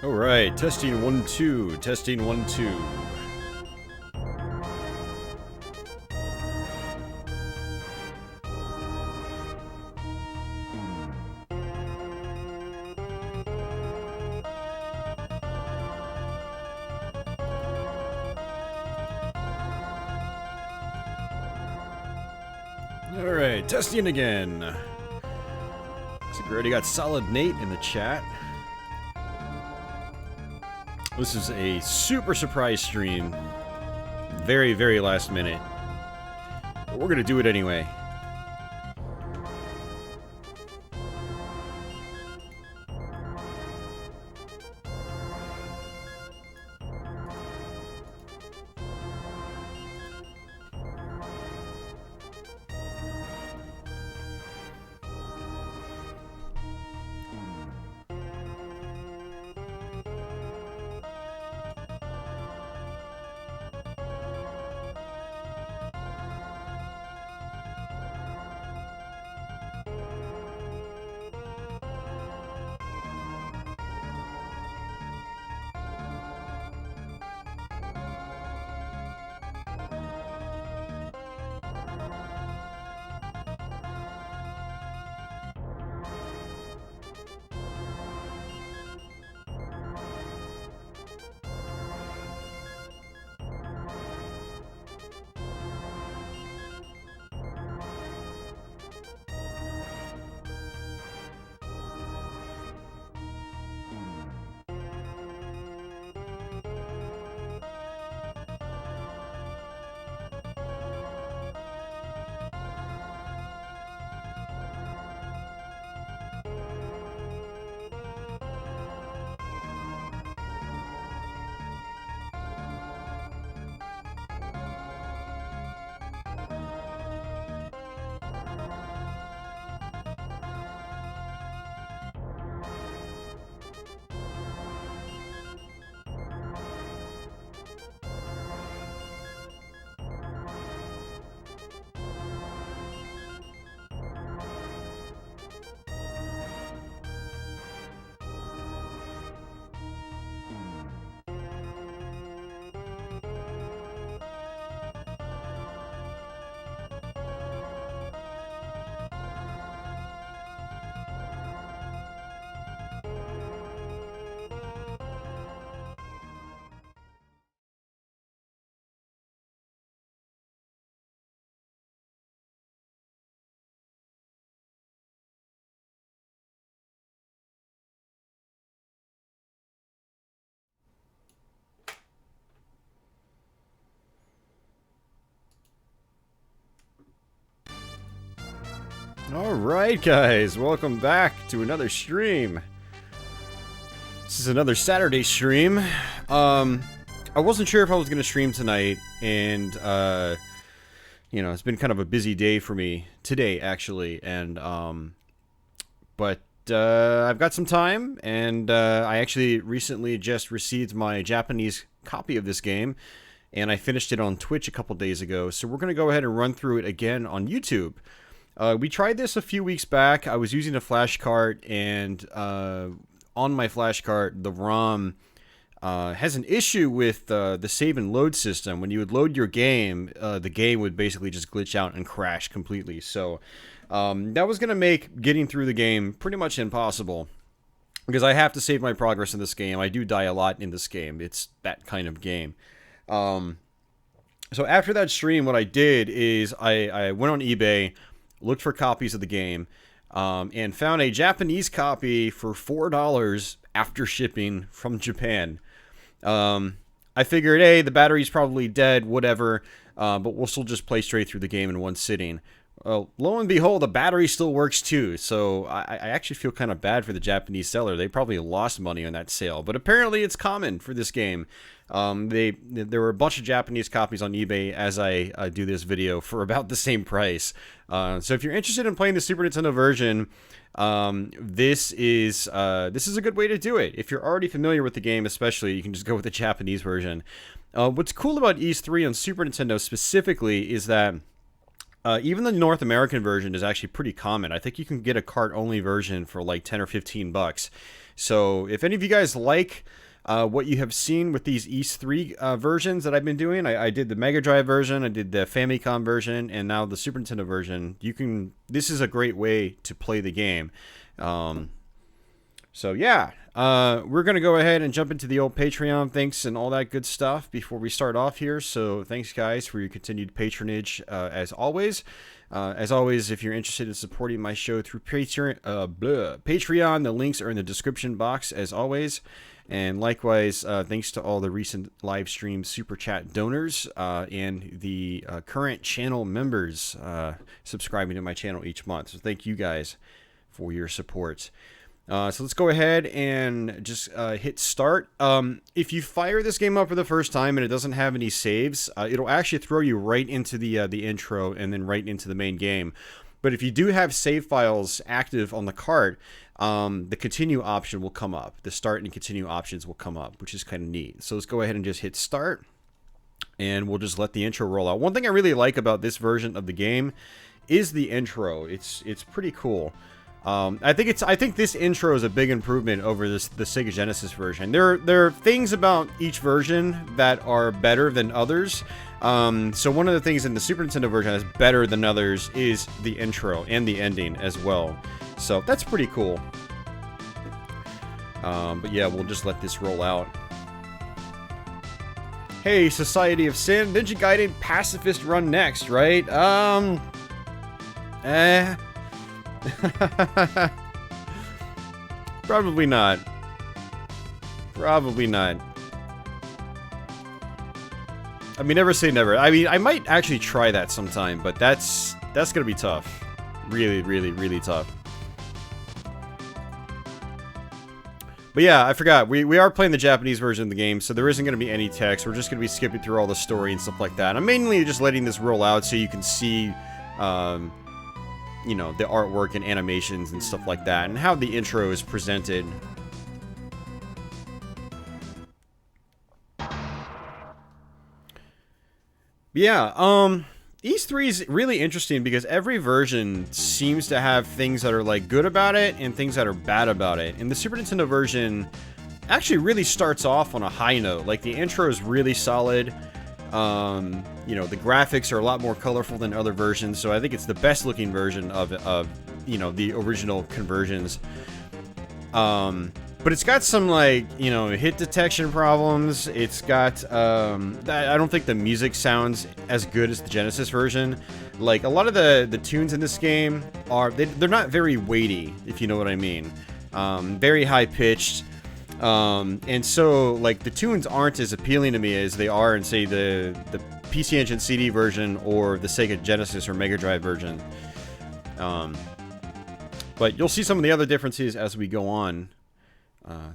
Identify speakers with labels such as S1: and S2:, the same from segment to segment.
S1: Alright, testing 1 2, testing 1 2. Alright, testing again. Looks like we already got Solid Nate in the chat. This is a super surprise stream. Very, very last minute. But we're gonna do it anyway. Alright guys, welcome back to another stream. This is another Saturday stream. I wasn't sure if I was going to stream tonight, and, you know, it's been kind of a busy day for me today, actually, and, but I've got some time, and, I actually recently just received my Japanese copy of this game, and I finished it on Twitch a couple days ago, so we're going to go ahead and run through it again on YouTube. We tried this a few weeks back. I was using a flash cart, and on my flash cart, the ROM has an issue with the save and load system. When you would load your game, the game would basically just glitch out and crash completely. So that was going to make getting through the game pretty much impossible, because I have to save my progress in this game. I do die a lot in this game. It's that kind of game. So after that stream, what I did is I went on eBay, looked for copies of the game, and found a Japanese copy for $4 after shipping from Japan. I figured, hey, the battery's probably dead, whatever, but we'll still just play straight through the game in one sitting. Lo and behold, the battery still works too, so I actually feel kind of bad for the Japanese seller. They probably lost money on that sale, but apparently it's common for this game. There were a bunch of Japanese copies on eBay as I do this video for about the same price. So if you're interested in playing the Super Nintendo version, this is a good way to do it. If you're already familiar with the game, especially, you can just go with the Japanese version. What's cool about Ys 3 on Super Nintendo specifically is that Even the North American version is actually pretty common. I think you can get a cart-only version for like 10 or 15 bucks. So if any of you guys like what you have seen with these East 3 versions that I've been doing, I did the Mega Drive version, I did the Famicom version, and now the Super Nintendo version. This is a great way to play the game. So yeah, we're going to go ahead and jump into the old Patreon thanks and all that good stuff before we start off here. So thanks guys for your continued patronage as always. If you're interested in supporting my show through Patreon, the links are in the description box as always. And likewise, thanks to all the recent live stream super chat donors and the current channel members subscribing to my channel each month. So thank you guys for your support. So let's go ahead and just hit start. If you fire this game up for the first time and it doesn't have any saves, it'll actually throw you right into the intro and then right into the main game. But if you do have save files active on the cart, the continue option will come up. The start and continue options will come up, which is kind of neat. So let's go ahead and just hit start, and we'll just let the intro roll out. One thing I really like about this version of the game is the intro. It's pretty cool. I think this intro is a big improvement over the Sega Genesis version. There are things about each version that are better than others. So one of the things in the Super Nintendo version that's better than others is the intro and the ending as well. So that's pretty cool. But yeah, we'll just let this roll out. Hey, Society of Sin, Ninja Gaiden Pacifist run next, right? Probably not. Probably not. I mean, never say never. I mean, I might actually try that sometime, but that's gonna be tough. Really, really, really tough. But yeah, I forgot. We are playing the Japanese version of the game, so there isn't going to be any text. We're just going to be skipping through all the story and stuff like that. I'm mainly just letting this roll out so you can see, you know, the artwork and animations and stuff like that, and how the intro is presented. But yeah, East 3 is really interesting because every version seems to have things that are like good about it and things that are bad about it. And the Super Nintendo version actually really starts off on a high note. Like, the intro is really solid. You know, the graphics are a lot more colorful than other versions, so I think it's the best looking version of you know, the original conversions. But it's got some, like, you know, hit detection problems. It's got, I don't think the music sounds as good as the Genesis version. Like, a lot of the tunes in this game are, they're not very weighty, if you know what I mean. Very high-pitched. And so, like, the tunes aren't as appealing to me as they are in, say, the PC Engine CD version or the Sega Genesis or Mega Drive version. But you'll see some of the other differences as we go on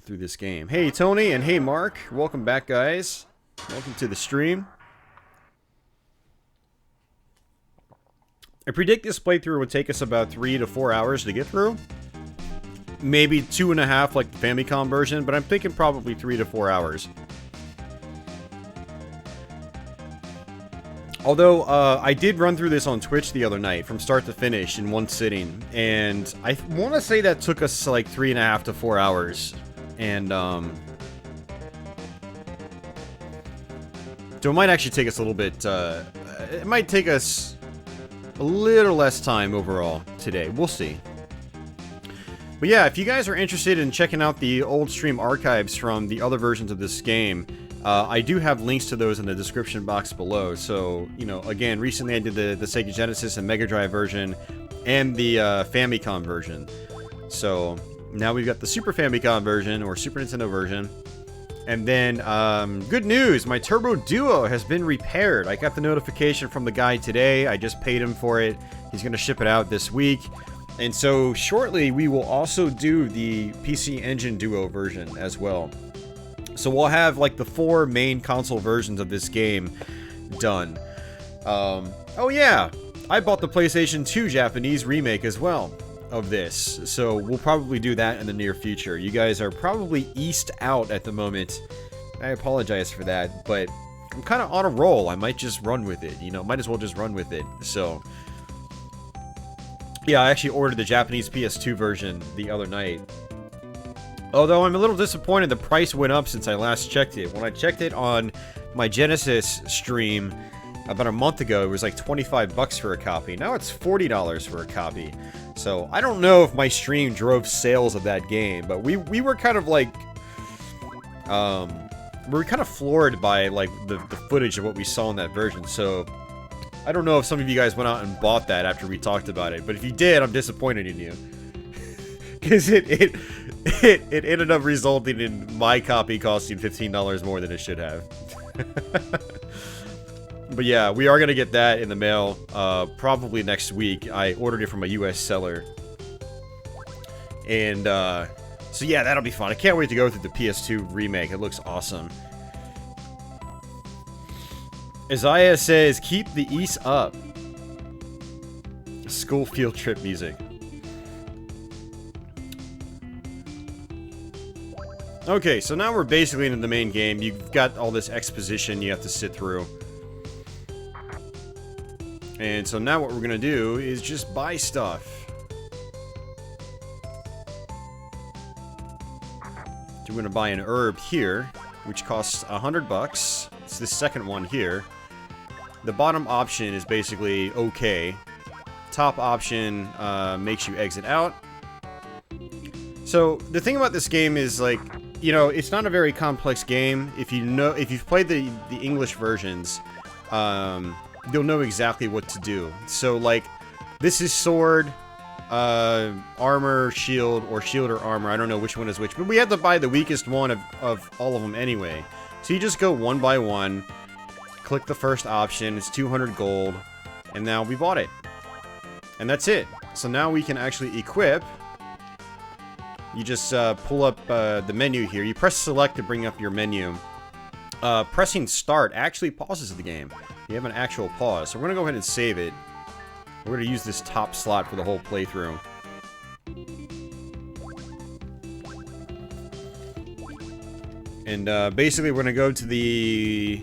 S1: through this game. Hey, Tony, and hey, Mark. Welcome back, guys. Welcome to the stream. I predict this playthrough would take us about 3 to 4 hours to get through. Maybe 2.5 like the Famicom version, but I'm thinking probably 3 to 4 hours. Although, I did run through this on Twitch the other night, from start to finish, in one sitting, and I want to say that took us like 3.5 to 4 hours, and, so it might actually take us a little bit, it might take us a little less time overall today. We'll see. But yeah, if you guys are interested in checking out the old stream archives from the other versions of this game, I do have links to those in the description box below. So, you know, again, recently I did the Sega Genesis and Mega Drive version and the Famicom version. So now we've got the Super Famicom version, or Super Nintendo version. And then, good news, my Turbo Duo has been repaired. I got the notification from the guy today. I just paid him for it. He's going to ship it out this week. And so shortly we will also do the PC Engine Duo version as well. So we'll have like the 4 main console versions of this game done. Oh yeah, I bought the PlayStation 2 Japanese remake as well of this. So we'll probably do that in the near future. You guys are probably east out at the moment. I apologize for that, but I'm kind of on a roll. I might just run with it, you know, might as well just run with it. So Yeah, I actually ordered the Japanese PS2 version the other night. Although I'm a little disappointed the price went up since I last checked it. When I checked it on my Genesis stream about a month ago, it was like 25 bucks for a copy. Now it's $40 for a copy. So I don't know if my stream drove sales of that game, but we were kind of like... we were kind of floored by like the footage of what we saw in that version, so... I don't know if some of you guys went out and bought that after we talked about it, but if you did, I'm disappointed in you. Because it ended up resulting in my copy costing $15 more than it should have. But yeah, we are going to get that in the mail probably next week. I ordered it from a US seller. And so yeah, that'll be fun. I can't wait to go through the PS2 remake. It looks awesome. Isaiah says, keep the East up. School field trip music. Okay, so now we're basically into the main game. You've got all this exposition you have to sit through. And so now what we're gonna do is just buy stuff. So we're gonna buy an herb here, which costs 100 bucks. It's the second one here. The bottom option is basically okay. Top option makes you exit out. So the thing about this game is, like, you know, it's not a very complex game. If you've played the English versions, you'll know exactly what to do. So like, this is sword, armor, shield, or shield or armor. I don't know which one is which, but we have to buy the weakest one of all of them anyway. So you just go one by one. Click the first option, it's 200 gold, and now we bought it. And that's it. So now we can actually equip. You just pull up the menu here. You press select to bring up your menu. Pressing start actually pauses the game. You have an actual pause. So we're going to go ahead and save it. We're going to use this top slot for the whole playthrough. And basically we're going to go to the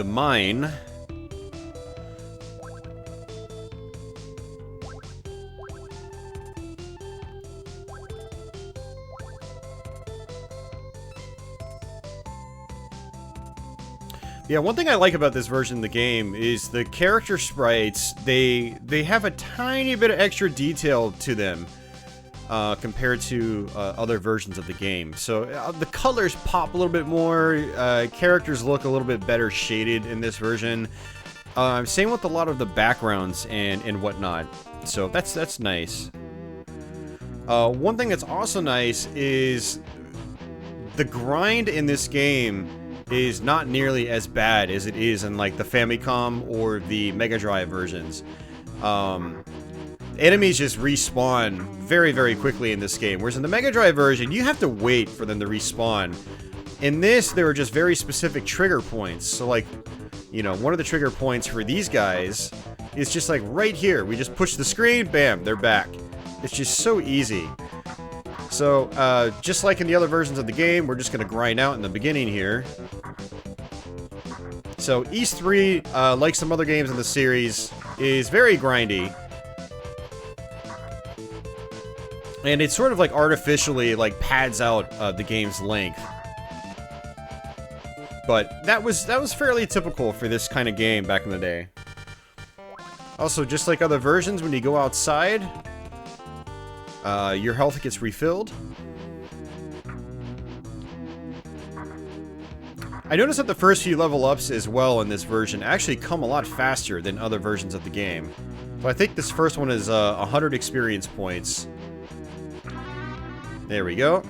S1: mine. Yeah, one thing I like about this version of the game is the character sprites. They have a tiny bit of extra detail to them compared to other versions of the game. So the colors pop a little bit more. Characters look a little bit better shaded in this version. Same with a lot of the backgrounds and whatnot. So that's nice. One thing that's also nice is the grind in this game is not nearly as bad as it is in like the Famicom or the Mega Drive versions. Enemies just respawn very, very quickly in this game, whereas in the Mega Drive version, you have to wait for them to respawn. In this, there are just very specific trigger points. So like, you know, one of the trigger points for these guys is just like right here. We just push the screen, bam, they're back. It's just so easy. So, just like in the other versions of the game, we're just going to grind out in the beginning here. So, East 3, like some other games in the series, is very grindy. And it sort of like artificially like pads out the game's length. But that was fairly typical for this kind of game back in the day. Also, just like other versions, when you go outside, your health gets refilled. I noticed that the first few level ups as well in this version actually come a lot faster than other versions of the game. So I think this first one is 100 experience points. There we go.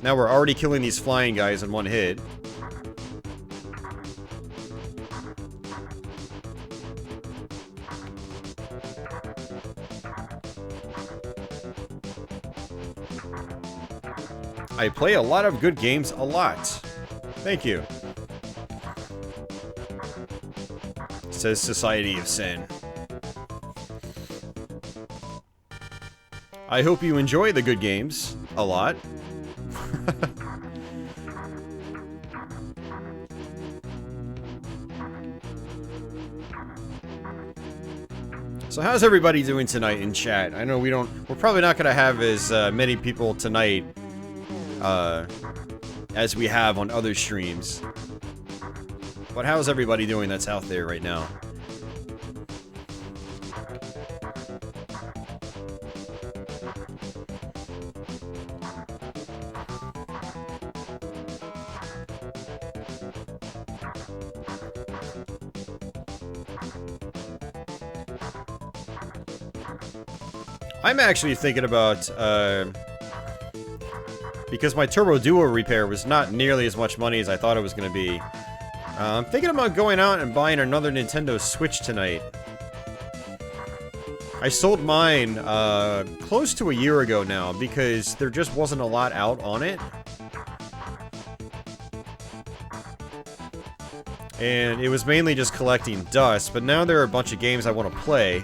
S1: Now we're already killing these flying guys in one hit. I play a lot of good games a lot. Thank you. Says Society of Sin. I hope you enjoy the good games a lot. So how's everybody doing tonight in chat? I know we're probably not gonna have as many people tonight as we have on other streams. But how's everybody doing that's out there right now? I'm actually thinking about, because my Turbo Duo repair was not nearly as much money as I thought it was going to be. I'm thinking about going out and buying another Nintendo Switch tonight. I sold mine, close to a year ago now, because there just wasn't a lot out on it. And it was mainly just collecting dust, but now there are a bunch of games I want to play.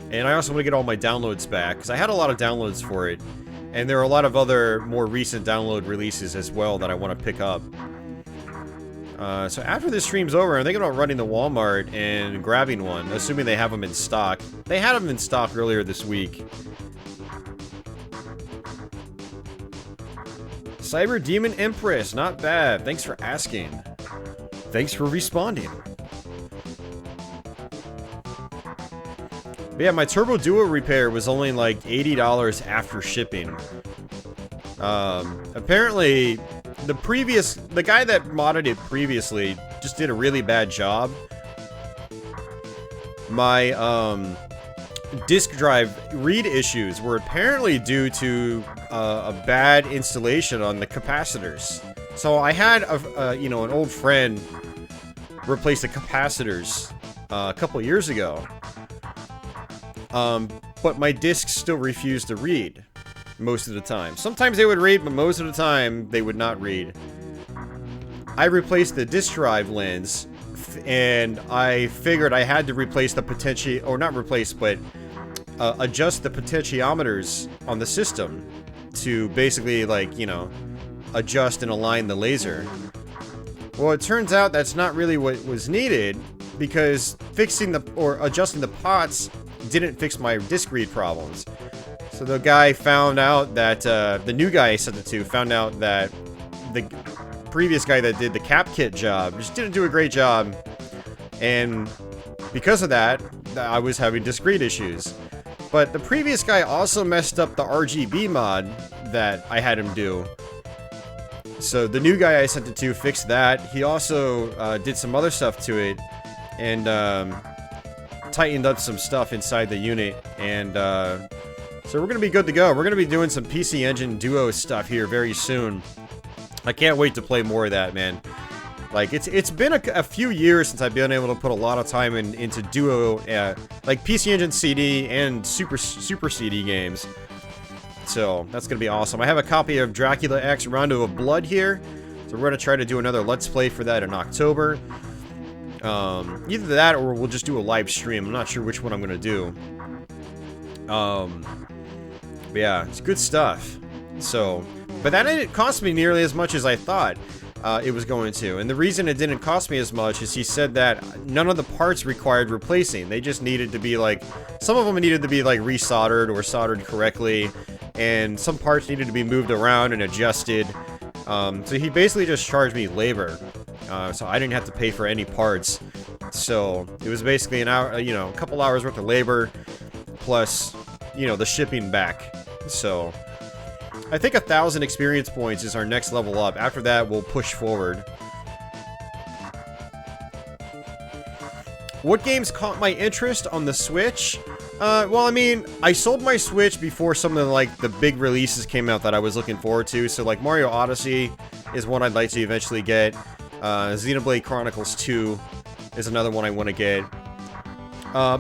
S1: And I also want to get all my downloads back, because I had a lot of downloads for it. And there are a lot of other more recent download releases as well that I want to pick up. So after this stream's over, I'm thinking about running to Walmart and grabbing one, assuming they have them in stock. They had them in stock earlier this week. Cyber Demon Empress, not bad. Thanks for asking. Thanks for responding. But yeah, my Turbo Duo repair was only like $80 after shipping. Apparently, the guy that modded it previously just did a really bad job. My disk drive read issues were apparently due to a bad installation on the capacitors. So I had an old friend replace the capacitors a couple years ago. But my discs still refused to read most of the time. Sometimes they would read, but most of the time they would not read. I replaced the disk drive lens, and I figured I had to replace the adjust the potentiometers on the system to basically, adjust and align the laser. Well, it turns out that's not really what was needed, because adjusting the pots didn't fix my disk read problems. So the guy found out that, the new guy I sent it to found out that the previous guy that did the cap kit job just didn't do a great job. And because of that, I was having disk read issues. But the previous guy also messed up the RGB mod that I had him do. So the new guy I sent it to fixed that. He also did some other stuff to it. And, tightened up some stuff inside the unit, and so we're gonna be good to go. We're gonna be doing some PC Engine Duo stuff here very soon. I can't wait to play more of that, man. Like, it's been a few years since I've been able to put a lot of time into Duo, like PC Engine CD and Super CD games. So that's gonna be awesome. I have a copy of Dracula X Rondo of Blood here, so we're gonna try to do another Let's Play for that in October. Either that or we'll just do a live stream. I'm not sure which one I'm gonna do. But yeah, it's good stuff. So, but that didn't cost me nearly as much as I thought it was going to. And the reason it didn't cost me as much is he said that none of the parts required replacing. They just needed to be some of them needed to be resoldered or soldered correctly, and some parts needed to be moved around and adjusted. So he basically just charged me labor. So I didn't have to pay for any parts. So it was basically an hour, a couple hours worth of labor plus, the shipping back. So I think 1,000 experience points is our next level up. After that, we'll push forward. What games caught my interest on the Switch? Well, I mean, I sold my Switch before something like the big releases came out that I was looking forward to. So Mario Odyssey is one I'd like to eventually get. Xenoblade Chronicles 2 is another one I want to get.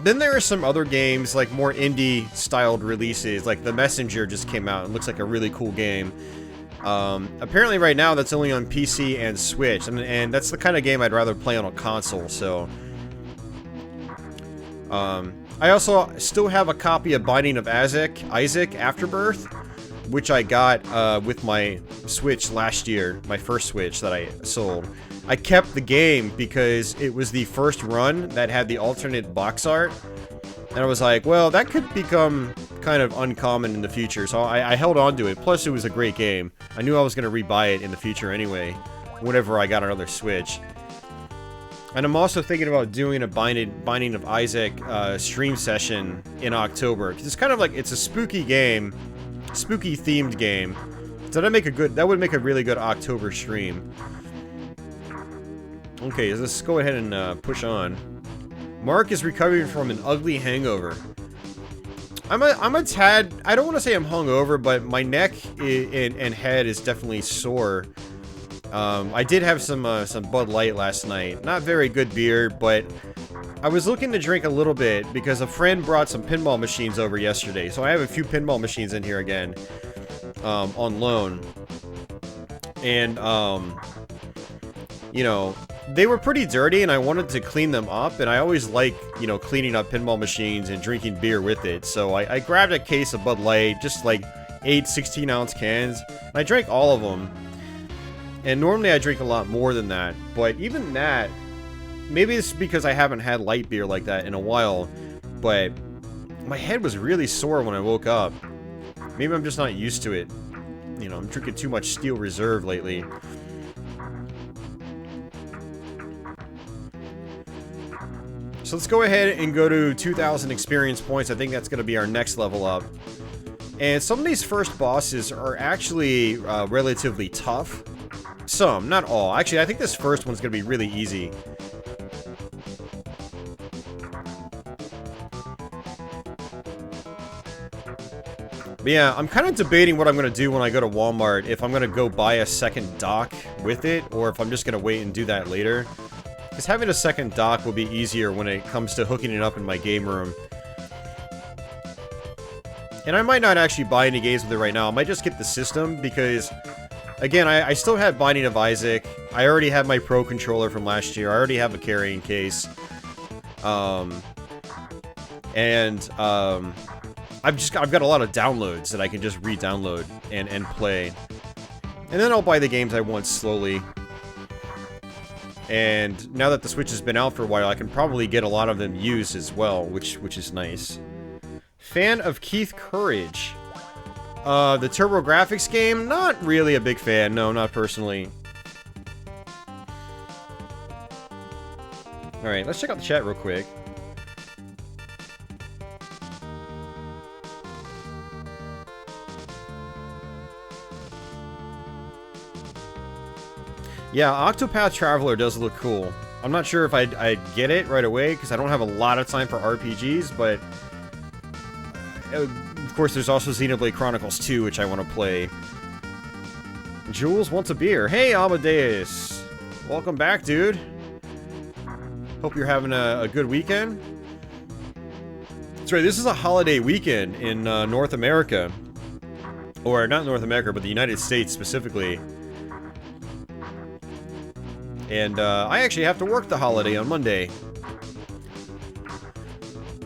S1: Then there are some other games, more indie-styled releases, The Messenger just came out and looks like a really cool game. Apparently right now that's only on PC and Switch, and that's the kind of game I'd rather play on a console, so... I also still have a copy of Binding of Isaac Afterbirth, which I got with my Switch last year, my first Switch that I sold. I kept the game because it was the first run that had the alternate box art. And I was like, well, that could become kind of uncommon in the future. So I held on to it. Plus, it was a great game. I knew I was going to rebuy it in the future anyway, whenever I got another Switch. And I'm also thinking about doing a Binding of Isaac stream session in October. Because it's kind of like, it's a spooky game, spooky themed game. So that would make a really good October stream. Okay, let's go ahead and push on. Mark is recovering from an ugly hangover. I'm a tad, I don't want to say I'm hungover, but my neck and head is definitely sore. I did have some Bud Light last night. Not very good beer, but I was looking to drink a little bit because a friend brought some pinball machines over yesterday. So I have a few pinball machines in here again, on loan. And, you know, they were pretty dirty and I wanted to clean them up, and I always like, you know, cleaning up pinball machines and drinking beer with it. So I grabbed a case of Bud Light, just like 8 16-ounce cans, and I drank all of them. And normally I drink a lot more than that, but even that, maybe it's because I haven't had light beer like that in a while, but my head was really sore when I woke up. Maybe I'm just not used to it. You know, I'm drinking too much Steel Reserve lately. So let's go ahead and go to 2,000 experience points. I think that's going to be our next level up. And some of these first bosses are actually relatively tough. Some, not all. Actually, I think this first one's going to be really easy. But yeah, I'm kind of debating what I'm going to do when I go to Walmart. If I'm going to go buy a second dock with it, or if I'm just going to wait and do that later. Because having a second dock will be easier when it comes to hooking it up in my game room. And I might not actually buy any games with it right now. I might just get the system because, again, I still have Binding of Isaac. I already have my Pro Controller from last year. I already have a carrying case. I've got a lot of downloads that I can just re-download and play. And then I'll buy the games I want slowly. And now that the Switch has been out for a while, I can probably get a lot of them used as well, which is nice. Fan of Keith Courage. The TurboGrafx game? Not really a big fan. No, not personally. Alright, let's check out the chat real quick. Yeah, Octopath Traveler does look cool. I'm not sure if I'd get it right away, because I don't have a lot of time for RPGs, but... of course, there's also Xenoblade Chronicles 2, which I want to play. Jules wants a beer. Hey, Amadeus! Welcome back, dude. Hope you're having a good weekend. That's right, this is a holiday weekend in North America. Or, not North America, but the United States specifically. And I actually have to work the holiday on Monday.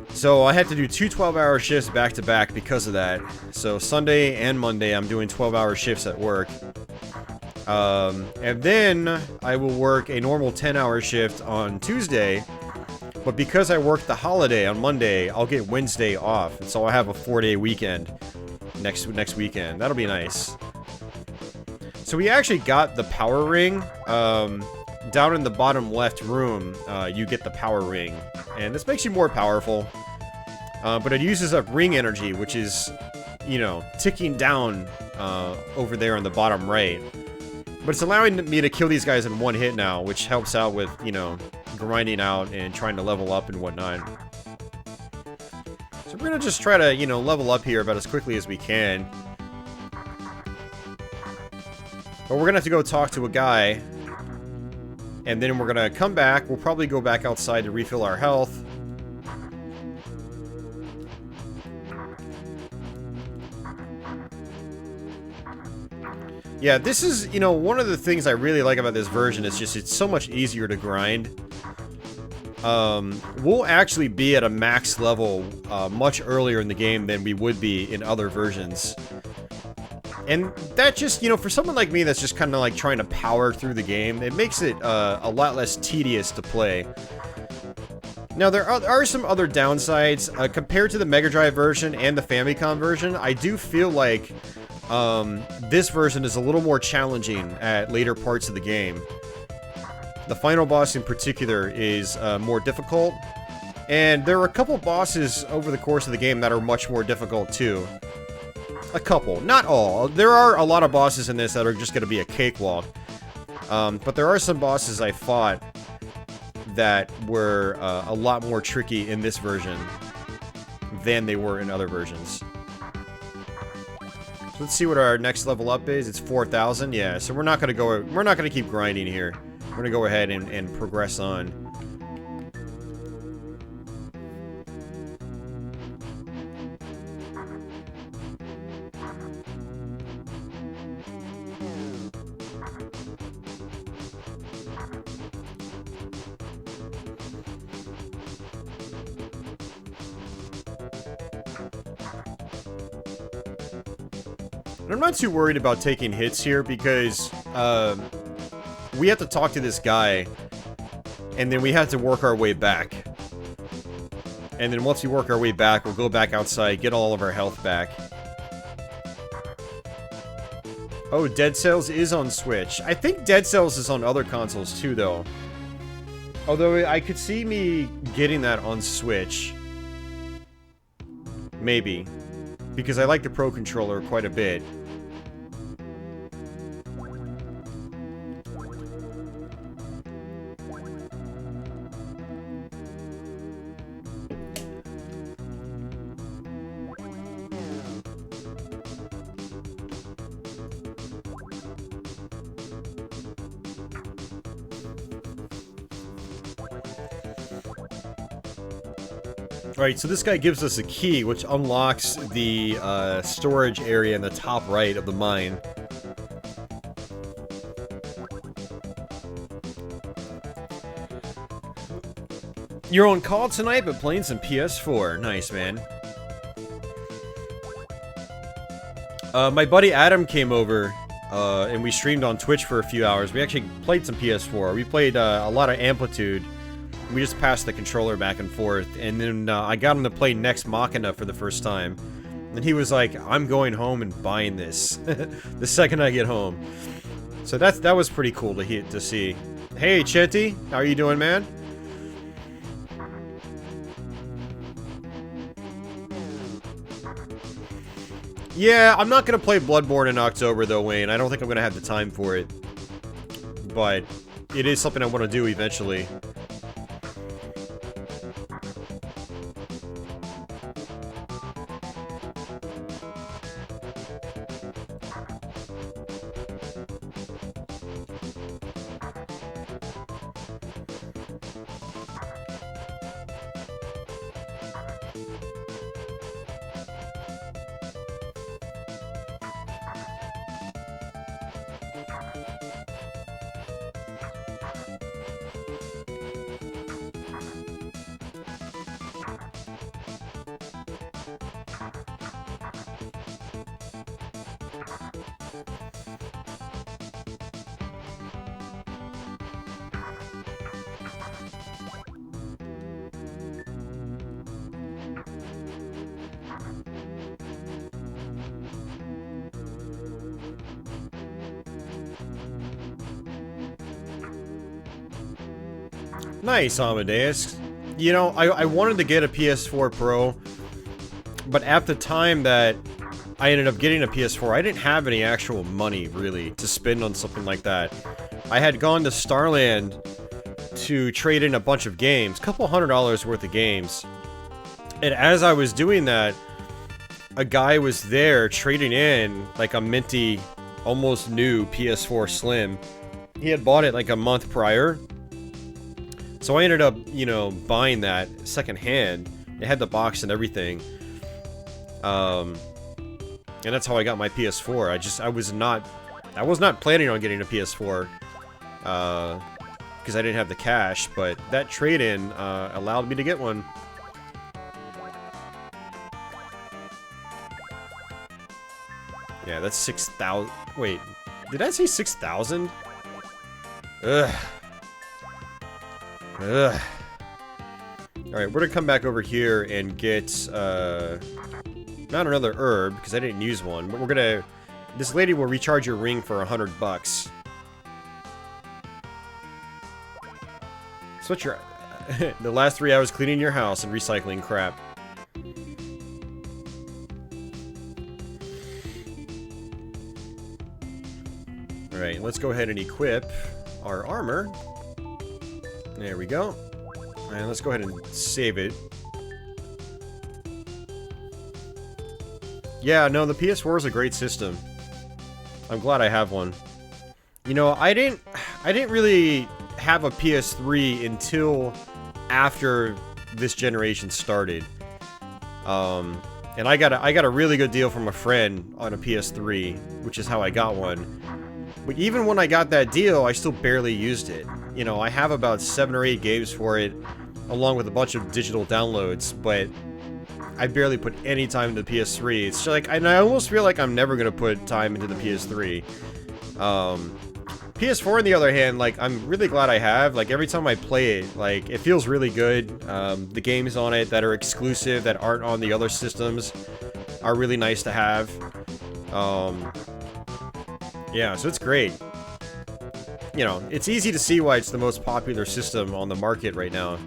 S1: So I had to do two 12-hour shifts back-to-back because of that. So Sunday and Monday I'm doing 12-hour shifts at work. And then I will work a normal 10-hour shift on Tuesday. But because I work the holiday on Monday, I'll get Wednesday off. And so I'll have a 4-day weekend next weekend. That'll be nice. So we actually got the power ring. Down in the bottom left room, you get the power ring. And this makes you more powerful. But it uses up ring energy, which is, you know, ticking down over there on the bottom right. But it's allowing me to kill these guys in one hit now, which helps out with, you know, grinding out and trying to level up and whatnot. So we're gonna just try to, you know, level up here about as quickly as we can. But we're gonna have to go talk to a guy. And then we're gonna come back. We'll probably go back outside to refill our health. Yeah, this is, you know, one of the things I really like about this version is just it's so much easier to grind. We'll actually be at a max level much earlier in the game than we would be in other versions. And that just, you know, for someone like me that's just kind of like trying to power through the game, it makes it a lot less tedious to play. Now, there are some other downsides. Compared to the Mega Drive version and the Famicom version, I do feel like this version is a little more challenging at later parts of the game. The final boss in particular is more difficult. And there are a couple bosses over the course of the game that are much more difficult too. A couple, not all. There are a lot of bosses in this that are just going to be a cakewalk. But there are some bosses I fought that were a lot more tricky in this version than they were in other versions. So let's see what our next level up is. It's 4,000. Yeah, so we're not going to keep grinding here. We're going to go ahead and progress on. I'm not too worried about taking hits here because we have to talk to this guy and then we have to work our way back. And then once we work our way back, we'll go back outside, get all of our health back. Oh, Dead Cells is on Switch. I think Dead Cells is on other consoles too, though. Although I could see me getting that on Switch. Maybe. Because I like the Pro Controller quite a bit. Alright, so this guy gives us a key, which unlocks the storage area in the top right of the mine. You're on call tonight, but playing some PS4. Nice, man. My buddy Adam came over, and we streamed on Twitch for a few hours. We actually played some PS4. We played a lot of Amplitude. We just passed the controller back and forth, and then I got him to play Nex Machina for the first time. And he was like, I'm going home and buying this the second I get home. So that was pretty cool to see. Hey, Chetty, how are you doing, man? Yeah, I'm not going to play Bloodborne in October, though, Wayne. I don't think I'm going to have the time for it. But it is something I want to do eventually. Nice, Amadeus. You know, I wanted to get a PS4 Pro, but at the time that I ended up getting a PS4, I didn't have any actual money, really, to spend on something like that. I had gone to Starland to trade in a bunch of games, a couple $100 worth of games. And as I was doing that, a guy was there trading in, like, a minty, almost new PS4 Slim. He had bought it, like, a month prior. So I ended up, you know, buying that secondhand. It had the box and everything. And that's how I got my PS4. I was not planning on getting a PS4. Because I didn't have the cash, but that trade-in allowed me to get one. Yeah, that's 6,000. Wait, did I say 6,000? Ugh. Ugh. Alright, we're gonna come back over here and get, not another herb, because I didn't use one, but we're gonna... This lady will recharge your ring for $100 bucks. That's what you're... the last 3 hours cleaning your house and recycling crap. Alright, let's go ahead and equip our armor. There we go. And let's go ahead and save it. Yeah, no, the PS4 is a great system. I'm glad I have one. You know, I didn't really have a PS3 until after this generation started. And I got a really good deal from a friend on a PS3, which is how I got one. But even when I got that deal, I still barely used it. You know, I have about 7 or 8 games for it, along with a bunch of digital downloads, but I barely put any time into the PS3. It's like, and I almost feel like I'm never gonna put time into the PS3. PS4, on the other hand, like, I'm really glad I have. Like, every time I play it, like, it feels really good. The games on it that are exclusive, that aren't on the other systems, are really nice to have. Yeah, so it's great. You know, it's easy to see why it's the most popular system on the market right now.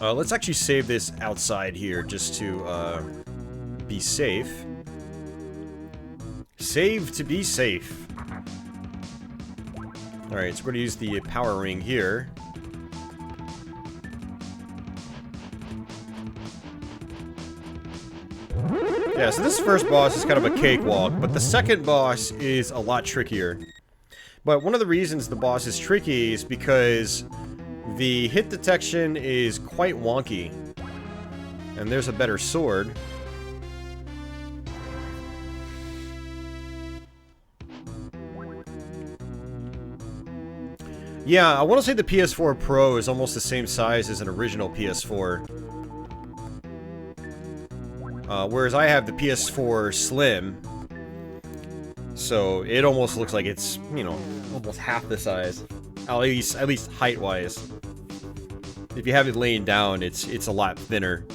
S1: Let's actually save this outside here, just to, be safe. Save to be safe. Alright, so we're gonna use the power ring here. Yeah, so this first boss is kind of a cakewalk, but the second boss is a lot trickier. But one of the reasons the boss is tricky is because the hit detection is quite wonky. And there's a better sword. Yeah, I want to say the PS4 Pro is almost the same size as an original PS4. Whereas I have the PS4 Slim. So it almost looks like it's, you know, almost half the size. At least height-wise. If you have it laying down, it's a lot thinner.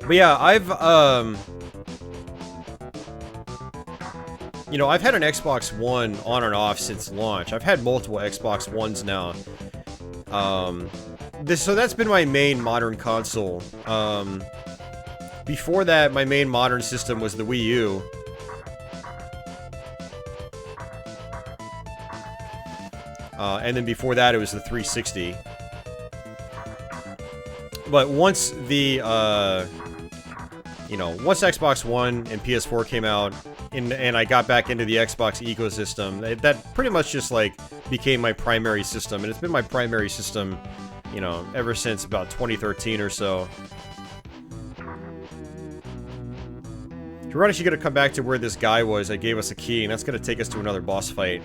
S1: But yeah, you know, I've had an Xbox One on and off since launch. I've had multiple Xbox Ones now. So that's been my main modern console. Before that, my main modern system was the Wii U. And then before that, it was the 360. But once the, you know, once Xbox One and PS4 came out, and I got back into the Xbox ecosystem, that pretty much just, like, became my primary system. And it's been my primary system, you know, ever since about 2013 or so. We're actually going to come back to where this guy was that gave us a key, and that's going to take us to another boss fight.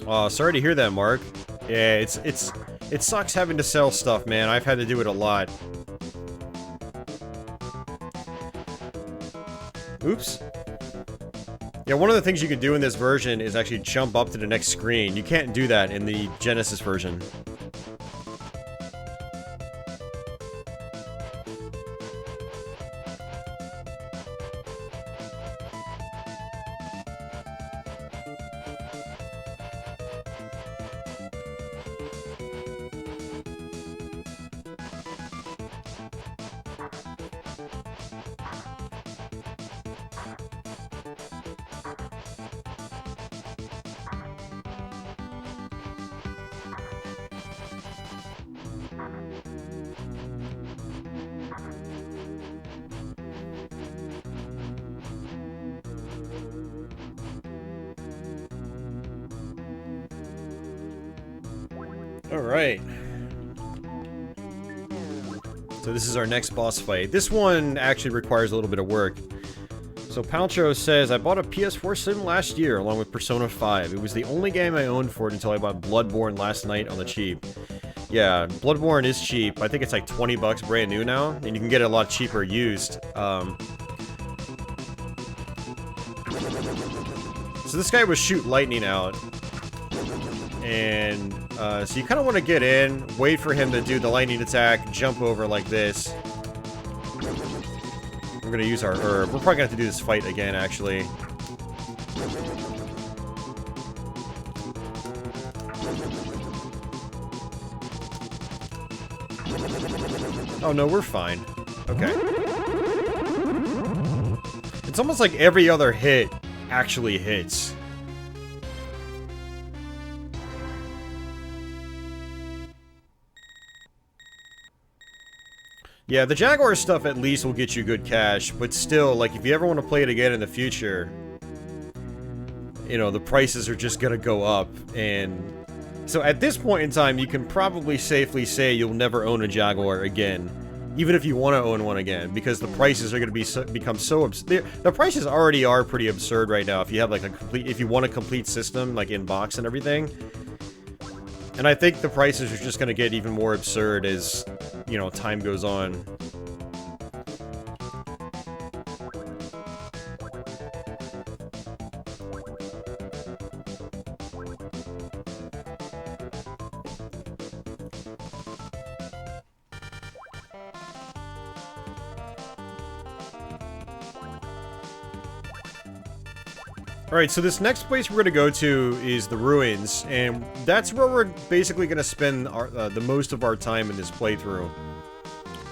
S1: Oh, sorry to hear that, Mark. Yeah, it sucks having to sell stuff, man. I've had to do it a lot. Oops. Yeah, one of the things you can do in this version is actually jump up to the next screen. You can't do that in the Genesis version. Alright. So this is our next boss fight. This one actually requires a little bit of work. So Paltrow says, I bought a PS4 Slim last year along with Persona 5. It was the only game I owned for it until I bought Bloodborne last night on the cheap. Yeah, Bloodborne is cheap. I think it's like 20 bucks brand new now, and you can get it a lot cheaper used. So this guy was shoot lightning out. And so you kind of want to get in, wait for him to do the lightning attack, jump over like this. We're going to use our herb. We're probably going to have to do this fight again, actually. Oh, no, we're fine. Okay. It's almost like every other hit actually hits. Yeah, the Jaguar stuff at least will get you good cash, but still, like, if you ever want to play it again in the future, you know, the prices are just gonna go up, and so at this point in time, you can probably safely say you'll never own a Jaguar again, even if you want to own one again, because the prices are gonna become so absurd. The prices already are pretty absurd right now if you have, like, if you want a complete system, like, in box and everything. And I think the prices are just gonna get even more absurd as, you know, time goes on. Alright, so this next place we're going to go to is the ruins, and that's where we're basically going to spend the most of our time in this playthrough.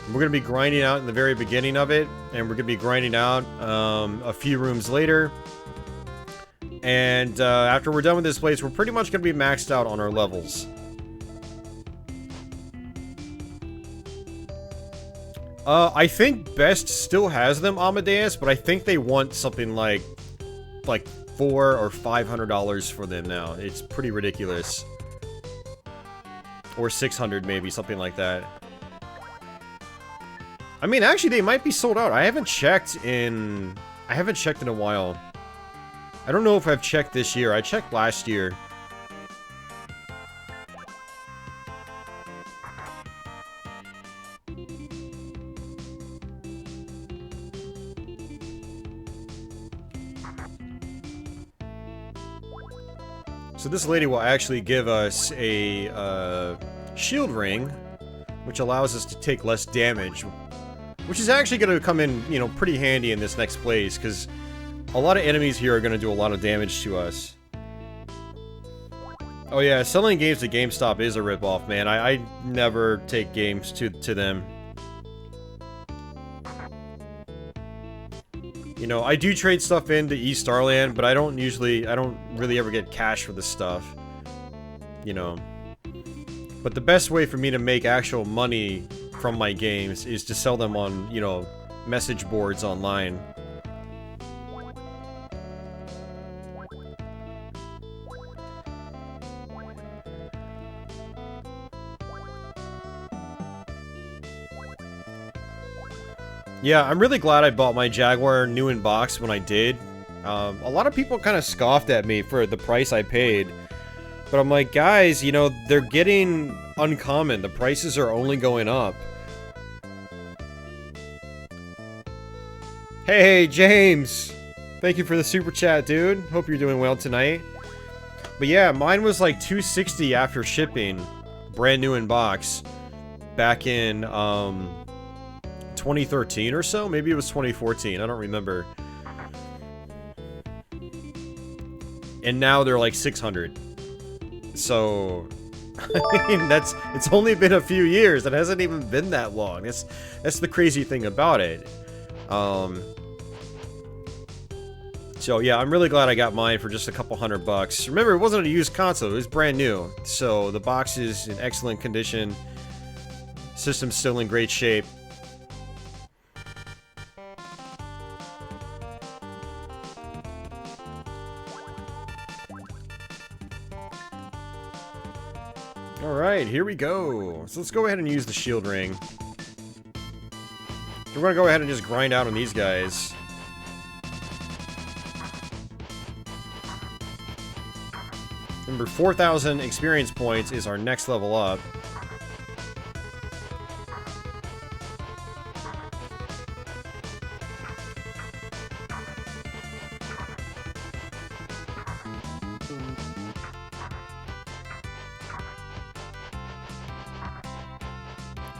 S1: We're going to be grinding out in the very beginning of it, and we're going to be grinding out a few rooms later. And after we're done with this place, we're pretty much going to be maxed out on our levels. I think Best still has them, Amadeus, but I think they want something like $400 or $500 for them now. It's pretty ridiculous. Or $600 maybe, something like that. I mean, actually, they might be sold out. I haven't checked in a while. I don't know if I've checked this year. I checked last year. So this lady will actually give us a shield ring, which allows us to take less damage, which is actually going to come in, you know, pretty handy in this next place, because a lot of enemies here are going to do a lot of damage to us. Oh yeah, selling games to GameStop is a ripoff, man. I never take games to them. You know, I do trade stuff into East Starland, but I don't really ever get cash for this stuff. You know. But the best way for me to make actual money from my games is to sell them on, you know, message boards online. Yeah, I'm really glad I bought my Jaguar new in box when I did. A lot of people kind of scoffed at me for the price I paid. But I'm like, guys, you know, they're getting uncommon. The prices are only going up. Hey, James! Thank you for the super chat, dude. Hope you're doing well tonight. But yeah, mine was like $260 after shipping. Brand new in box. Back in, 2013 or so? Maybe it was 2014. I don't remember. And now they're like 600. So, I mean, it's only been a few years. It hasn't even been that long. That's the crazy thing about it. So yeah, I'm really glad I got mine for just a couple $100. Remember, it wasn't a used console. It was brand new. So the box is in excellent condition. System's still in great shape. Alright, here we go. So let's go ahead and use the shield ring. We're gonna go ahead and just grind out on these guys. Remember, 4,000 experience points is our next level up.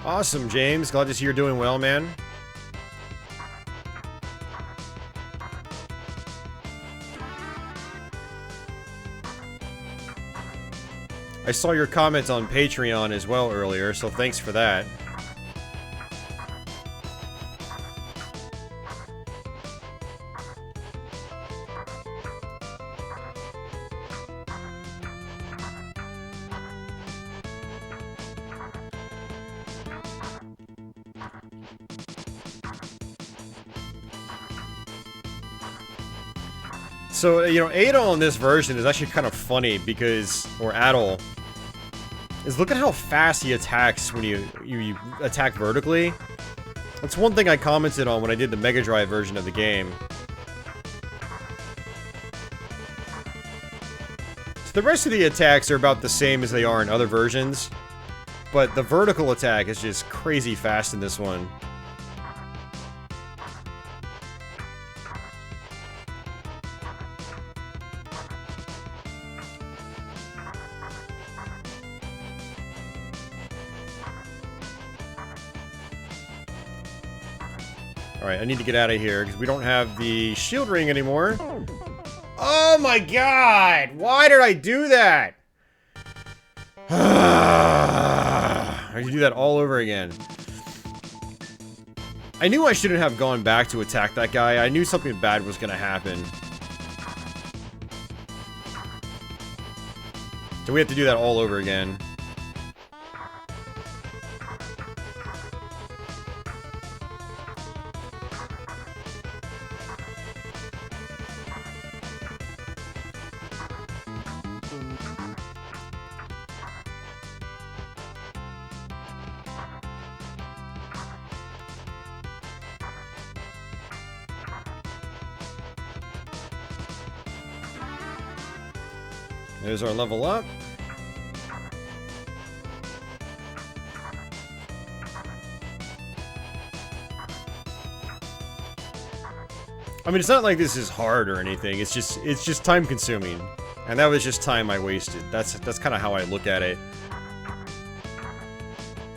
S1: Awesome, James. Glad to see you're doing well, man. I saw your comments on Patreon as well earlier, so thanks for that. So, you know, Adol in this version is actually kind of funny because, or Adol, is look at how fast he attacks when you attack vertically. That's one thing I commented on when I did the Mega Drive version of the game. So the rest of the attacks are about the same as they are in other versions, but the vertical attack is just crazy fast in this one. Alright, I need to get out of here, because we don't have the shield ring anymore. Oh my god! Why did I do that? I have to do that all over again. I knew I shouldn't have gone back to attack that guy. I knew something bad was gonna happen. So we have to do that all over again. There's our level up. I mean, it's not like this is hard or anything. It's just time consuming. And that was just time I wasted. That's kind of how I look at it.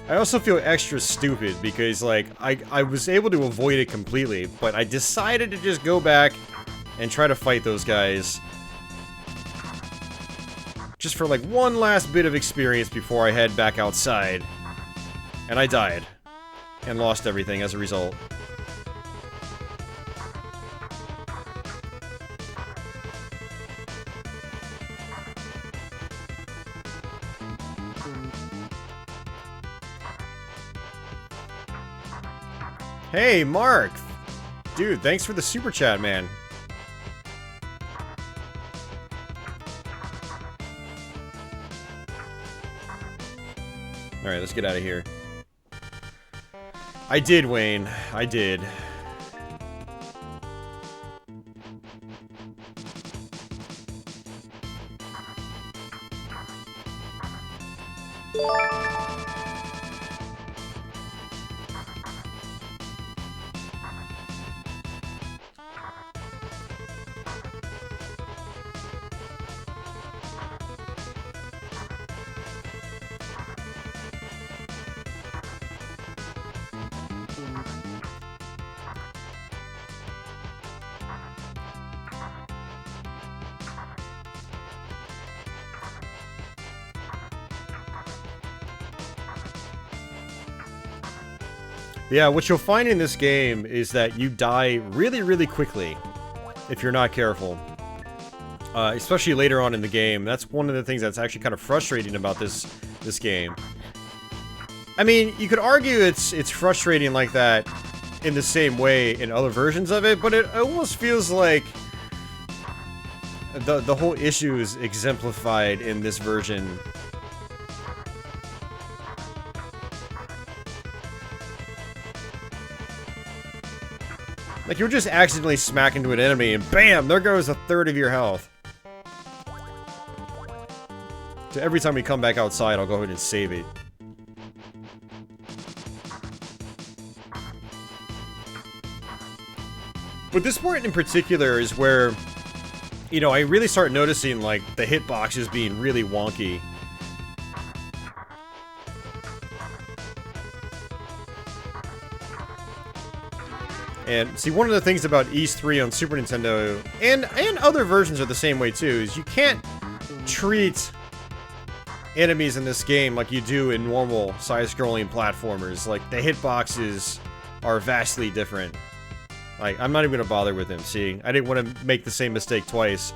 S1: I also feel extra stupid because, like, I was able to avoid it completely, but I decided to just go back and try to fight those guys. Just for, like, one last bit of experience before I head back outside. And I died. And lost everything as a result. Hey, Mark! Dude, thanks for the super chat, man. Alright, let's get out of here. I did, Wayne. I did. Yeah, what you'll find in this game is that you die really, really quickly if you're not careful. Especially later on in the game. That's one of the things that's actually kind of frustrating about this game. I mean, you could argue it's frustrating like that in the same way in other versions of it, but it almost feels like the whole issue is exemplified in this version. Like, you'll just accidentally smack into an enemy, and bam! There goes a third of your health. So every time we come back outside, I'll go ahead and save it. But this part in particular is where, you know, I really start noticing, like, the hitboxes being really wonky. And, see, one of the things about Ys 3 on Super Nintendo, and other versions are the same way too, is you can't treat enemies in this game like you do in normal side-scrolling platformers. Like, the hitboxes are vastly different. Like, I'm not even gonna bother with him, see? I didn't want to make the same mistake twice.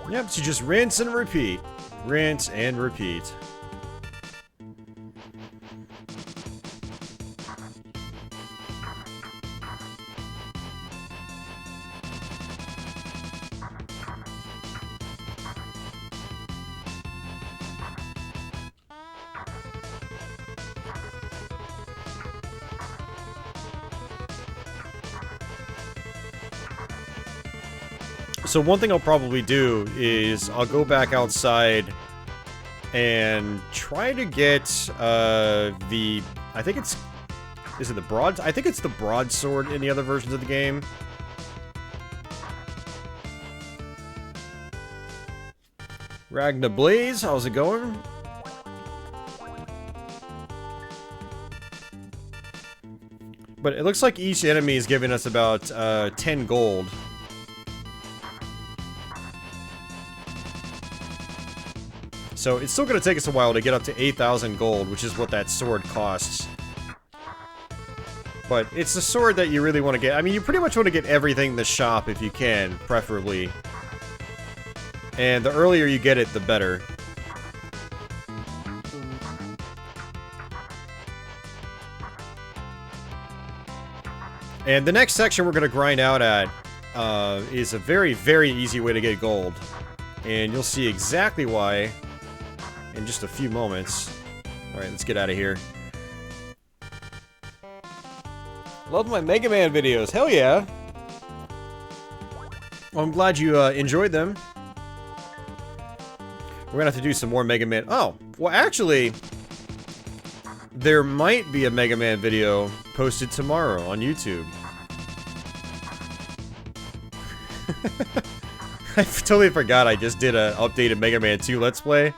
S1: Yep, so just rinse and repeat. Rinse and repeat. So one thing I'll probably do is I'll go back outside and try to get the, I think it's, is it the broad? I think it's the broadsword in the other versions of the game. Ragna Blaze, how's it going? But it looks like each enemy is giving us about 10 gold. So it's still going to take us a while to get up to 8,000 gold, which is what that sword costs. But it's the sword that you really want to get. I mean, you pretty much want to get everything in the shop if you can, preferably. And the earlier you get it, the better. And the next section we're going to grind out at is a very, very easy way to get gold. And you'll see exactly why in just a few moments. Alright, let's get out of here. Love my Mega Man videos, hell yeah! Well, I'm glad you enjoyed them. We're gonna have to do some more Mega Man. Oh, well actually, there might be a Mega Man video posted tomorrow on YouTube. I totally forgot I just did an updated Mega Man 2 Let's Play.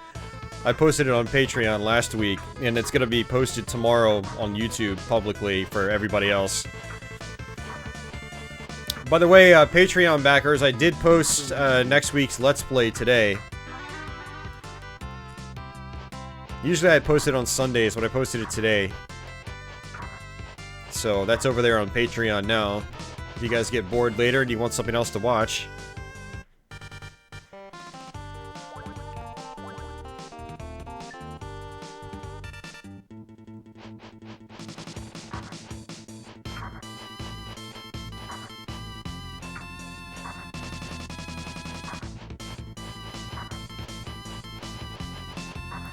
S1: I posted it on Patreon last week, and it's gonna be posted tomorrow on YouTube publicly for everybody else. By the way, Patreon backers, I did post next week's Let's Play today. Usually I post it on Sundays, but I posted it today. So that's over there on Patreon now. If you guys get bored later and you want something else to watch.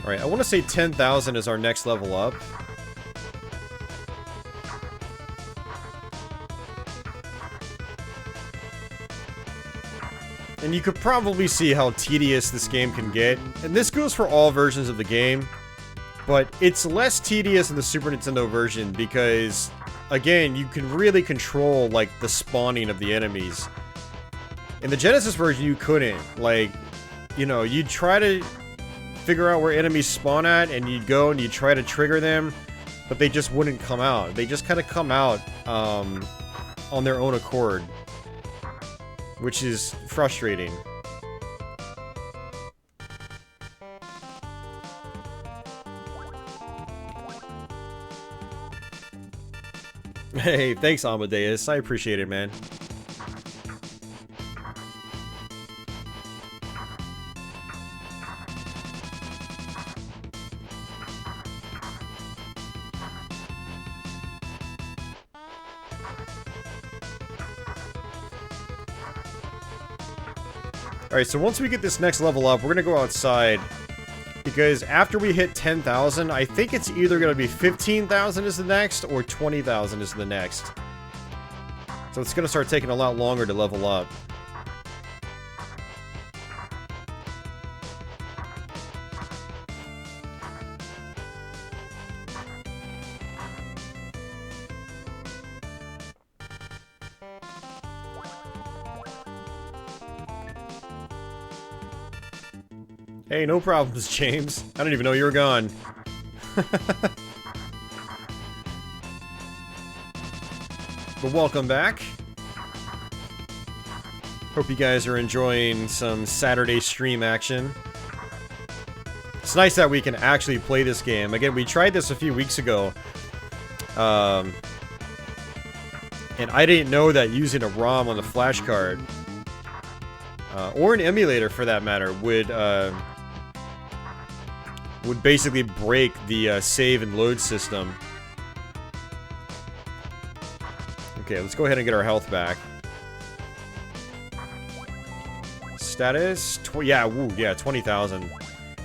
S1: Alright, I want to say 10,000 is our next level up. And you could probably see how tedious this game can get. And this goes for all versions of the game. But it's less tedious in the Super Nintendo version because, again, you can really control, like, the spawning of the enemies. In the Genesis version, you couldn't. Like, you know, you'd try to figure out where enemies spawn at, and you'd go and you'd try to trigger them, but they just wouldn't come out. They just kind of come out on their own accord. which is frustrating. Hey, thanks Amadeus. I appreciate it, man. Alright, so once we get this next level up, we're gonna go outside. Because after we hit 10,000, I think it's either gonna be 15,000 is the next, or 20,000 is the next. So it's gonna start taking a lot longer to level up. Hey, no problems, James. I didn't even know you were gone. But welcome back. Hope you guys are enjoying some Saturday stream action. It's nice that we can actually play this game. Again, we tried this a few weeks ago. And I didn't know that using a ROM on the flash card, or an emulator for that matter, would basically break the save and load system. Okay, let's go ahead and get our health back. Status? Yeah, woo, yeah, 20,000.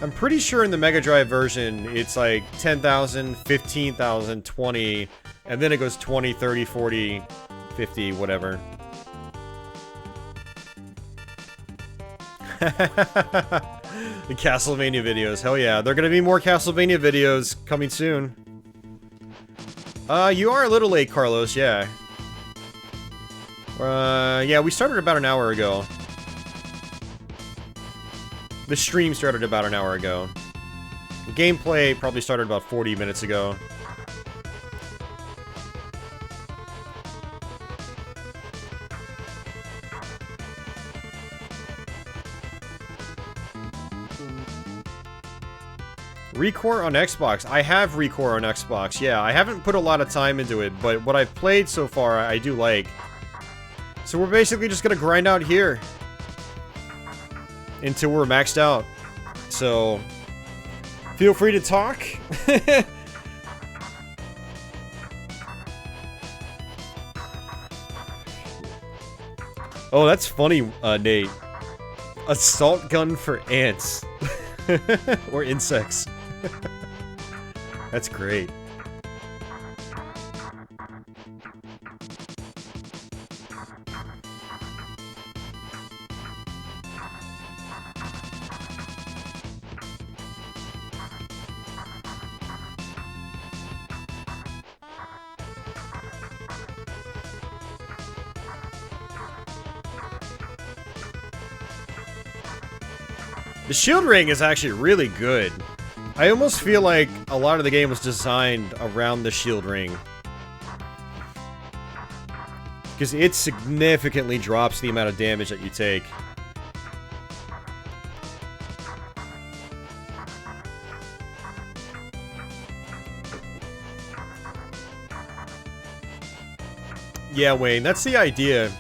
S1: I'm pretty sure in the Mega Drive version, it's like 10,000, 15,000, 20, and then it goes 20, 30, 40, 50, whatever. The Castlevania videos, hell yeah. There are gonna be more Castlevania videos coming soon. You are a little late, Carlos, yeah. Yeah, we started about an hour ago. The stream started about an hour ago. The gameplay probably started about 40 minutes ago. Recore on Xbox. I have Recore on Xbox, yeah. I haven't put a lot of time into it, but what I've played so far, I do like. So we're basically just gonna grind out here until we're maxed out. So, feel free to talk. Oh, that's funny, Nate. Assault gun for ants. Or insects. That's great. The shield ring is actually really good. I almost feel like a lot of the game was designed around the shield ring. Because it significantly drops the amount of damage that you take. Yeah, Wayne, that's the idea.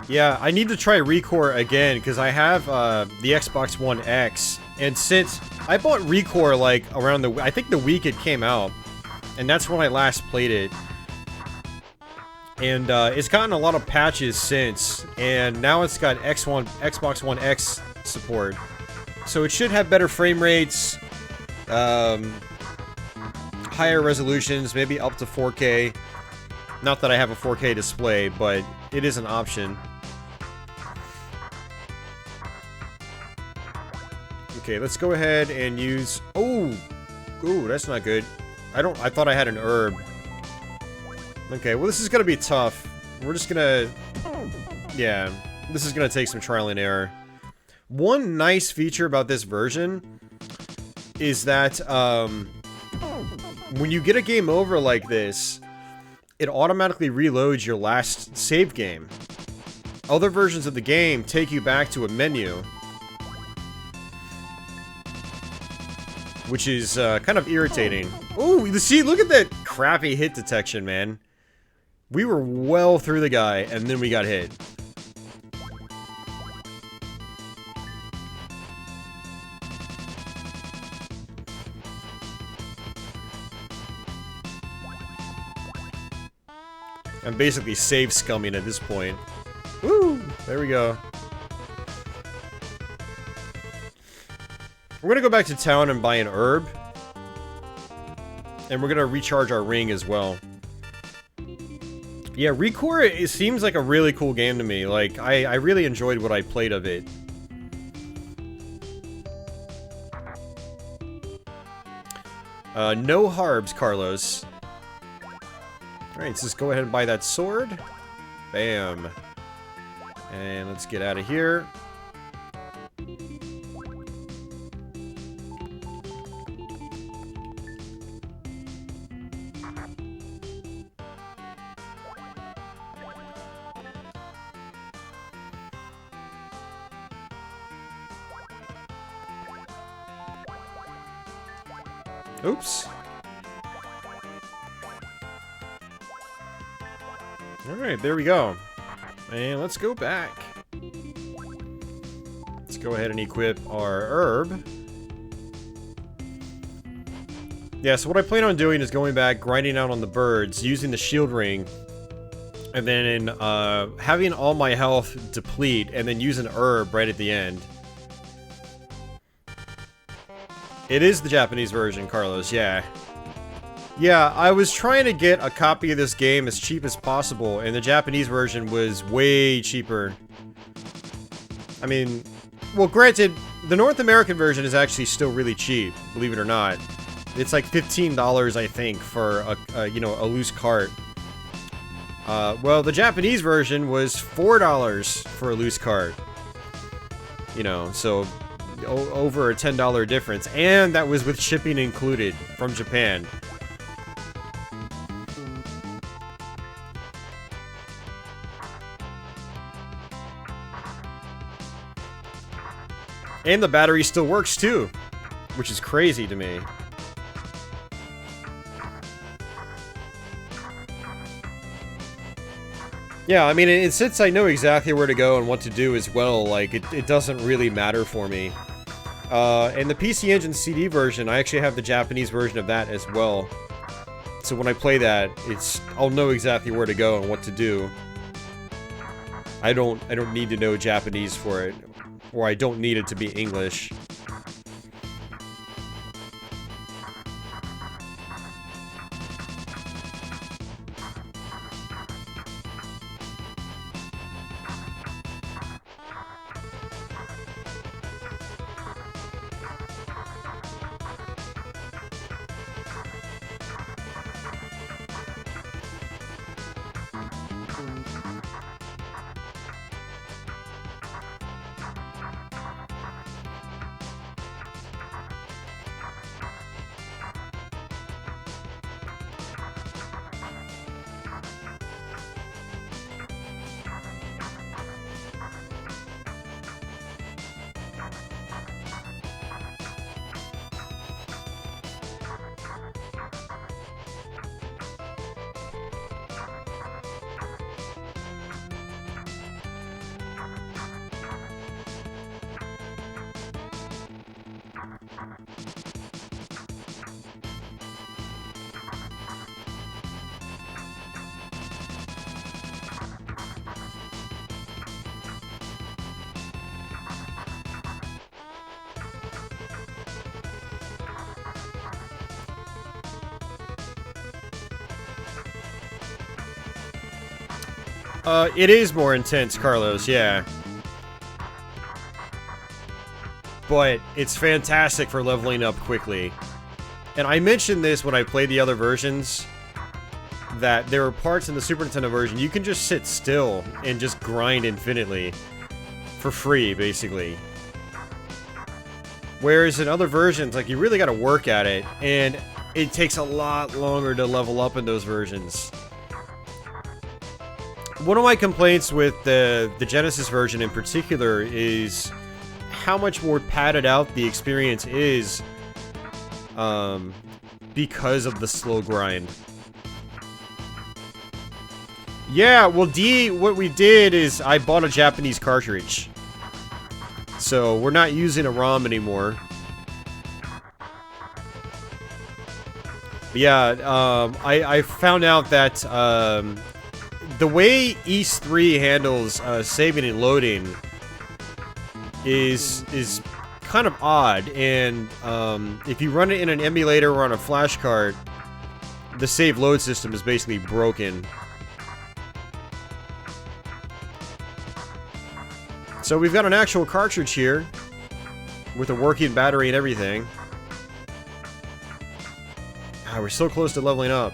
S1: Yeah, I need to try Recore again, because I have the Xbox One X, and since I bought Recore, like, around I think the week it came out, and that's when I last played it. And it's gotten a lot of patches since, and now it's got Xbox One X support. So it should have better frame rates, higher resolutions, maybe up to 4K. Not that I have a 4K display, but it is an option. Okay, let's go ahead and use... Oh! Ooh, that's not good. I thought I had an herb. Okay, well this is gonna be tough. We're just gonna Yeah, this is gonna take some trial and error. One nice feature about this version is that, when you get a game over like this, it automatically reloads your last save game. Other versions of the game take you back to a menu, which is kind of irritating. Ooh, see, look at that crappy hit detection, man. We were well through the guy, and then we got hit. I'm basically save scumming at this point. Woo! There we go. We're gonna go back to town and buy an herb. And we're gonna recharge our ring as well. Yeah, Recore, it seems like a really cool game to me. Like, I really enjoyed what I played of it. No harbs, Carlos. Alright, let's just go ahead and buy that sword. Bam. And let's get out of here. Oops. Alright, there we go. And let's go back. Let's go ahead and equip our herb. Yeah, so what I plan on doing is going back, grinding out on the birds, using the shield ring, and then having all my health deplete, and then use an herb right at the end. It is the Japanese version, Carlos, yeah. Yeah, I was trying to get a copy of this game as cheap as possible, and the Japanese version was way cheaper. I mean, well, granted, the North American version is actually still really cheap, believe it or not. It's like $15, I think, for a you know, a loose cart. Well, the Japanese version was $4 for a loose cart. You know, so over a $10 difference, and that was with shipping included from Japan. And the battery still works too, which is crazy to me. Yeah, I mean, and since I know exactly where to go and what to do as well, like, it doesn't really matter for me. And the PC Engine CD version, I actually have the Japanese version of that as well. So when I play that, I'll know exactly where to go and what to do. I don't need to know Japanese for it. Or I don't need it to be English. It is more intense, Carlos, yeah. But it's fantastic for leveling up quickly. And I mentioned this when I played the other versions, that there are parts in the Super Nintendo version you can just sit still and just grind infinitely for free, basically. Whereas in other versions, like, you really gotta work at it, and it takes a lot longer to level up in those versions. One of my complaints with the Genesis version in particular is how much more padded out the experience is, because of the slow grind. Yeah, well, what we did is I bought a Japanese cartridge. So we're not using a ROM anymore. But yeah, I found out that the way Ys 3 handles saving and loading is kind of odd, and if you run it in an emulator or on a flash card, the save load system is basically broken. So we've got an actual cartridge here with a working battery and everything. Ah, we're so close to leveling up.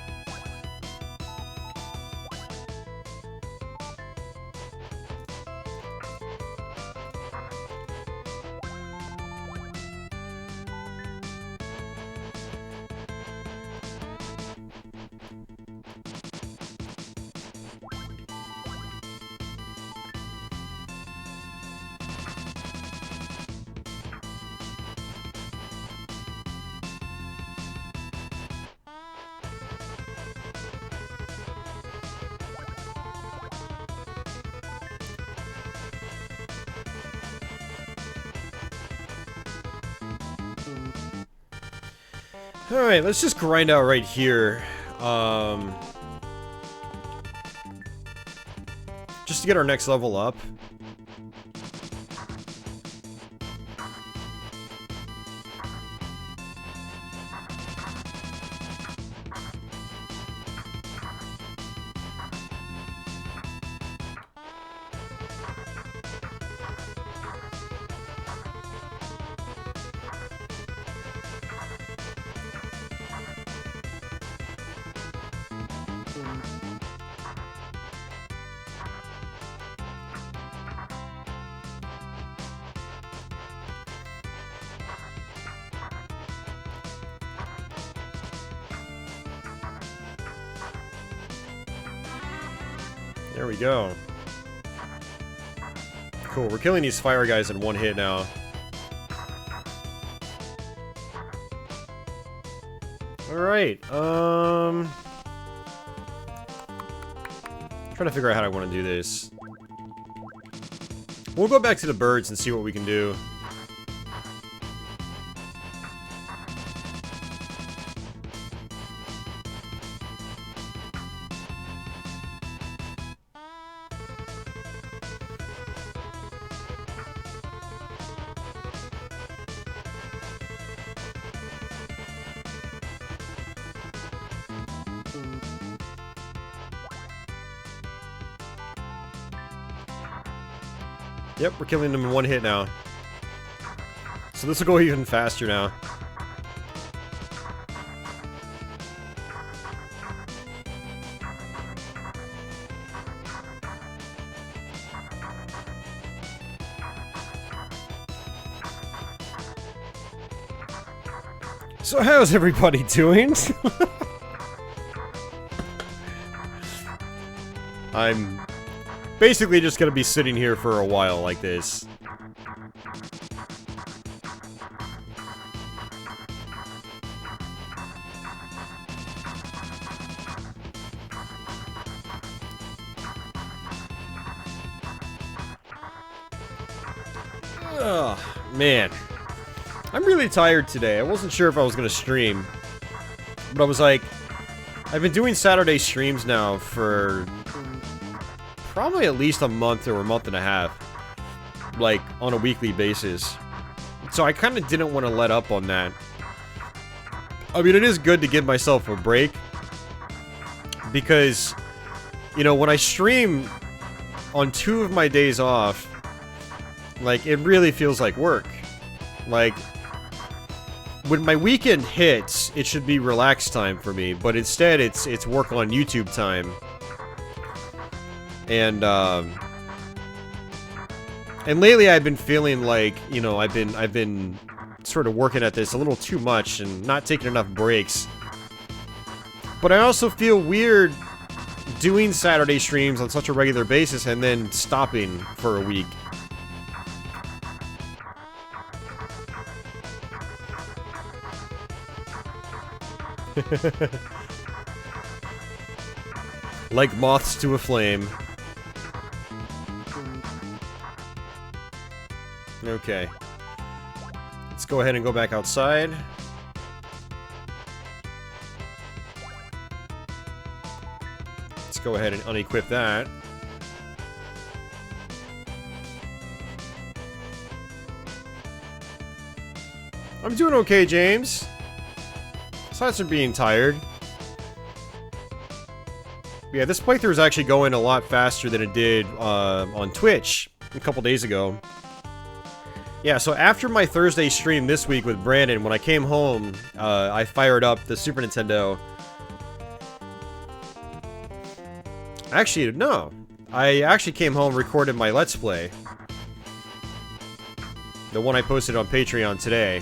S1: Alright, let's just grind out right here. Just to get our next level up. There we go. Cool, we're killing these fire guys in one hit now. Alright, trying to figure out how I want to do this. We'll go back to the birds and see what we can do. Yep, we're killing them in one hit now. So this will go even faster now. So how's everybody doing? I'm basically just gonna be sitting here for a while like this. Ugh, man. I'm really tired today. I wasn't sure if I was gonna stream, but I was like, I've been doing Saturday streams now for probably at least a month or a month and a half, like on a weekly basis. So I kind of didn't want to let up on that. I mean, it is good to give myself a break because, you know, when I stream on 2 of my days off, like, it really feels like work. Like, when my weekend hits, it should be relaxed time for me, but instead it's work on YouTube time. And lately I've been feeling like, you know, I've been sort of working at this a little too much and not taking enough breaks. But I also feel weird doing Saturday streams on such a regular basis and then stopping for a week. Like moths to a flame. Okay. Let's go ahead and go back outside. Let's go ahead and unequip that. I'm doing okay, James. Aside from being tired. Yeah, this playthrough is actually going a lot faster than it did on Twitch a couple days ago. Yeah, so after my Thursday stream this week with Brandon, when I came home, I fired up the Super Nintendo. Actually, no. I actually came home, recorded my Let's Play. The one I posted on Patreon today.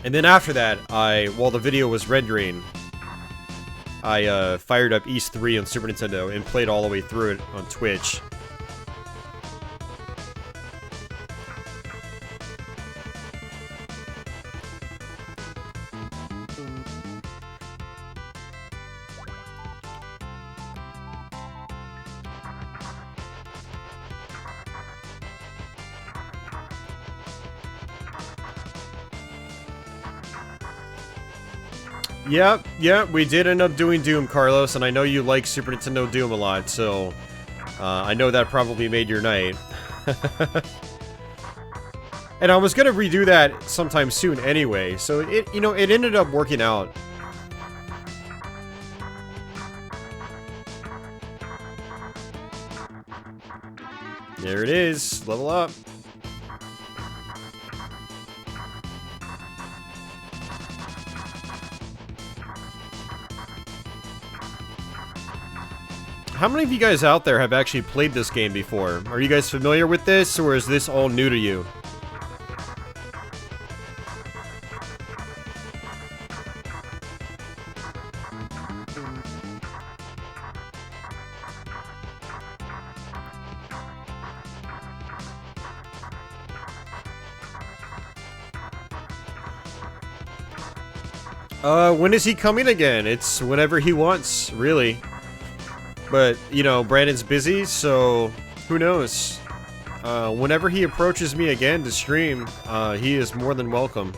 S1: And then after that, while the video was rendering, I fired up East 3 on Super Nintendo and played all the way through it on Twitch. Yep, we did end up doing Doom, Carlos, and I know you like Super Nintendo Doom a lot, so I know that probably made your night. And I was gonna redo that sometime soon anyway, so it ended up working out. There it is, level up. How many of you guys out there have actually played this game before? Are you guys familiar with this, or is this all new to you? When is he coming again? It's whenever he wants, really. But, you know, Brandon's busy, so who knows? Whenever he approaches me again to stream, he is more than welcome.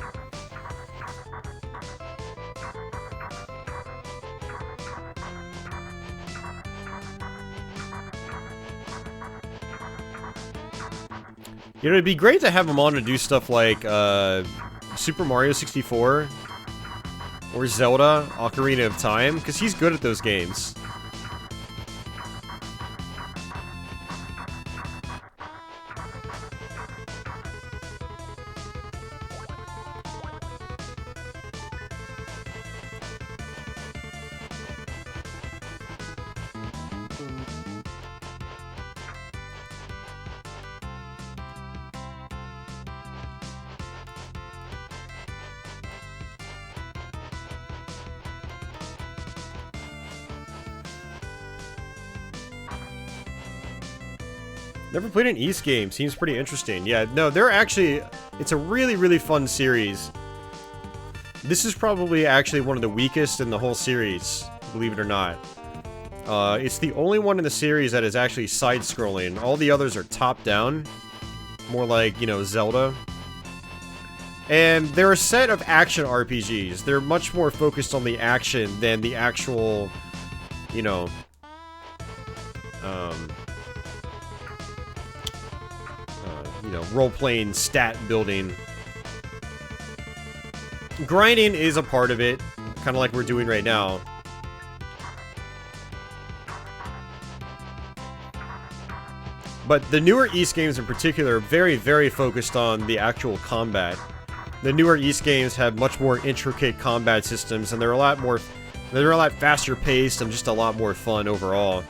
S1: You know, it'd be great to have him on to do stuff like Super Mario 64 or Zelda Ocarina of Time, because he's good at those games. Never played an East game. Seems pretty interesting. Yeah, no, they're actually... It's a really, really fun series. This is probably actually one of the weakest in the whole series, believe it or not. It's the only one in the series that is actually side-scrolling. All the others are top-down. More like, you know, Zelda. And they're a set of action RPGs. They're much more focused on the action than the actual, you know... role-playing, stat-building. Grinding is a part of it, kind of like we're doing right now. But the newer East games in particular are very, very focused on the actual combat. The newer East games have much more intricate combat systems, and they're a lot faster paced and just a lot more fun overall.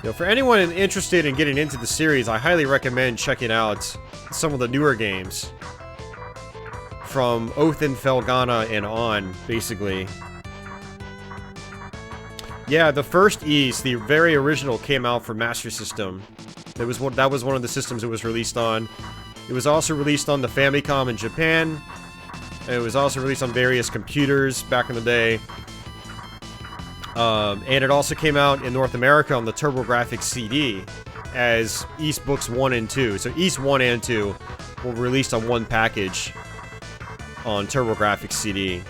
S1: You know, for anyone interested in getting into the series, I highly recommend checking out some of the newer games. From Oath and Felghana and on, basically. Yeah, the first East, the very original, came out for Master System. That was one of the systems it was released on. It was also released on the Famicom in Japan. And it was also released on various computers back in the day. And it also came out in North America on the TurboGrafx CD as East Books 1 and 2. So East 1 and 2 were released on one package on TurboGrafx CD.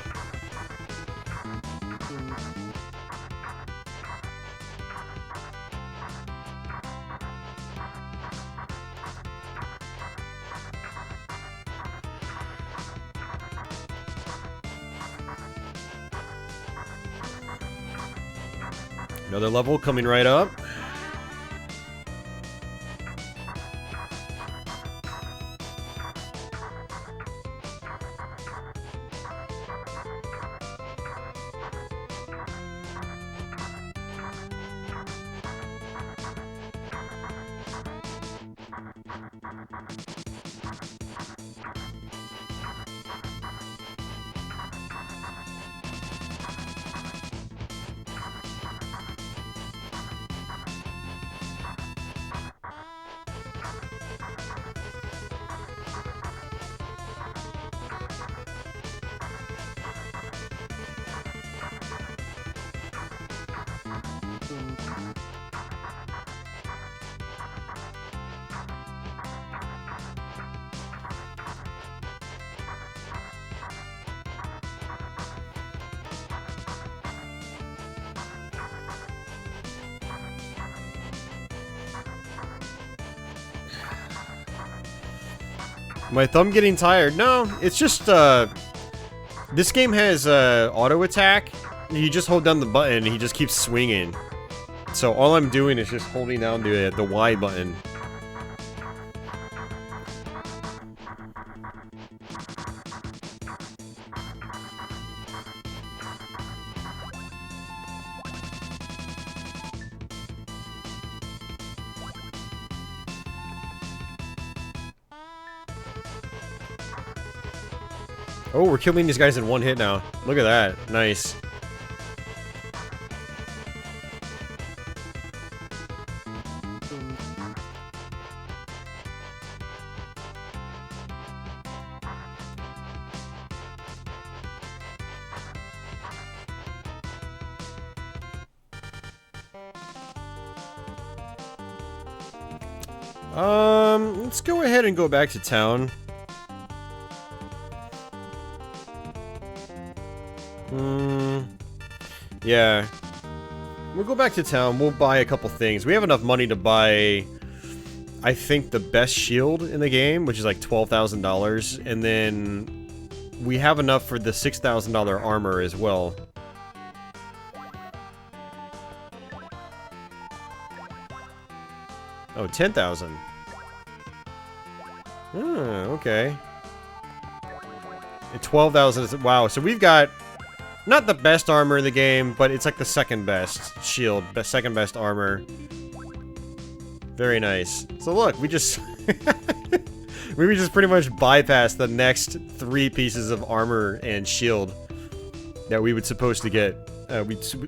S1: Another level coming right up. My thumb getting tired? No, it's just, this game has, auto attack. You just hold down the button and he just keeps swinging. So all I'm doing is just holding down the Y button. Oh, we're killing these guys in one hit now. Look at that. Nice. Let's go ahead and go back to town. Yeah. We'll go back to town. We'll buy a couple things. We have enough money to buy, I think, the best shield in the game, which is like $12,000. And then we have enough for the $6,000 armor as well. Oh, 10,000. Okay. And 12,000 is... Wow, so we've got... Not the best armor in the game, but it's like the second best shield, second best armor. Very nice. So look, we just... we just pretty much bypassed the next 3 pieces of armor and shield that we would supposed to get.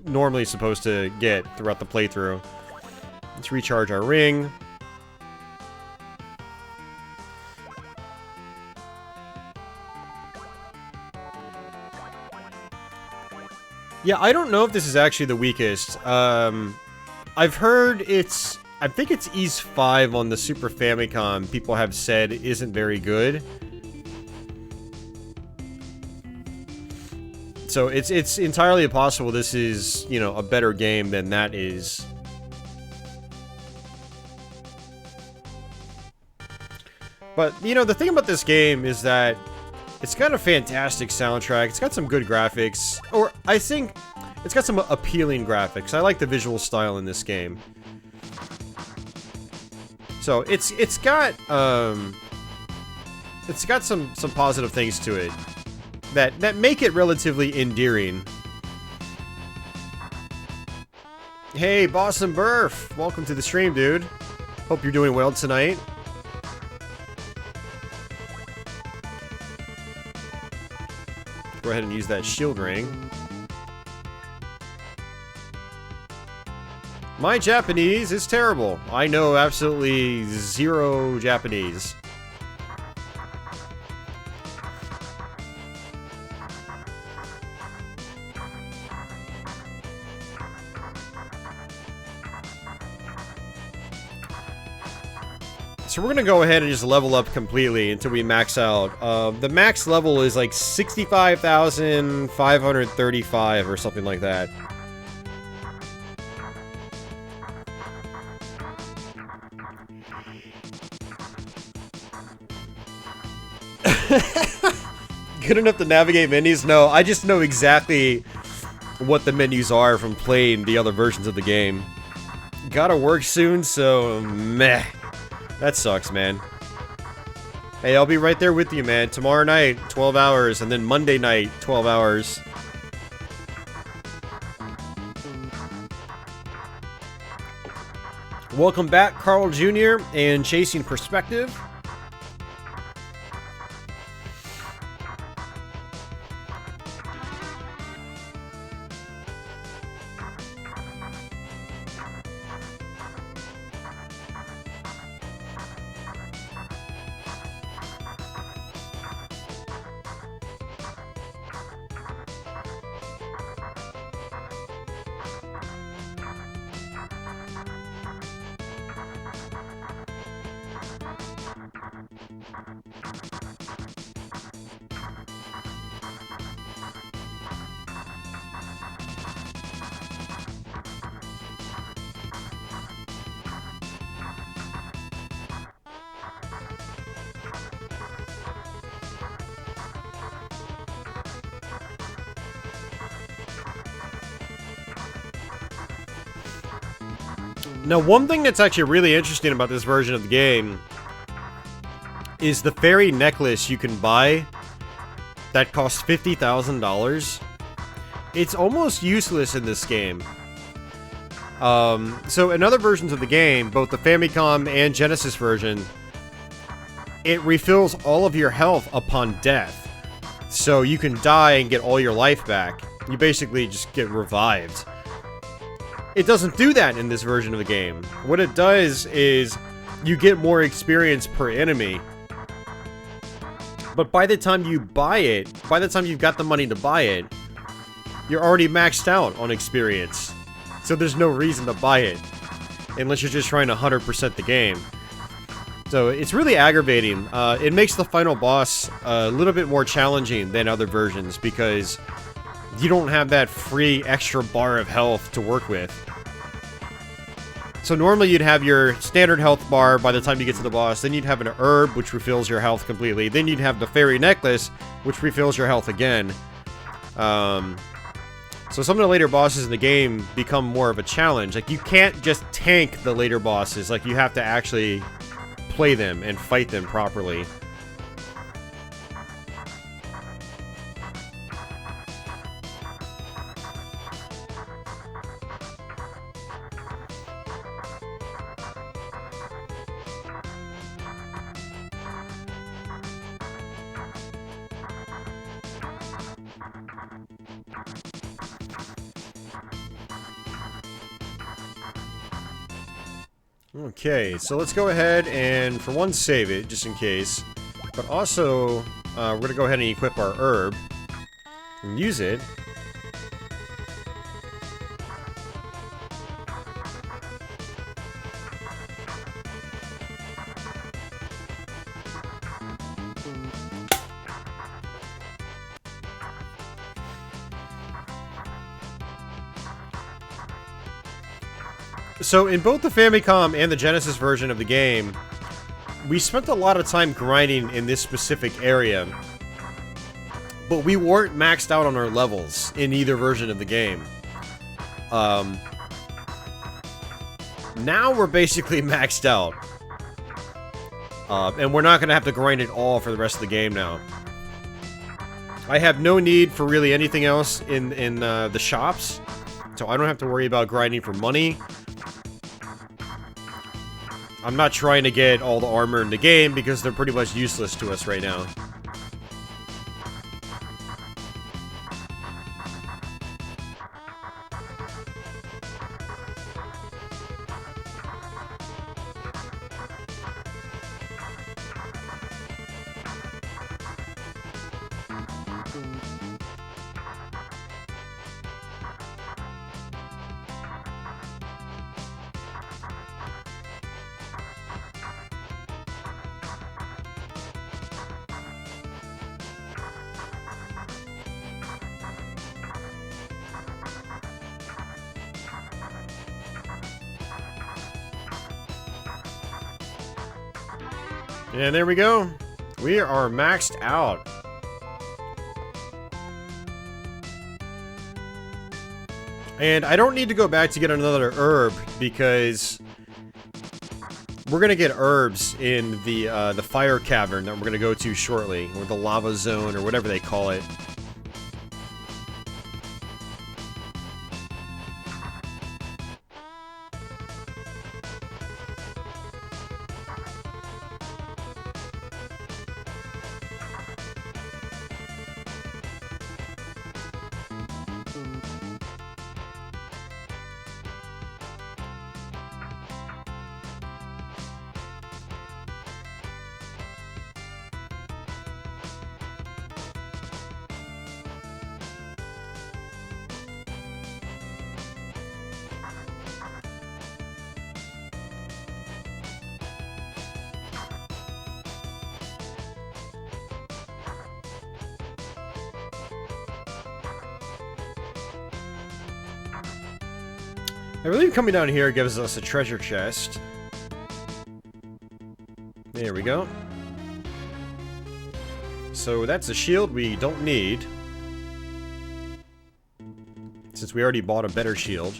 S1: Normally supposed to get throughout the playthrough. Let's recharge our ring. Yeah, I don't know if this is actually the weakest. I've heard it's... I think it's Ys 5 on the Super Famicom, people have said isn't very good. So it's entirely possible this is, you know, a better game than that is. But, you know, the thing about this game is that it's got a fantastic soundtrack, it's got some good graphics, or I think it's got some appealing graphics. I like the visual style in this game. So, it's got, it's got some positive things to it that make it relatively endearing. Hey, Boston Burf! Welcome to the stream, dude. Hope you're doing well tonight. Go ahead and use that shield ring. My Japanese is terrible. I know absolutely zero Japanese. So we're gonna go ahead and just level up completely until we max out. The max level is like 65,535 or something like that. Good enough to navigate menus? No, I just know exactly what the menus are from playing the other versions of the game. Gotta work soon, so meh. That sucks, man. Hey, I'll be right there with you, man. Tomorrow night, 12 hours, and then Monday night, 12 hours. Welcome back, Carl Jr. and Chasing Perspective. Now, one thing that's actually really interesting about this version of the game is the fairy necklace you can buy that costs $50,000. It's almost useless in this game. So in other versions of the game, both the Famicom and Genesis version, it refills all of your health upon death. So you can die and get all your life back. You basically just get revived. It doesn't do that in this version of the game. What it does is you get more experience per enemy. But by the time you buy it, by the time you've got the money to buy it, you're already maxed out on experience. So there's no reason to buy it, unless you're just trying to 100% the game. So it's really aggravating. It makes the final boss a little bit more challenging than other versions, because you don't have that free extra bar of health to work with. So normally you'd have your standard health bar by the time you get to the boss, then you'd have an herb, which refills your health completely, then you'd have the fairy necklace, which refills your health again. So some of the later bosses in the game become more of a challenge. Like, you can't just tank the later bosses, like, you have to actually play them and fight them properly. Okay, so let's go ahead and, for one, save it, just in case. But also, we're going to go ahead and equip our herb and use it. So in both the Famicom and the Genesis version of the game, we spent a lot of time grinding in this specific area, but we weren't maxed out on our levels in either version of the game. Now we're basically maxed out. And we're not going to have to grind it all for the rest of the game now. I have no need for really anything else in the shops, so I don't have to worry about grinding for money. I'm not trying to get all the armor in the game because they're pretty much useless to us right now. And there we go. We are maxed out. And I don't need to go back to get another herb because we're gonna get herbs in the fire cavern that we're gonna go to shortly, or the lava zone, or whatever they call it. I believe coming down here gives us a treasure chest. There we go. So that's a shield we don't need, since we already bought a better shield.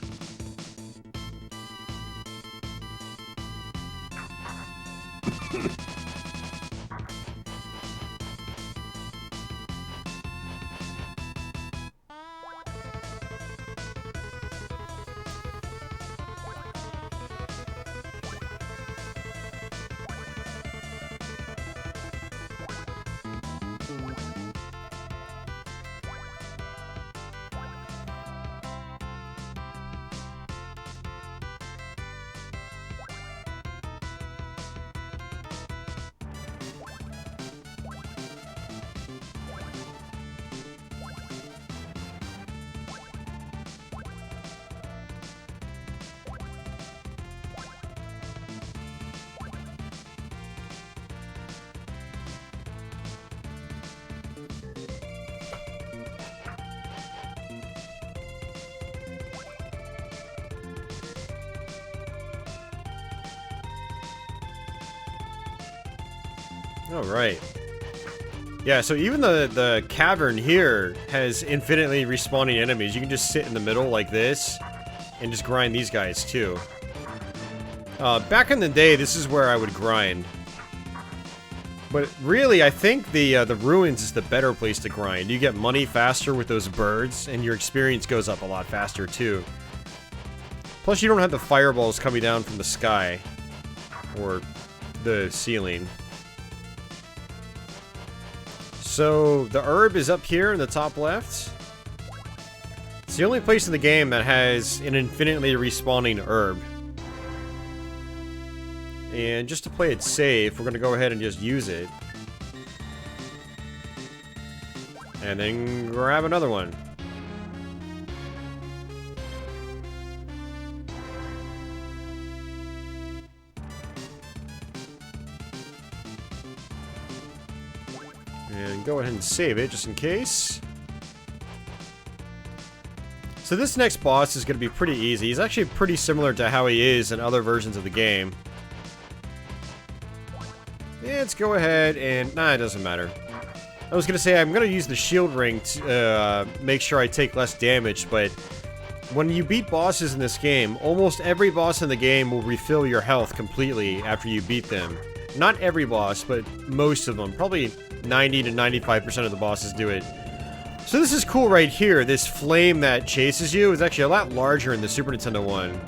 S1: Alright. Yeah, so even the cavern here has infinitely respawning enemies. You can just sit in the middle like this and just grind these guys too. Back in the day, this is where I would grind. But really, I think the ruins is the better place to grind. You get money faster with those birds, and your experience goes up a lot faster too. Plus, you don't have the fireballs coming down from the sky or the ceiling. So, the herb is up here in the top left. It's the only place in the game that has an infinitely respawning herb. And just to play it safe, we're going to go ahead and just use it. And then grab another one. And go ahead and save it, just in case. So this next boss is going to be pretty easy. He's actually pretty similar to how he is in other versions of the game. Let's go ahead and... Nah, it doesn't matter. I was going to say, I'm going to use the shield ring to make sure I take less damage, but when you beat bosses in this game, almost every boss in the game will refill your health completely after you beat them. Not every boss, but most of them. Probably 90 to 95% of the bosses do it. So this is cool right here. This flame that chases you is actually a lot larger in the Super Nintendo one.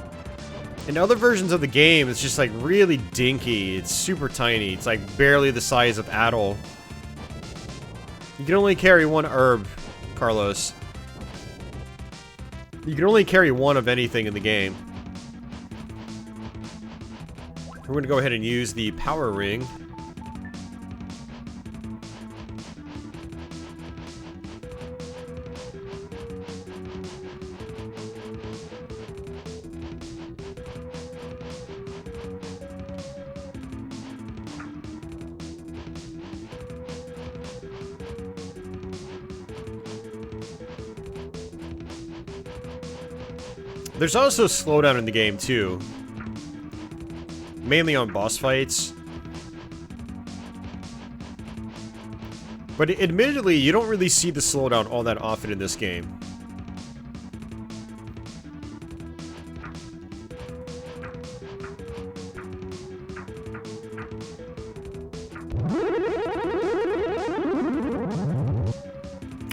S1: In other versions of the game, it's just like really dinky. It's super tiny. It's like barely the size of Adol. You can only carry one herb, Carlos. You can only carry one of anything in the game. We're going to go ahead and use the power ring. There's also slowdown in the game, too. Mainly on boss fights. But admittedly, you don't really see the slowdown all that often in this game.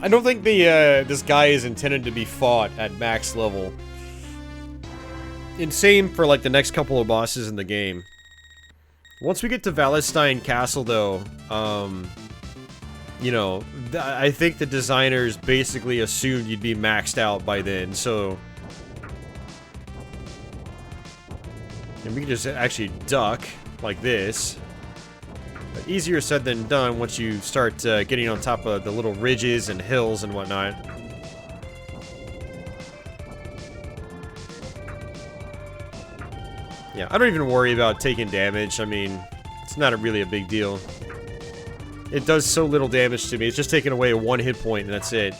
S1: I don't think this guy is intended to be fought at max level. And same for like the next couple of bosses in the game. Once we get to Valestein Castle though, you know, I think the designers basically assumed you'd be maxed out by then, so... And we can just actually duck, like this. But easier said than done once you start getting on top of the little ridges and hills and whatnot. Yeah, I don't even worry about taking damage. I mean, it's not really a big deal. It does so little damage to me. It's just taking away 1 hit point and that's it.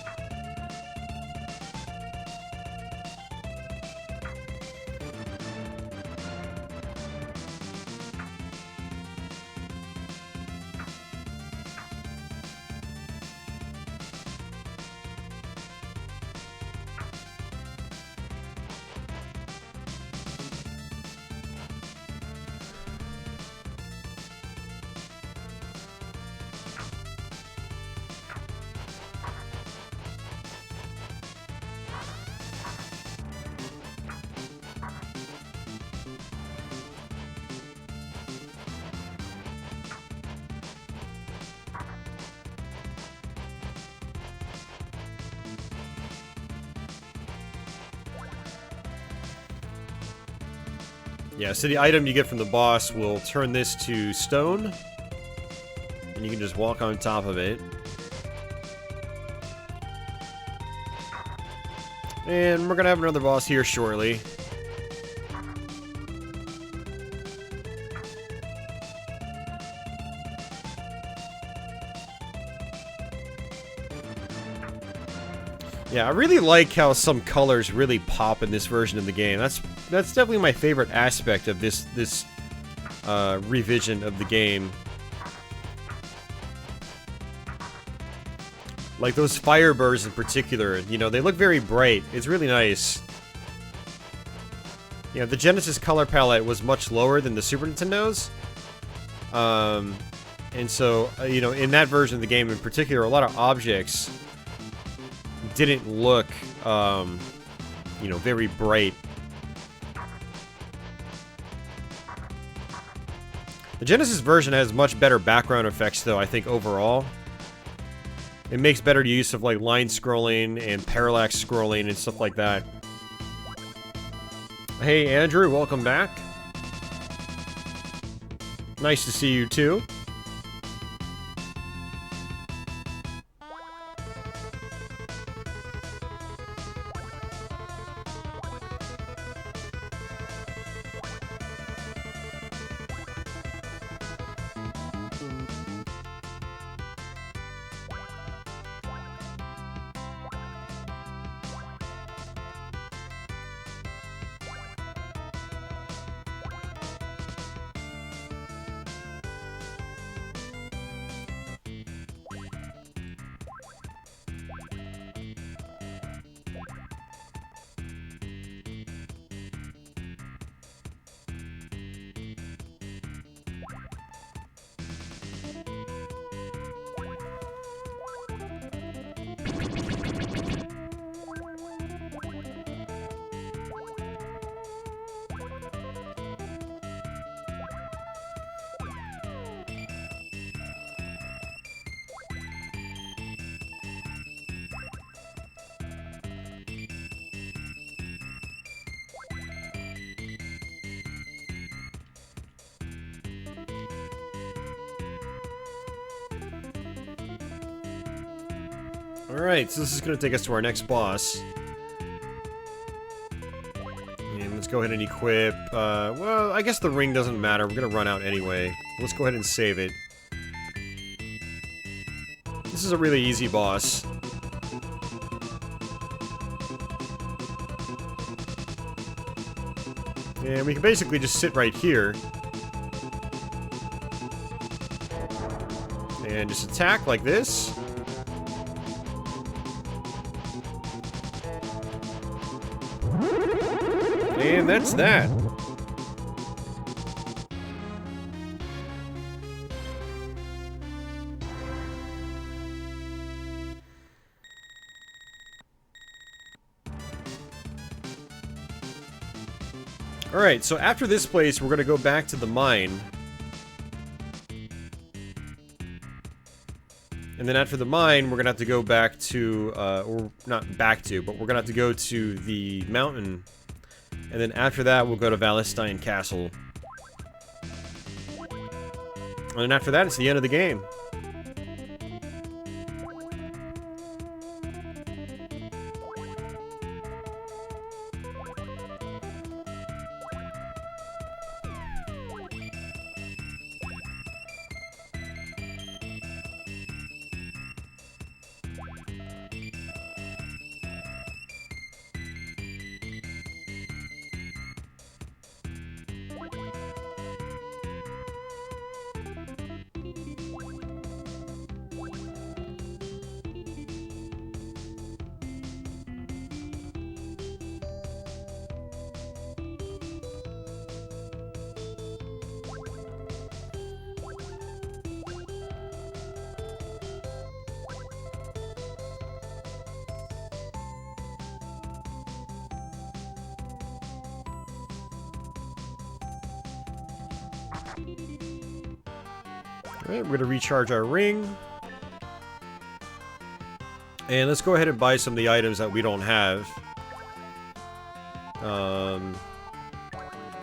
S1: Yeah, so the item you get from the boss will turn this to stone. And you can just walk on top of it. And we're gonna have another boss here shortly. Yeah, I really like how some colors really pop in this version of the game. That's definitely my favorite aspect of this revision of the game. Like those Firebirds in particular, you know, they look very bright. It's really nice. You know, the Genesis color palette was much lower than the Super Nintendo's. And so, you know, in that version of the game in particular, a lot of objects didn't look, you know, very bright. The Genesis version has much better background effects, though, I think, overall. It makes better use of, like, line scrolling and parallax scrolling and stuff like that. Hey, Andrew, welcome back. Nice to see you, too. Alright, so this is going to take us to our next boss. And let's go ahead and equip, well, I guess the ring doesn't matter. We're going to run out anyway. Let's go ahead and save it. This is a really easy boss. And we can basically just sit right here. And just attack like this. And that's that. Alright, so after this place, we're gonna go back to the mine. And then after the mine, we're gonna have to go back to, or not back to, but we're gonna have to go to the mountain. And then after that, we'll go to Valestein Castle. And then after that, it's the end of the game. Alright, we're gonna recharge our ring. And let's go ahead and buy some of the items that we don't have.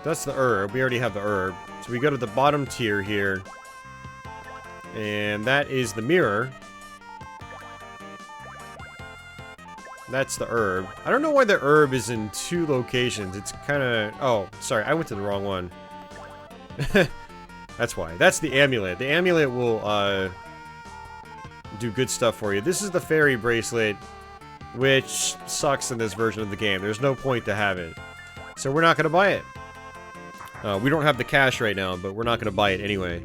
S1: That's the herb. We already have the herb. So we go to the bottom tier here. And that is the mirror. That's the herb. I don't know why the herb is in 2 locations. It's kind of... Oh, sorry. I went to the wrong one. That's why. That's the amulet. The amulet will, do good stuff for you. This is the fairy bracelet, which sucks in this version of the game. There's no point to have it. So we're not going to buy it. We don't have the cash right now, but we're not going to buy it anyway.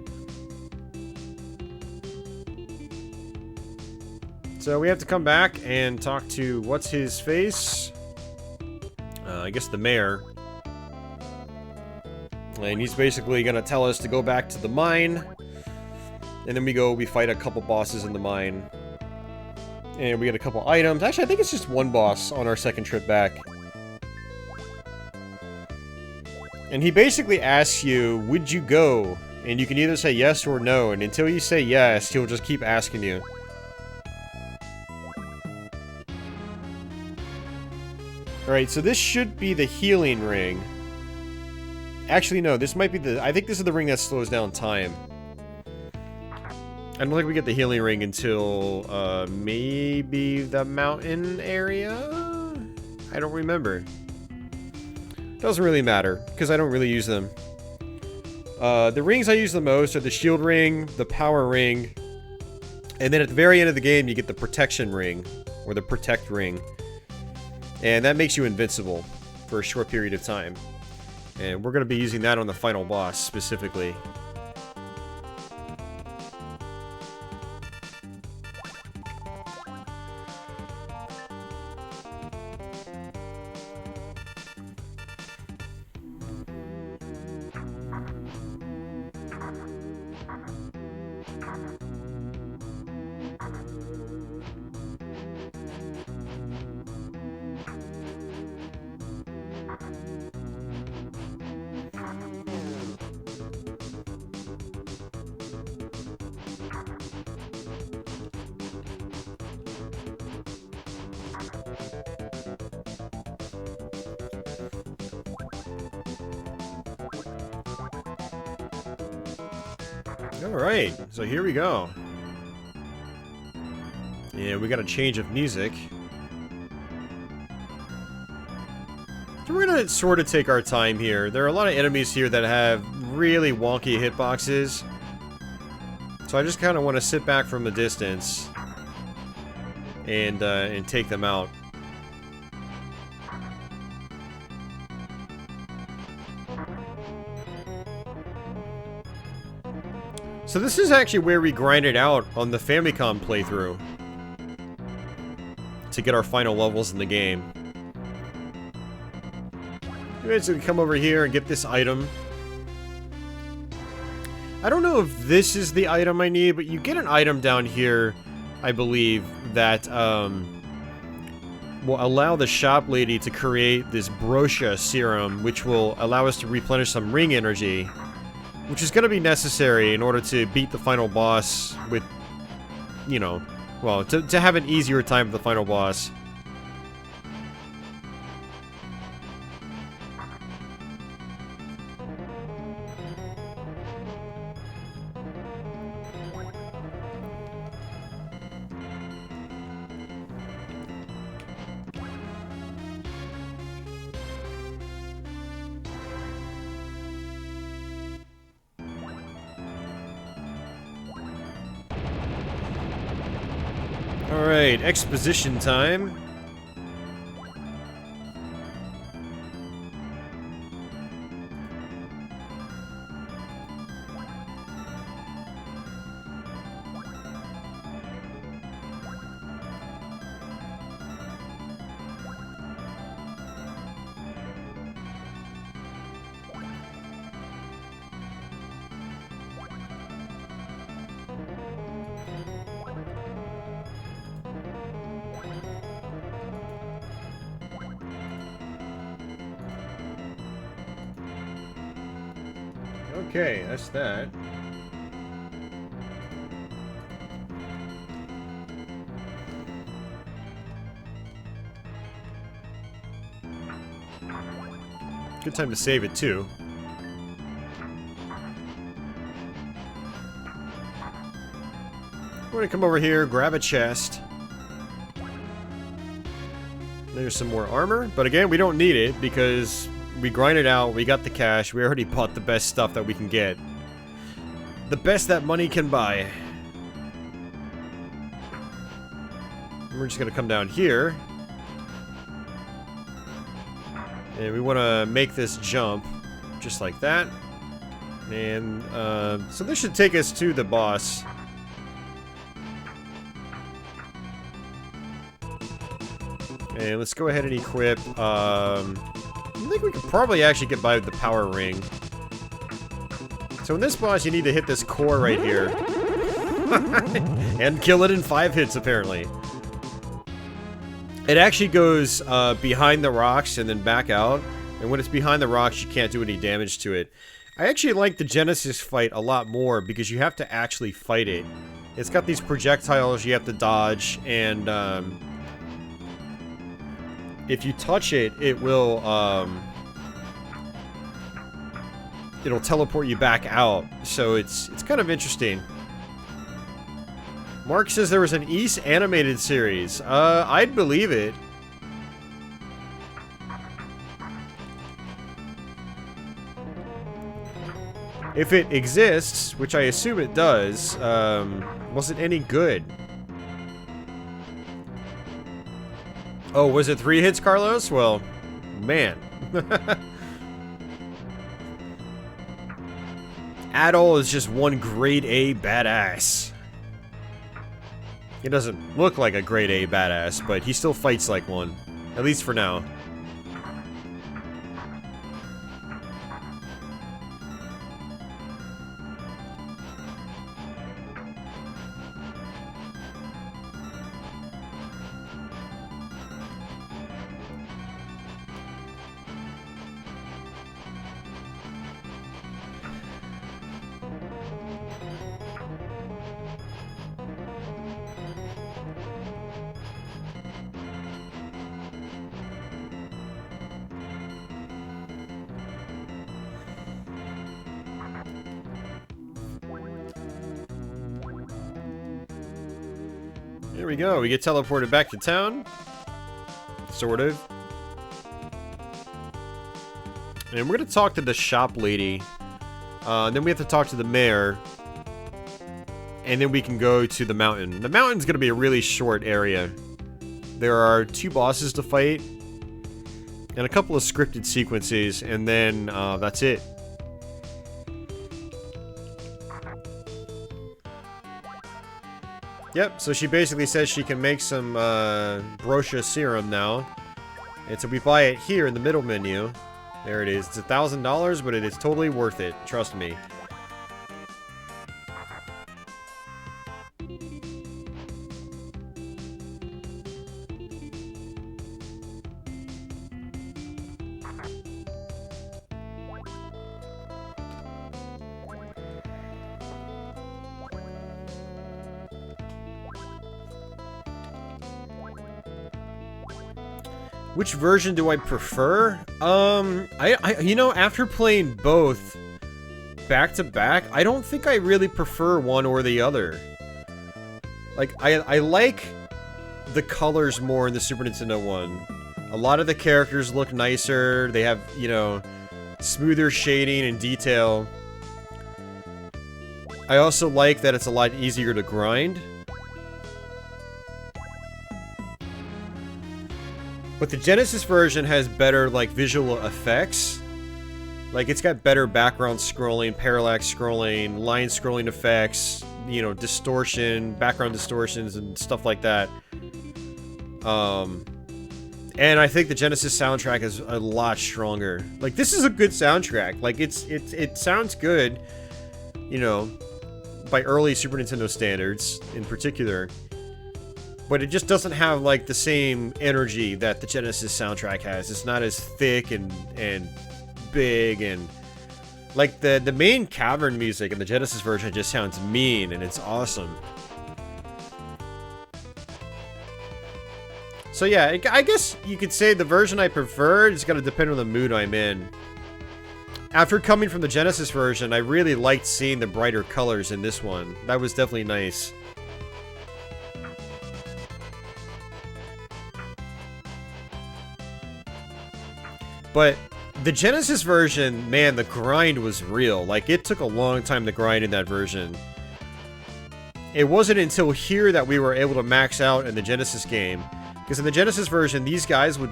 S1: So we have to come back and talk to what's his face? I guess the mayor. And he's basically gonna tell us to go back to the mine. And then we fight a couple bosses in the mine. And we get a couple items. Actually, I think it's just one boss on our second trip back. And he basically asks you, would you go? And you can either say yes or no. And until you say yes, he'll just keep asking you. Alright, so this should be the healing ring. Actually, no, this might be the... I think this is the ring that slows down time. I don't think we get the healing ring until, maybe the mountain area? I don't remember. Doesn't really matter, because I don't really use them. The rings I use the most are the shield ring, the power ring, and then at the very end of the game, you get the protection ring, or the protect ring. And that makes you invincible for a short period of time. And we're going to be using that on the final boss, specifically. Alright, so here we go. And we got a change of music. So we're gonna sort of take our time here. There are a lot of enemies here that have really wonky hitboxes. So I just kind of want to sit back from the distance and take them out. So this is actually where we grinded out on the Famicom playthrough to get our final levels in the game. So we come over here and get this item. I don't know if this is the item I need, but you get an item down here, I believe, that will allow the shop lady to create this Brosha serum, which will allow us to replenish some ring energy, which is going to be necessary in order to beat the final boss with, you know, well, to have an easier time with the final boss. Alright, exposition time. Okay, that's that. Good time to save it, too. We're gonna come over here, grab a chest. There's some more armor, but again, we don't need it because we grinded out, we got the cash, we already bought the best stuff that we can get. The best that money can buy. We're just gonna come down here. And we want to make this jump, just like that. And, so this should take us to the boss. And let's go ahead and equip, I think we could probably actually get by with the power ring. So in this boss, you need to hit this core right here. And kill it in 5 hits, apparently. It actually goes behind the rocks and then back out. And when it's behind the rocks, you can't do any damage to it. I actually like the Genesis fight a lot more because you have to actually fight it. It's got these projectiles you have to dodge, and if you touch it, it will, it'll teleport you back out. So it's kind of interesting. Mark says there was an Ys animated series. I'd believe it. If it exists, which I assume it does, was it any good? Oh, was it 3 hits, Carlos? Well, man. Adol is just one grade A badass. He doesn't look like a grade A badass, but he still fights like one. At least for now. Here we go. We get teleported back to town. Sort of. And we're going to talk to the shop lady. Then we have to talk to the mayor. And then we can go to the mountain. The mountain's going to be a really short area. There are 2 bosses to fight. And a couple of scripted sequences. And then that's it. Yep, so she basically says she can make some brochure serum now. And so we buy it here in the middle menu. There it is. It's $1,000, but it is totally worth it. Trust me. Which version do I prefer? You know, after playing both back to back, I don't think I really prefer one or the other. Like, I like the colors more in the Super Nintendo one. A lot of the characters look nicer. They have, you know, smoother shading and detail. I also like that it's a lot easier to grind. But the Genesis version has better, like, visual effects. Like, it's got better background scrolling, parallax scrolling, line scrolling effects, you know, distortion, background distortions, and stuff like that. And I think the Genesis soundtrack is a lot stronger. Like, this is a good soundtrack. Like, it sounds good, you know, by early Super Nintendo standards, in particular. But it just doesn't have, like, the same energy that the Genesis soundtrack has. It's not as thick and big and... Like, the main cavern music in the Genesis version just sounds mean, and it's awesome. So yeah, I guess you could say the version I preferred is going to depend on the mood I'm in. After coming from the Genesis version, I really liked seeing the brighter colors in this one. That was definitely nice. But the Genesis version, man, the grind was real. Like, it took a long time to grind in that version. It wasn't until here that we were able to max out in the Genesis game. Because in the Genesis version, these guys would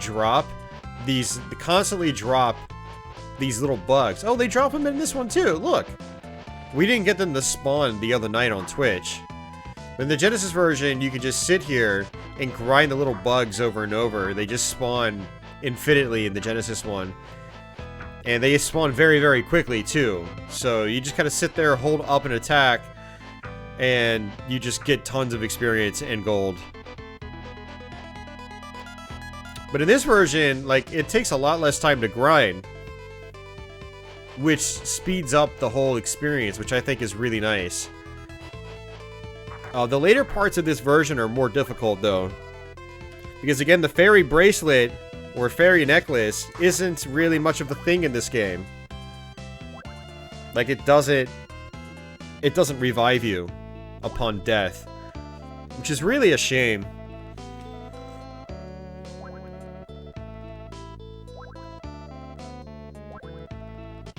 S1: constantly drop these little bugs. Oh, they drop them in this one too, look! We didn't get them to spawn the other night on Twitch. But in the Genesis version, you could just sit here and grind the little bugs over and over. They just spawn infinitely in the Genesis one. And they spawn very, very quickly, too. So you just kind of sit there, hold up and attack, and you just get tons of experience and gold. But in this version, like, it takes a lot less time to grind, which speeds up the whole experience, which I think is really nice. The later parts of this version are more difficult, though. Because, again, the fairy bracelet or fairy necklace isn't really much of a thing in this game. Like, it doesn't revive you upon death, which is really a shame.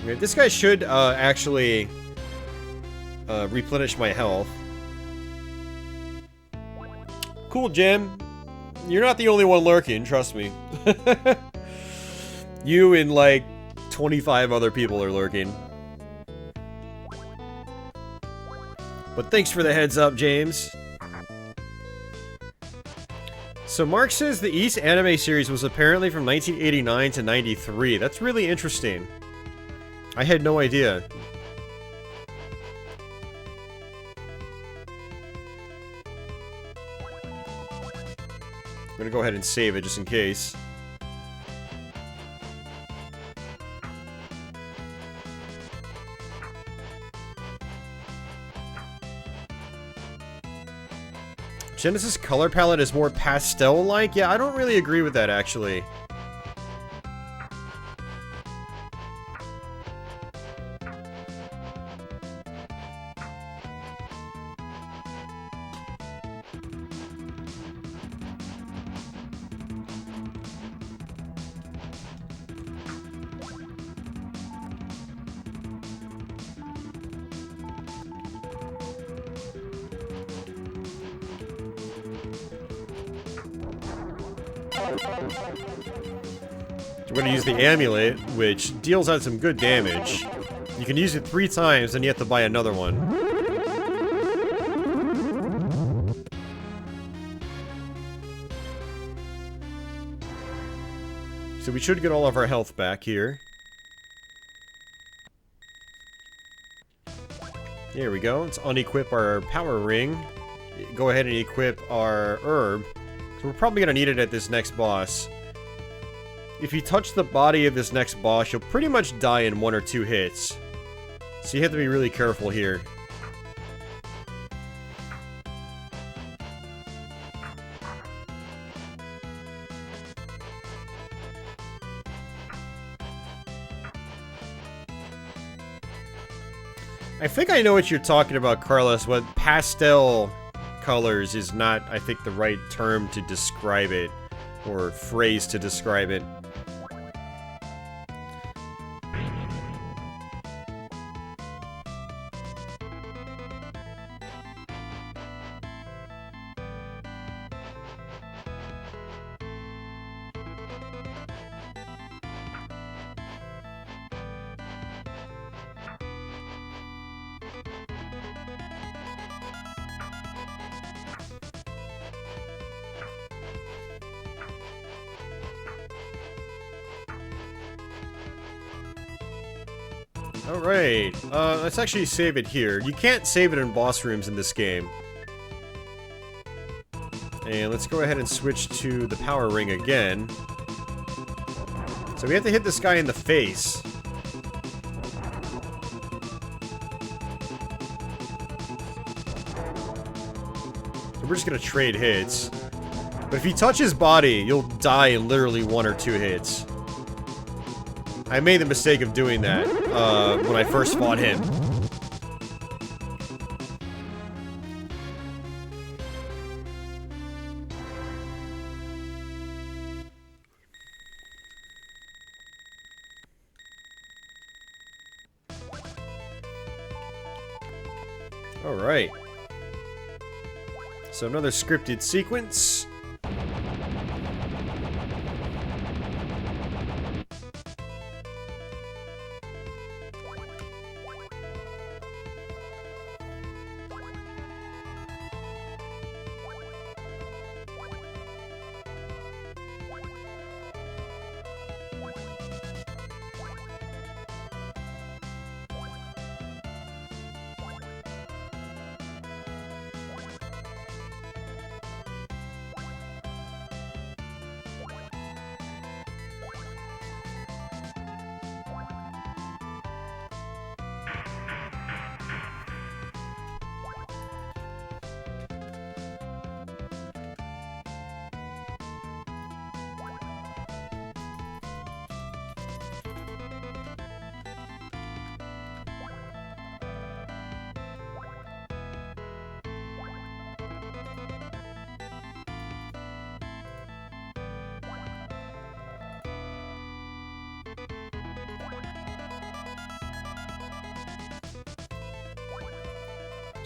S1: Okay, this guy should actually replenish my health. Cool, Jim. You're not the only one lurking, trust me. You and, like, 25 other people are lurking. But thanks for the heads up, James. So Mark says the East anime series was apparently from 1989 to 93. That's really interesting. I had no idea. I'm gonna go ahead and save it just in case. Genesis color palette is more pastel-like? Yeah, I don't really agree with that, actually. We're going to use the amulet, which deals out some good damage. You can use it 3 times, and you have to buy another one. So we should get all of our health back here. There we go. Let's unequip our power ring. Go ahead and equip our herb. So we're probably going to need it at this next boss. If you touch the body of this next boss, you'll pretty much die in 1 or 2 hits. So you have to be really careful here. I think I know what you're talking about, Carlos. What pastel colors is not, I think, the right term to describe it, or phrase to describe it. Alright, let's actually save it here. You can't save it in boss rooms in this game. And let's go ahead and switch to the power ring again. So we have to hit this guy in the face. So we're just gonna trade hits. But if you touch his body, you'll die in literally 1 or 2 hits. I made the mistake of doing that when I first fought him. Alright. So another scripted sequence.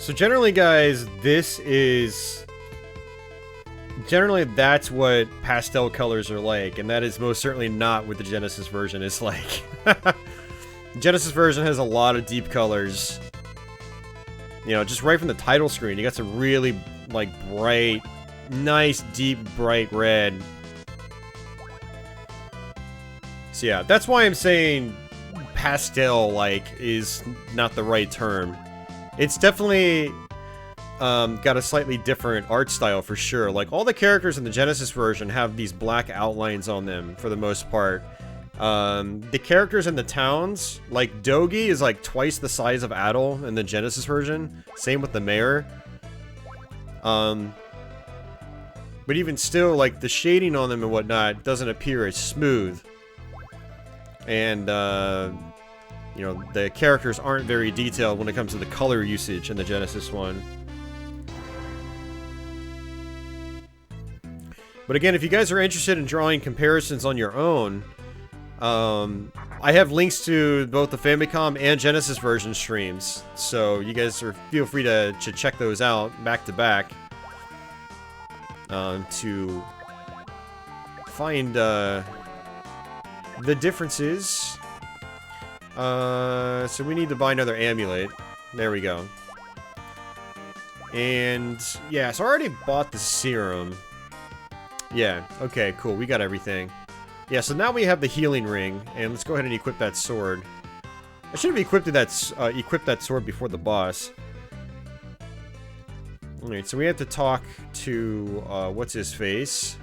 S1: So generally, guys, generally that's what pastel colors are like, and that is most certainly not what the Genesis version is like. The Genesis version has a lot of deep colors. You know, just right from the title screen, you got some really, like, bright, nice, deep, bright red. So yeah, that's why I'm saying pastel, like, is not the right term. It's definitely got a slightly different art style for sure. Like, all the characters in the Genesis version have these black outlines on them for the most part. The characters in the towns, like Dogi is like twice the size of Adol in the Genesis version. Same with the mayor. But even still, like, the shading on them and whatnot doesn't appear as smooth. And, you know, the characters aren't very detailed when it comes to the color usage in the Genesis one. But again, if you guys are interested in drawing comparisons on your own, I have links to both the Famicom and Genesis version streams, so you guys feel free to check those out back to back to find the differences. So we need to buy another amulet. There we go. And yeah, so I already bought the serum. Yeah, okay, cool. We got everything. Yeah, so now we have the healing ring, and let's go ahead and equip that sword. I should have equipped that sword before the boss. Alright, so we have to talk to, what's his face?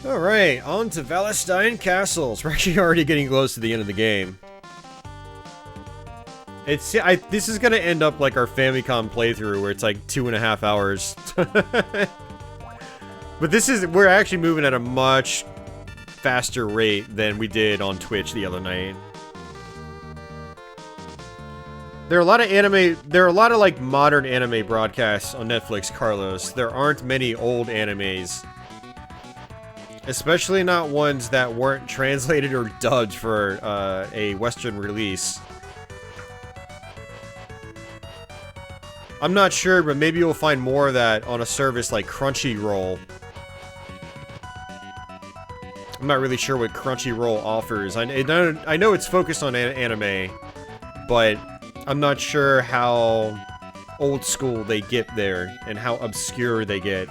S1: Alright, on to Valestein Castles. We're actually already getting close to the end of the game. This is gonna end up like our Famicom playthrough, where it's like 2.5 hours. But we're actually moving at a much faster rate than we did on Twitch the other night. There are a lot of like modern anime broadcasts on Netflix, Carlos. There aren't many old animes. Especially not ones that weren't translated or dubbed for a Western release. I'm not sure, but maybe you'll find more of that on a service like Crunchyroll. I'm not really sure what Crunchyroll offers. I know it's focused on anime, but I'm not sure how old school they get there and how obscure they get.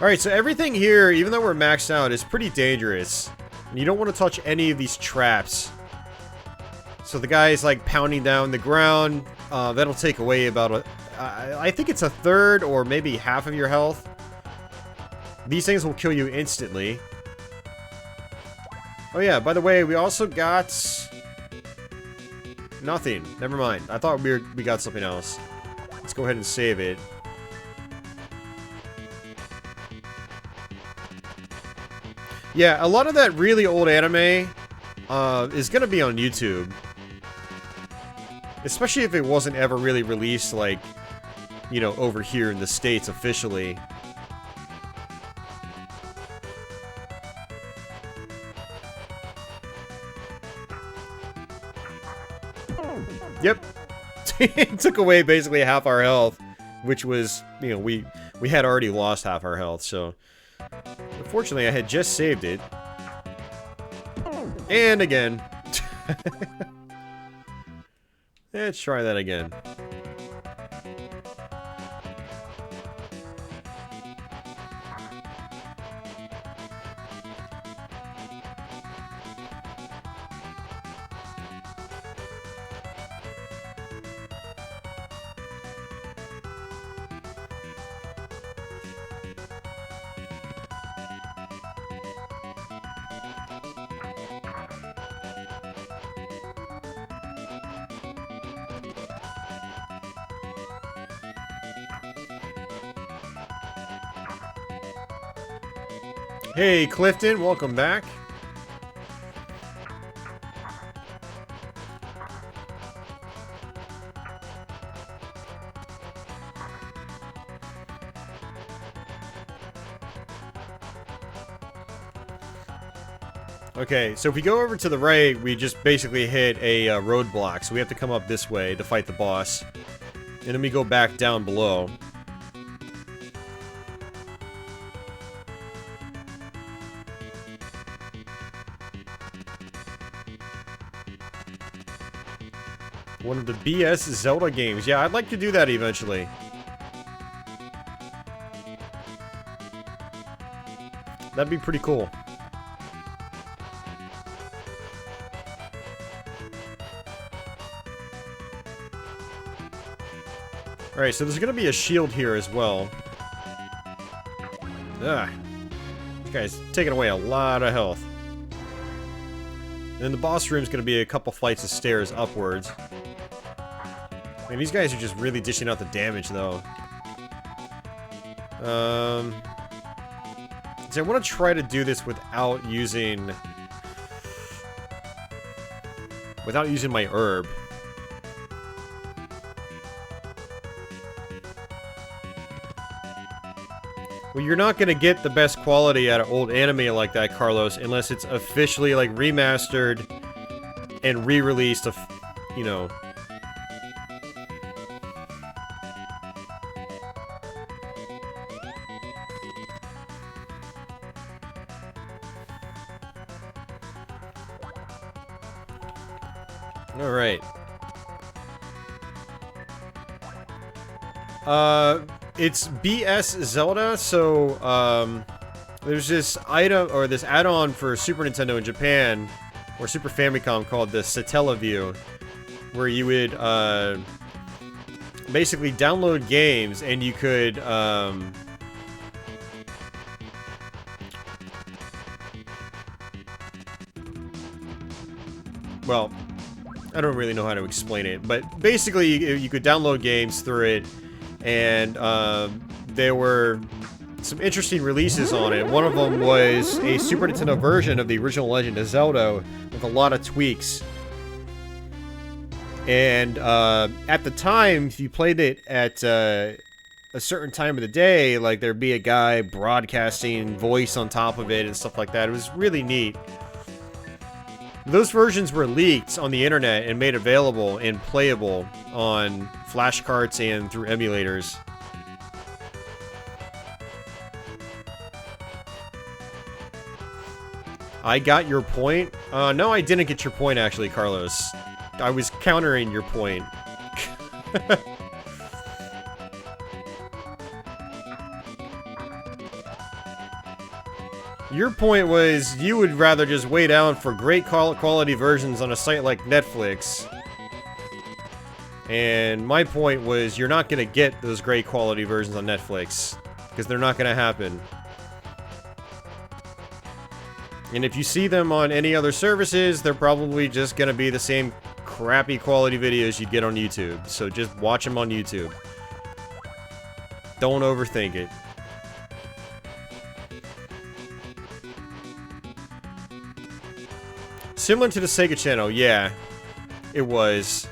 S1: Alright, so everything here, even though we're maxed out, is pretty dangerous. You don't want to touch any of these traps. So the guy is like pounding down the ground. That'll take away about I think it's a third or maybe half of your health. These things will kill you instantly. Oh yeah, by the way, we also got nothing. Never mind. I thought we got something else. Let's go ahead and save it. Yeah, a lot of that really old anime is gonna be on YouTube. Especially if it wasn't ever really released, like, you know, over here in the States officially. Yep. It took away basically half our health, which was, you know, we had already lost half our health, so... Unfortunately, I had just saved it. And again. Let's try that again. Hey, Clifton, welcome back. Okay, so if we go over to the right, we just basically hit a roadblock, so we have to come up this way to fight the boss. And then we go back down below. One of the BS Zelda games. Yeah, I'd like to do that eventually. That'd be pretty cool. Alright, so there's gonna be a shield here as well. Ugh. This guy's taking away a lot of health. And then the boss room's gonna be a couple flights of stairs upwards. Man, these guys are just really dishing out the damage, though. So I want to try to do this without using my herb. Well, you're not gonna get the best quality out of old anime like that, Carlos, unless it's officially, like, remastered and re-released, you know. Alright. It's BS Zelda, so, there's this item, or this add-on for Super Nintendo in Japan, or Super Famicom, called the Satellaview, where you would, basically download games, and you could, well, I don't really know how to explain it, but basically you could download games through it, and there were some interesting releases on it. One of them was a Super Nintendo version of the original Legend of Zelda with a lot of tweaks. And at the time, if you played it at a certain time of the day, like there'd be a guy broadcasting voice on top of it and stuff like that. It was really neat. Those versions were leaked on the internet and made available and playable on flashcards and through emulators. I got your point? No, I didn't get your point, actually, Carlos. I was countering your point. Your point was you would rather just wait out for great quality versions on a site like Netflix. And my point was you're not going to get those great quality versions on Netflix. Because they're not going to happen. And if you see them on any other services, they're probably just going to be the same crappy quality videos you'd get on YouTube. So just watch them on YouTube. Don't overthink it. Similar to the Sega Channel, yeah. It was.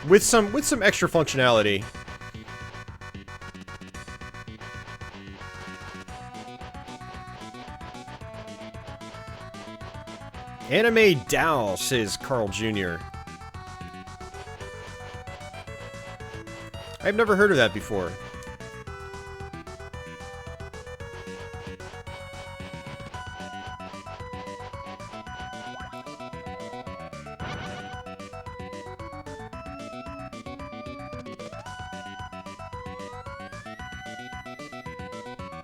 S1: With some extra functionality. Anime Dow, says Carl Jr. I've never heard of that before.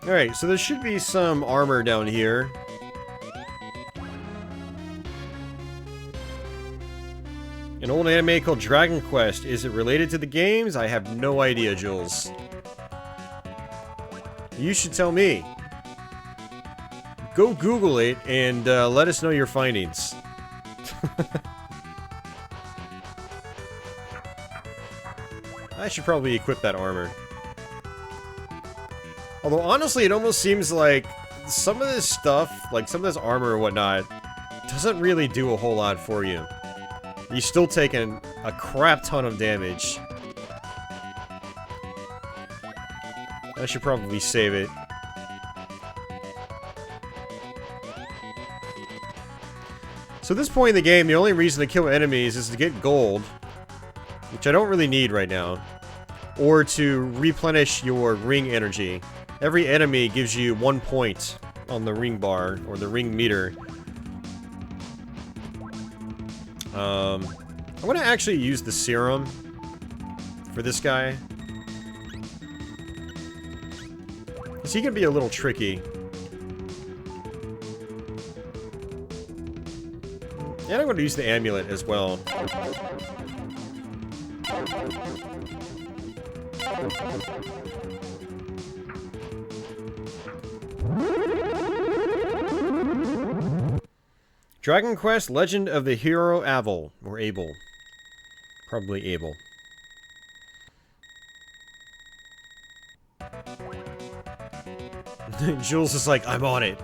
S1: Alright, so there should be some armor down here. An old anime called Dragon Quest. Is it related to the games? I have no idea, Jules. You should tell me. Go Google it and let us know your findings. I should probably equip that armor. Although, honestly, it almost seems like some of this stuff, like some of this armor or whatnot, doesn't really do a whole lot for you. You're still taking a crap ton of damage. I should probably save it. So at this point in the game, the only reason to kill enemies is to get gold, which I don't really need right now, or to replenish your ring energy. Every enemy gives you 1 point on the ring bar, or the ring meter. I'm gonna actually use the serum for this guy. Because he can be a little tricky. And I'm gonna use the amulet as well. Dragon Quest Legend of the Hero Abel. Or Abel. Probably Abel. Jules is like, I'm on it.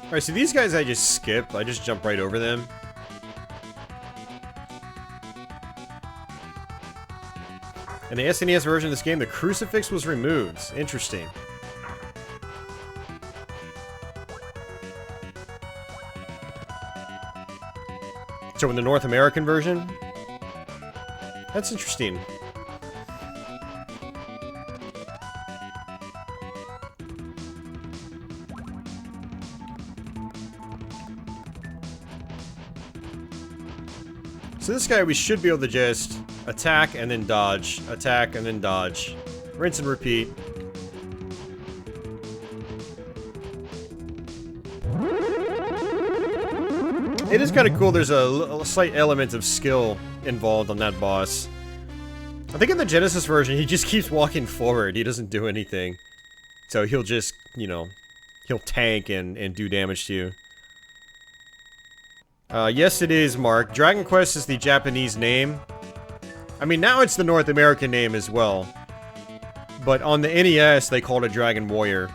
S1: Alright, so these guys I just skip. I just jump right over them. In the SNES version of this game, the crucifix was removed. Interesting. So in the North American version? That's interesting. So this guy we should be able to just attack and then dodge, attack and then dodge. Rinse and repeat. It is kind of cool, there's a slight element of skill involved on that boss. I think in the Genesis version, he just keeps walking forward, he doesn't do anything. So he'll just, you know, he'll tank and do damage to you. Yes it is, Mark. Dragon Quest is the Japanese name. I mean, now it's the North American name as well. But on the NES, they called it Dragon Warrior.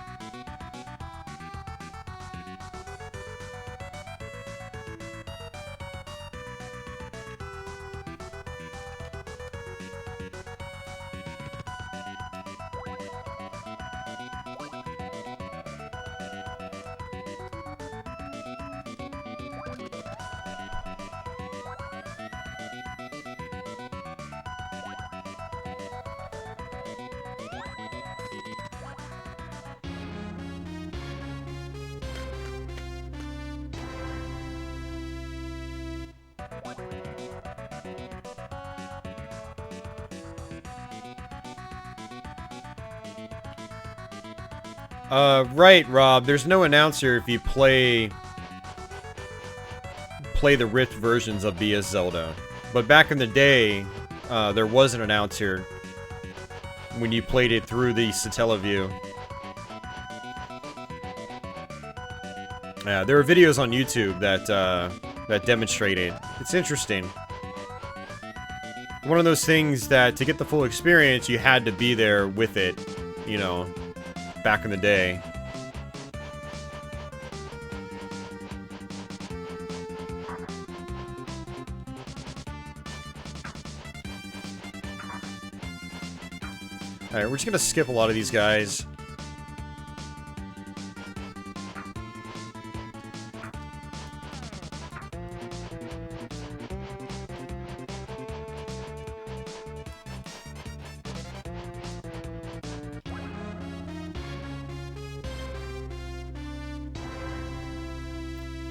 S1: Right, Rob. There's no announcer if you play the ripped versions of the Zelda. But back in the day, there was an announcer when you played it through the Satellaview. Yeah, there are videos on YouTube that that demonstrate it. It's interesting. One of those things that to get the full experience, you had to be there with it, you know, back in the day. Alright, we're just gonna skip a lot of these guys.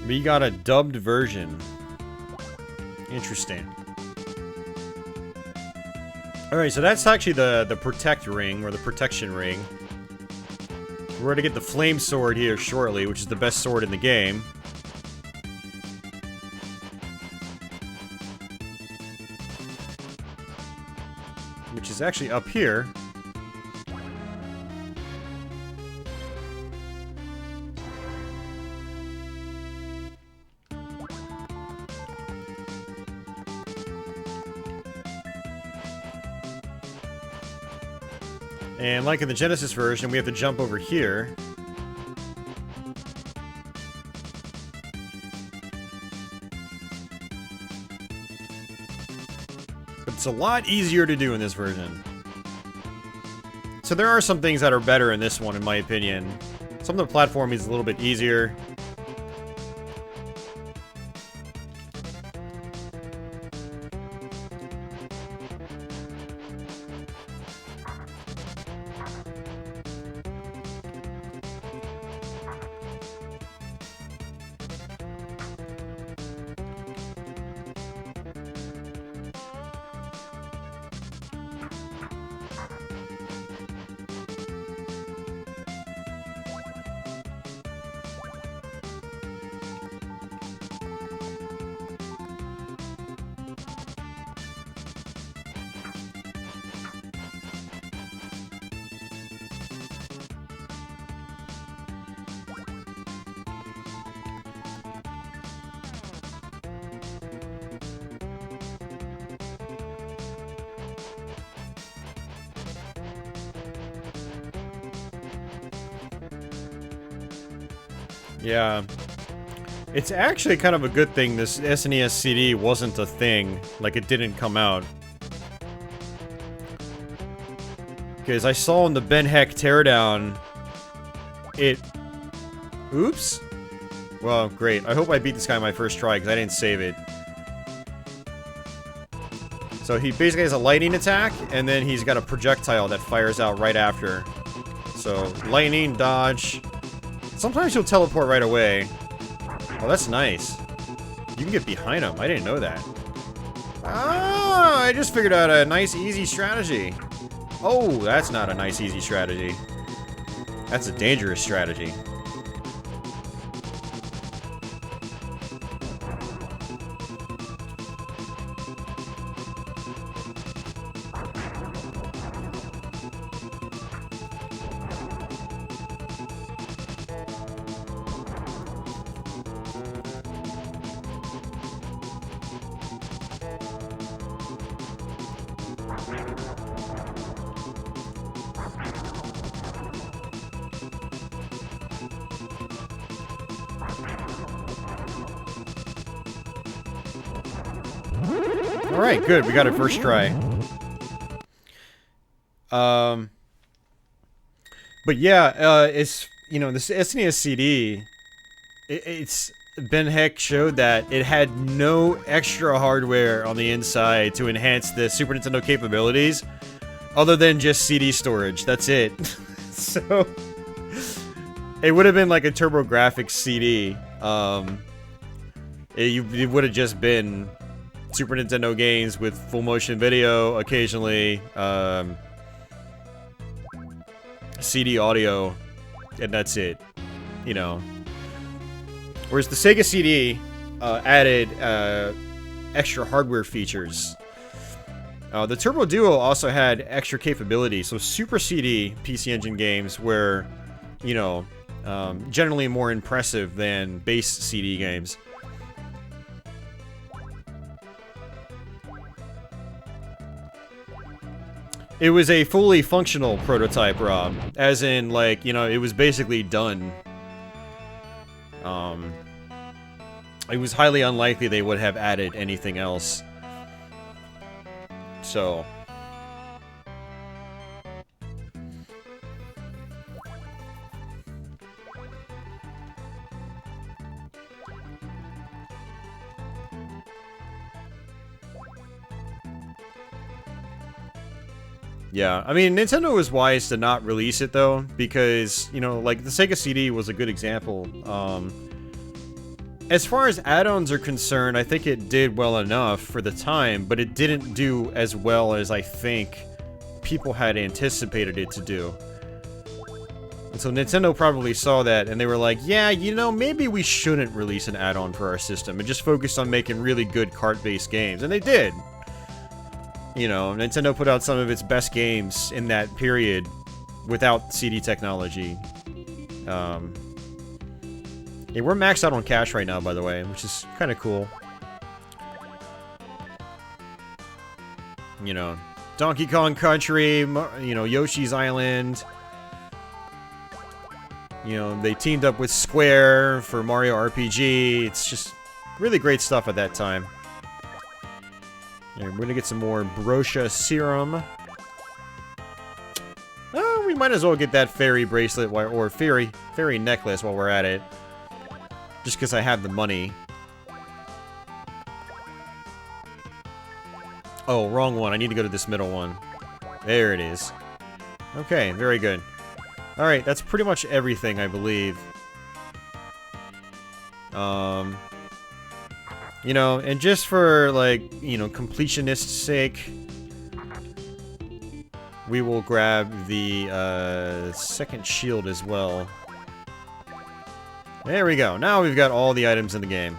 S1: We got a dubbed version. Interesting. Alright, so that's actually the protect ring, or the protection ring. We're gonna get the flame sword here shortly, which is the best sword in the game. Which is actually up here. And like in the Genesis version, we have to jump over here. But it's a lot easier to do in this version. So there are some things that are better in this one, in my opinion. Some of the platforming is a little bit easier. Yeah. It's actually kind of a good thing this SNES CD wasn't a thing. Like, it didn't come out. Because I saw in the Ben Heck teardown, it... Oops. Well, great. I hope I beat this guy on my first try, because I didn't save it. So he basically has a lightning attack, and then he's got a projectile that fires out right after. So, lightning, dodge... Sometimes he'll teleport right away. Oh, that's nice. You can get behind him. I didn't know that. Ah, I just figured out a nice, easy strategy. Oh, that's not a nice, easy strategy. That's a dangerous strategy. Alright, good. We got it first try. But yeah, it's, you know, this SNES CD, it's... Ben Heck showed that it had no extra hardware on the inside to enhance the Super Nintendo capabilities, other than just CD storage. That's it. So, it would have been like a TurboGrafx CD. It would have just been Super Nintendo games with full motion video, occasionally CD audio, and that's it. You know. Whereas the Sega CD added extra hardware features. The Turbo Duo also had extra capability, so Super CD PC Engine games were, you know, generally more impressive than base CD games. It was a fully functional prototype, Rob. As in, like, you know, it was basically done. It was highly unlikely they would have added anything else. So... yeah, I mean, Nintendo was wise to not release it, though, because, you know, like, the Sega CD was a good example. As far as add-ons are concerned, I think it did well enough for the time, but it didn't do as well as I think people had anticipated it to do. And so Nintendo probably saw that, and they were like, yeah, you know, maybe we shouldn't release an add-on for our system, and just focus on making really good cart-based games. And they did! You know, Nintendo put out some of its best games in that period without CD technology. Yeah, we're maxed out on cash right now, by the way, which is kind of cool. You know, Donkey Kong Country, you know, Yoshi's Island. You know, they teamed up with Square for Mario RPG. It's just really great stuff at that time. Yeah, we're gonna get some more Brosha Serum. Oh, we might as well get that fairy bracelet or fairy necklace while we're at it. Just because I have the money. Oh, wrong one. I need to go to this middle one. There it is. Okay, very good. Alright, that's pretty much everything, I believe. You know, and just for, like, you know, completionist's sake, we will grab the, second shield as well. There we go. Now we've got all the items in the game.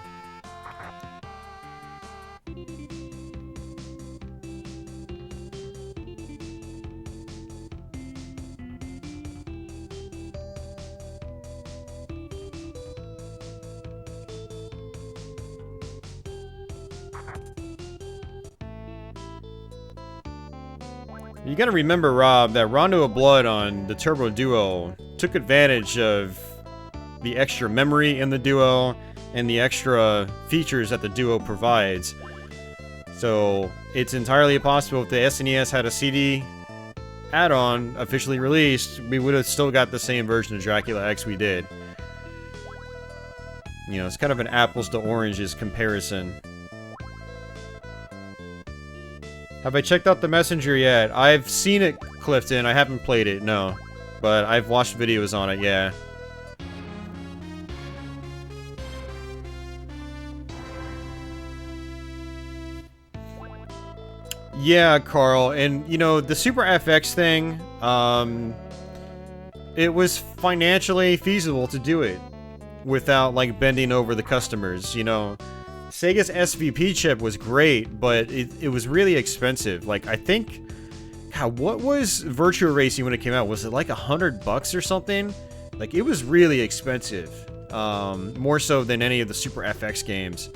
S1: You gotta remember, Rob, that Rondo of Blood on the Turbo Duo took advantage of the extra memory in the Duo and the extra features that the Duo provides. So, it's entirely possible if the SNES had a CD add-on officially released, we would have still got the same version of Dracula X we did. You know, it's kind of an apples to oranges comparison. Have I checked out The Messenger yet? I've seen it, Clifton. I haven't played it, no. But I've watched videos on it, yeah. Yeah, Carl. And, you know, the Super FX thing, it was financially feasible to do it without, like, bending over the customers, you know. Sega's SVP chip was great, but it was really expensive. Like, I think... God, what was Virtua Racing when it came out? Was it like $100 or something? Like, it was really expensive. More so than any of the Super FX games.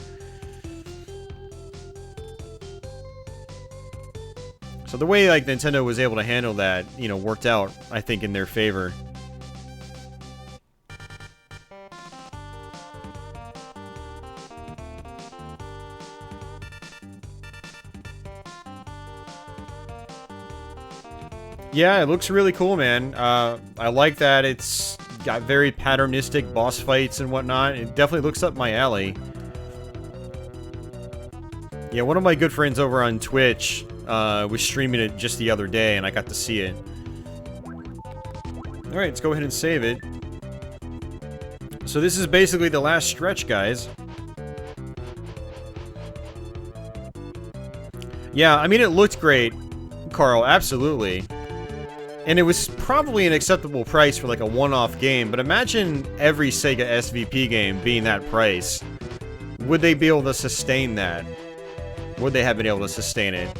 S1: So the way, like, Nintendo was able to handle that, you know, worked out, I think, in their favor. Yeah, it looks really cool, man. I like that it's got very patternistic boss fights and whatnot. It definitely looks up my alley. Yeah, one of my good friends over on Twitch was streaming it just the other day, and I got to see it. Alright, let's go ahead and save it. So this is basically the last stretch, guys. Yeah, I mean, it looked great, Carl, absolutely. And it was probably an acceptable price for like a one-off game, but imagine every Sega SVP game being that price. Would they be able to sustain that? Would they have been able to sustain it?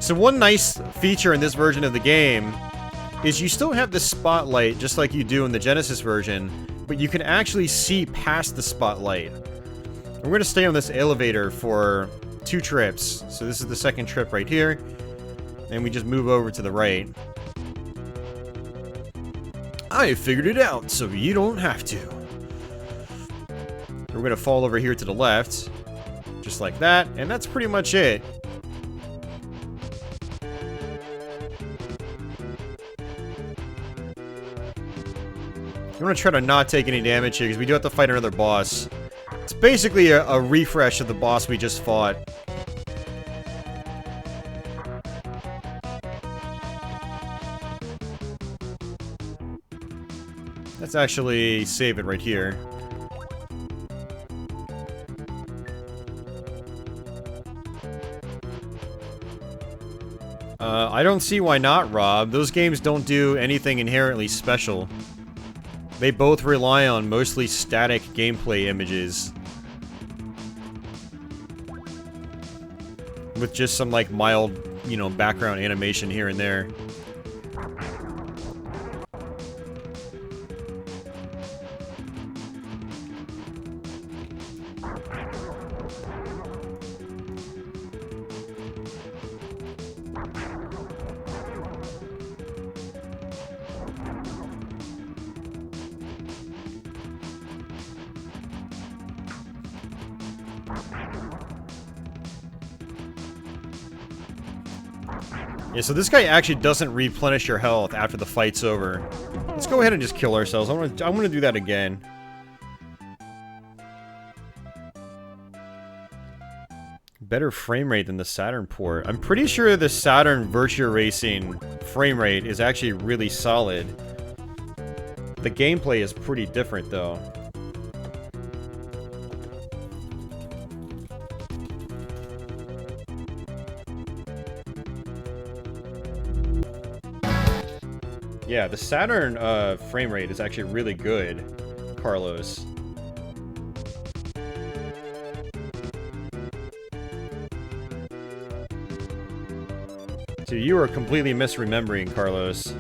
S1: So one nice feature in this version of the game is you still have the spotlight just like you do in the Genesis version, but you can actually see past the spotlight. We're going to stay on this elevator for 2 trips. So this is the second trip right here. And we just move over to the right. I figured it out, so you don't have to. We're gonna fall over here to the left. Just like that, and that's pretty much it. I'm gonna try to not take any damage here, because we do have to fight another boss. It's basically a refresh of the boss we just fought. Let's actually save it right here. I don't see why not, Rob. Those games don't do anything inherently special. They both rely on mostly static gameplay images. With just some, like, mild, you know, background animation here and there. Yeah, so this guy actually doesn't replenish your health after the fight's over. Let's go ahead and just kill ourselves. I want to do that again. Better frame rate than the Saturn port. I'm pretty sure the Saturn Virtua Racing frame rate is actually really solid. The gameplay is pretty different, though. Yeah, the Saturn frame rate is actually really good, Carlos. So you are completely misremembering, Carlos.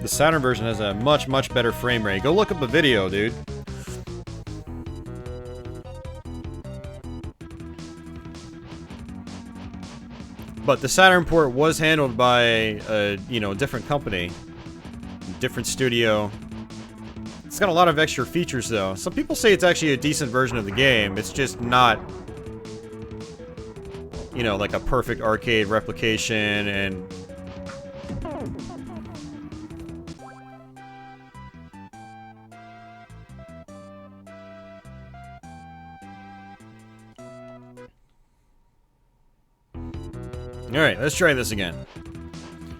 S1: The Saturn version has a much, much better frame rate. Go look up the video, dude. But the Saturn port was handled by a, you know, different company. Different studio. It's got a lot of extra features, though. Some people say it's actually a decent version of the game. It's just not, you know, like a perfect arcade replication and... Alright, let's try this again.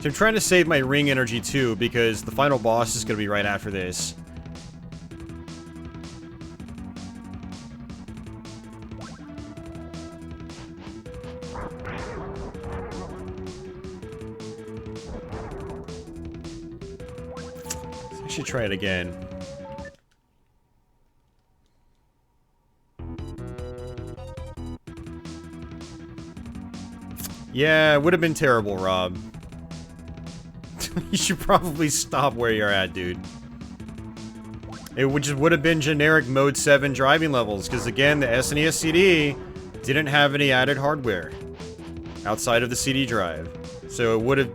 S1: So I'm trying to save my ring energy too, because the final boss is going to be right after this. I should try it again. Yeah, it would have been terrible, Rob. You should probably stop where you're at, dude. It would have been generic Mode 7 driving levels, because again, the SNES CD didn't have any added hardware outside of the CD drive. So it would have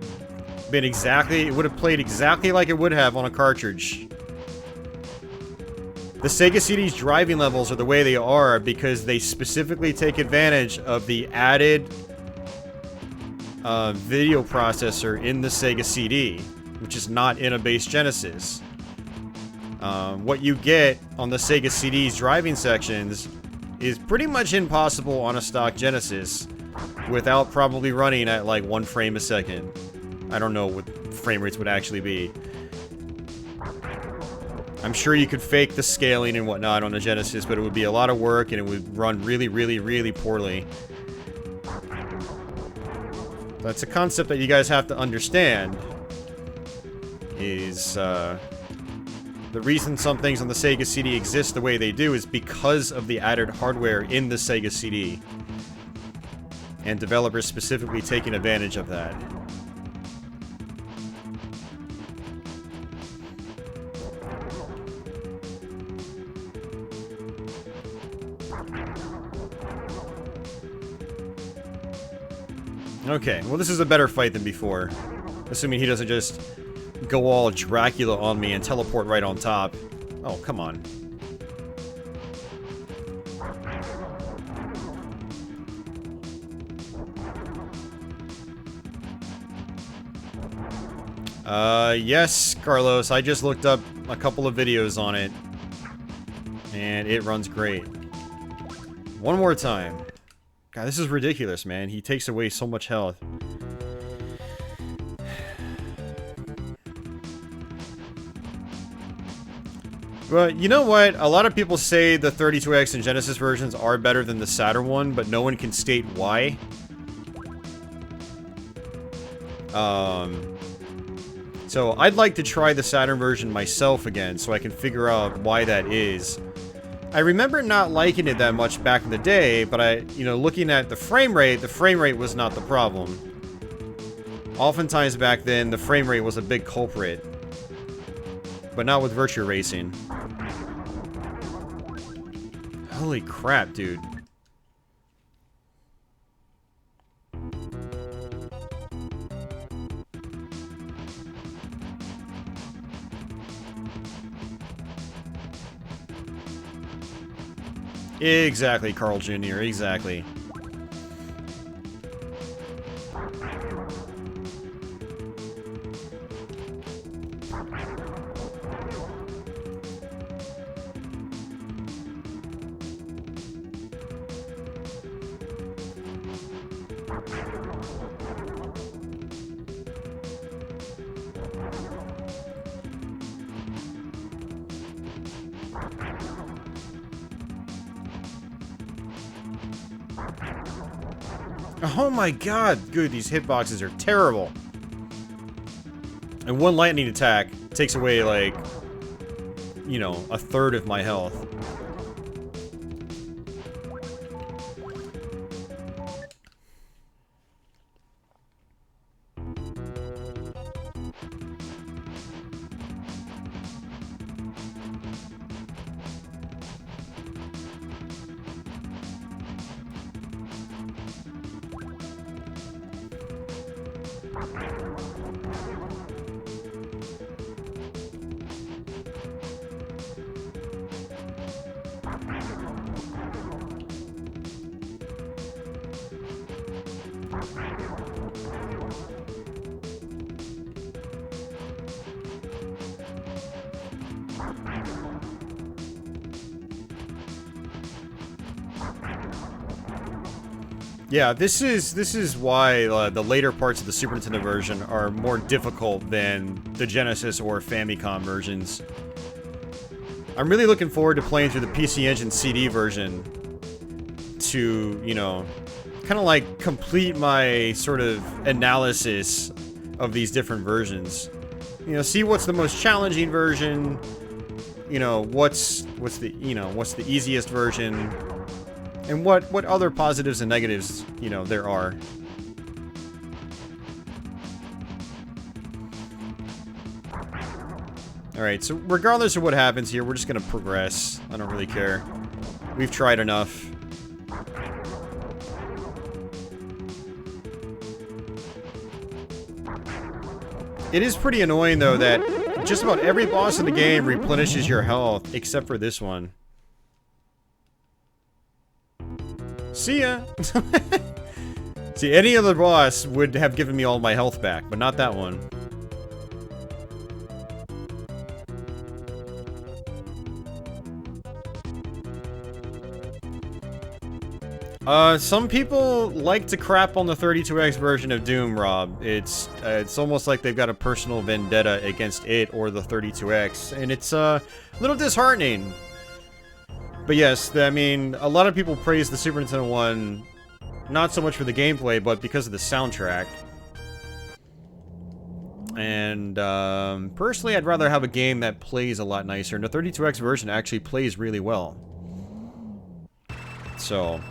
S1: been exactly, it would have played exactly like it would have on a cartridge. The Sega CD's driving levels are the way they are because they specifically take advantage of the added video processor in the Sega CD, which is not in a base Genesis. What you get on the Sega CD's driving sections is pretty much impossible on a stock Genesis without probably running at like 1 frame a second. I don't know what frame rates would actually be. I'm sure you could fake the scaling and whatnot on the Genesis, but it would be a lot of work and it would run really, really, really poorly. That's a concept that you guys have to understand, is the reason some things on the Sega CD exist the way they do is because of the added hardware in the Sega CD. And developers specifically taking advantage of that. Okay, well this is a better fight than before. Assuming he doesn't just go all Dracula on me and teleport right on top. Oh, come on. Yes, Carlos, I just looked up a couple of videos on it. And it runs great. One more time. God, this is ridiculous, man. He takes away so much health. But you know what? A lot of people say the 32X and Genesis versions are better than the Saturn one, but no one can state why. So I'd like to try the Saturn version myself again, so I can figure out why that is. I remember not liking it that much back in the day, but you know, looking at the frame rate was not the problem. Oftentimes back then, the frame rate was a big culprit. But not with Virtua Racing. Holy crap, dude. Exactly, Carl Jr., exactly. Oh my god, dude, these hitboxes are terrible. And one lightning attack takes away, like, you know, a third of my health. Yeah, this is why the later parts of the Super Nintendo version are more difficult than the Genesis or Famicom versions. I'm really looking forward to playing through the PC Engine CD version to, you know, kind of like complete my sort of analysis of these different versions. You know, see what's the most challenging version, you know, what's the easiest version. And what other positives and negatives, you know, there are. Alright, so regardless of what happens here, we're just gonna progress. I don't really care. We've tried enough. It is pretty annoying, though, that just about every boss in the game replenishes your health, except for this one. See ya! See, any other boss would have given me all my health back, but not that one. Some people like to crap on the 32X version of Doom, Rob. It's almost like they've got a personal vendetta against it or the 32X, and it's, a little disheartening. But yes, I mean, a lot of people praise the Super Nintendo one, not so much for the gameplay, but because of the soundtrack. And, personally, I'd rather have a game that plays a lot nicer, and the 32X version actually plays really well. So,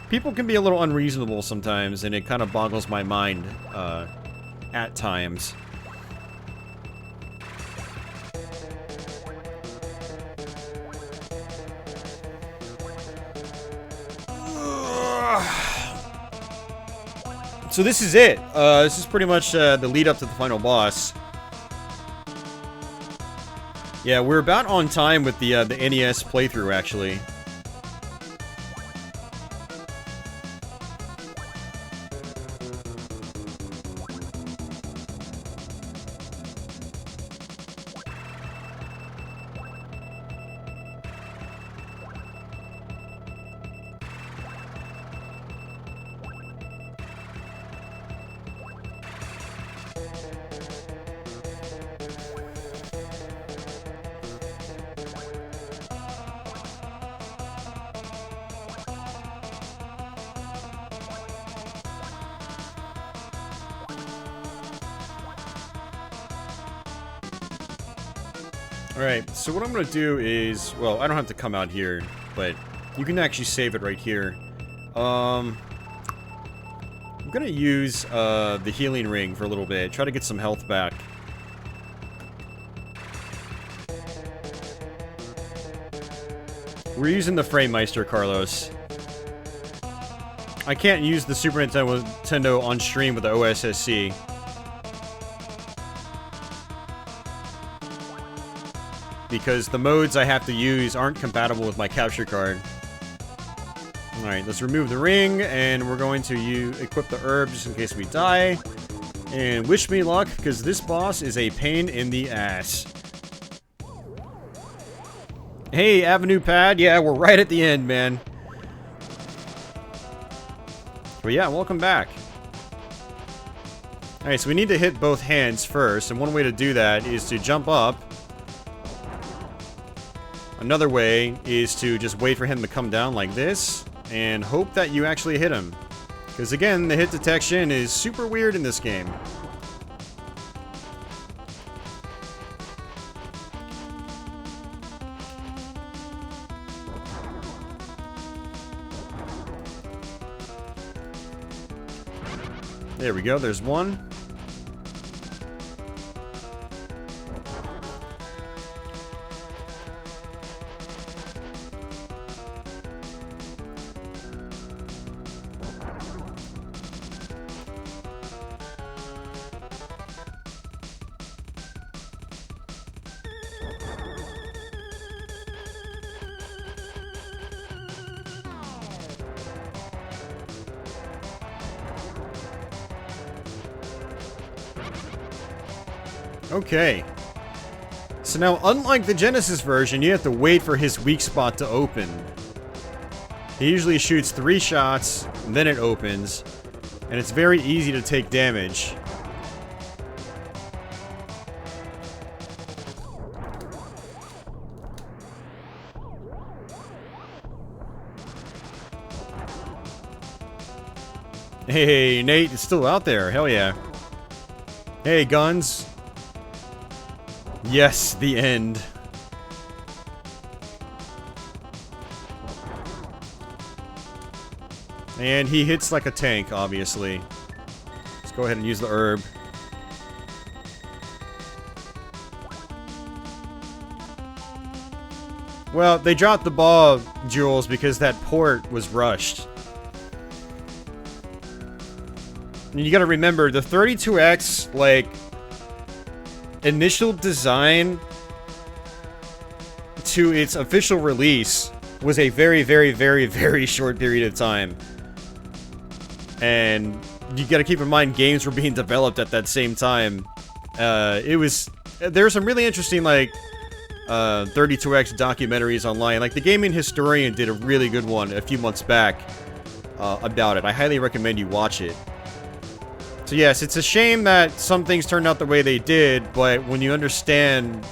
S1: people can be a little unreasonable sometimes, and it kind of boggles my mind, at times. So this is it. This is pretty much the lead up to the final boss. Yeah, we're about on time with the NES playthrough, actually. Alright, so what I'm going to do is, well, I don't have to come out here, but you can actually save it right here. I'm going to use the healing ring for a little bit, try to get some health back. We're using the Framemeister, Carlos. I can't use the Super Nintendo on stream with the OSSC. because the modes I have to use aren't compatible with my capture card. Alright, let's remove the ring, and we're going to equip the herb just in case we die. And wish me luck, because this boss is a pain in the ass. Hey, Avenue Pad. Yeah, we're right at the end, man. But yeah, welcome back. Alright, so we need to hit both hands first, and one way to do that is to jump up. Another way is to just wait for him to come down like this, and hope that you actually hit him. Because again, the hit detection is super weird in this game. There we go, there's one. Okay. So now, unlike the Genesis version, you have to wait for his weak spot to open. He usually shoots 3 shots, then it opens, and it's very easy to take damage. Hey, Nate is still out there. Hell yeah. Hey, guns. Yes, the end. And he hits like a tank, obviously. Let's go ahead and use the herb. Well, they dropped the ball jewels because that port was rushed. And you gotta remember, the 32X, like, initial design to its official release was a very, very, very, very short period of time. And you gotta keep in mind, games were being developed at that same time. There's some really interesting, like, 32X documentaries online. Like, the Gaming Historian did a really good one a few months back about it. I highly recommend you watch it. So yes, it's a shame that some things turned out the way they did, but when you understand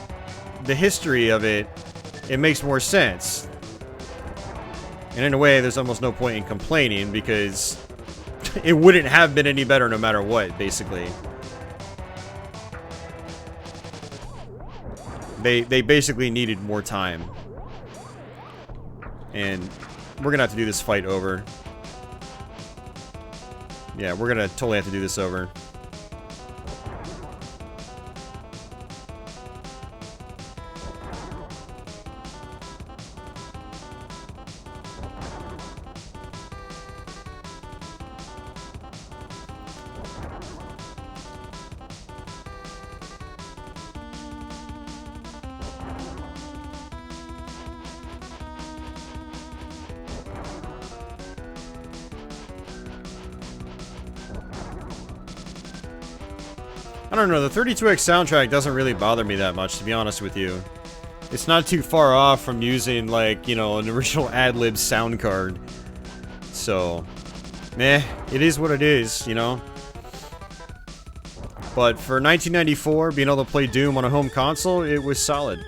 S1: the history of it, it makes more sense. And in a way, there's almost no point in complaining, because it wouldn't have been any better no matter what, basically. They basically needed more time. And we're gonna have to do this fight over. Yeah, we're gonna totally have to do this over. I don't know, the 32X soundtrack doesn't really bother me that much, to be honest with you. It's not too far off from using, like, you know, an original ad-lib sound card. So, meh, it is what it is, you know? But for 1994, being able to play Doom on a home console, it was solid.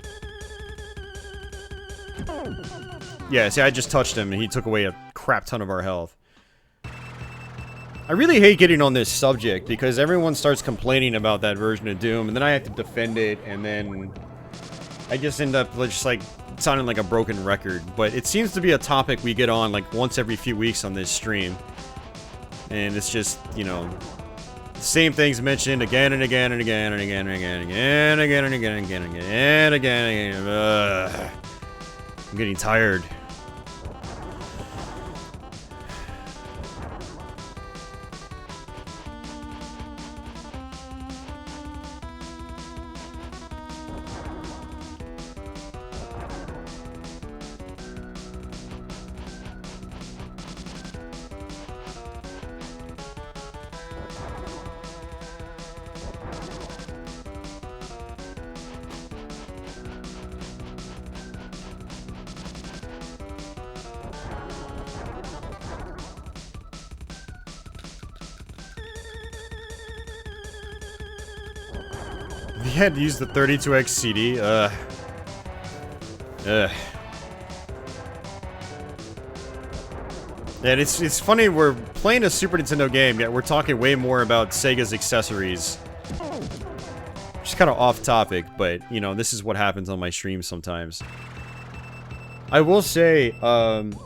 S1: Yeah, see, I just touched him and he took away a crap ton of our health. I really hate getting on this subject because everyone starts complaining about that version of Doom, and then I have to defend it, and then I just end up just like sounding like a broken record. But it seems to be a topic we get on like once every few weeks on this stream, and it's just, you know, the same things mentioned again and again and again and again and again and again and again and again and again and again and again. I'm getting tired. can't use the 32X CD. Ugh. And it's funny, we're playing a Super Nintendo game, yet we're talking way more about Sega's accessories. Just kind of off topic, but, you know, this is what happens on my streams sometimes. I will say,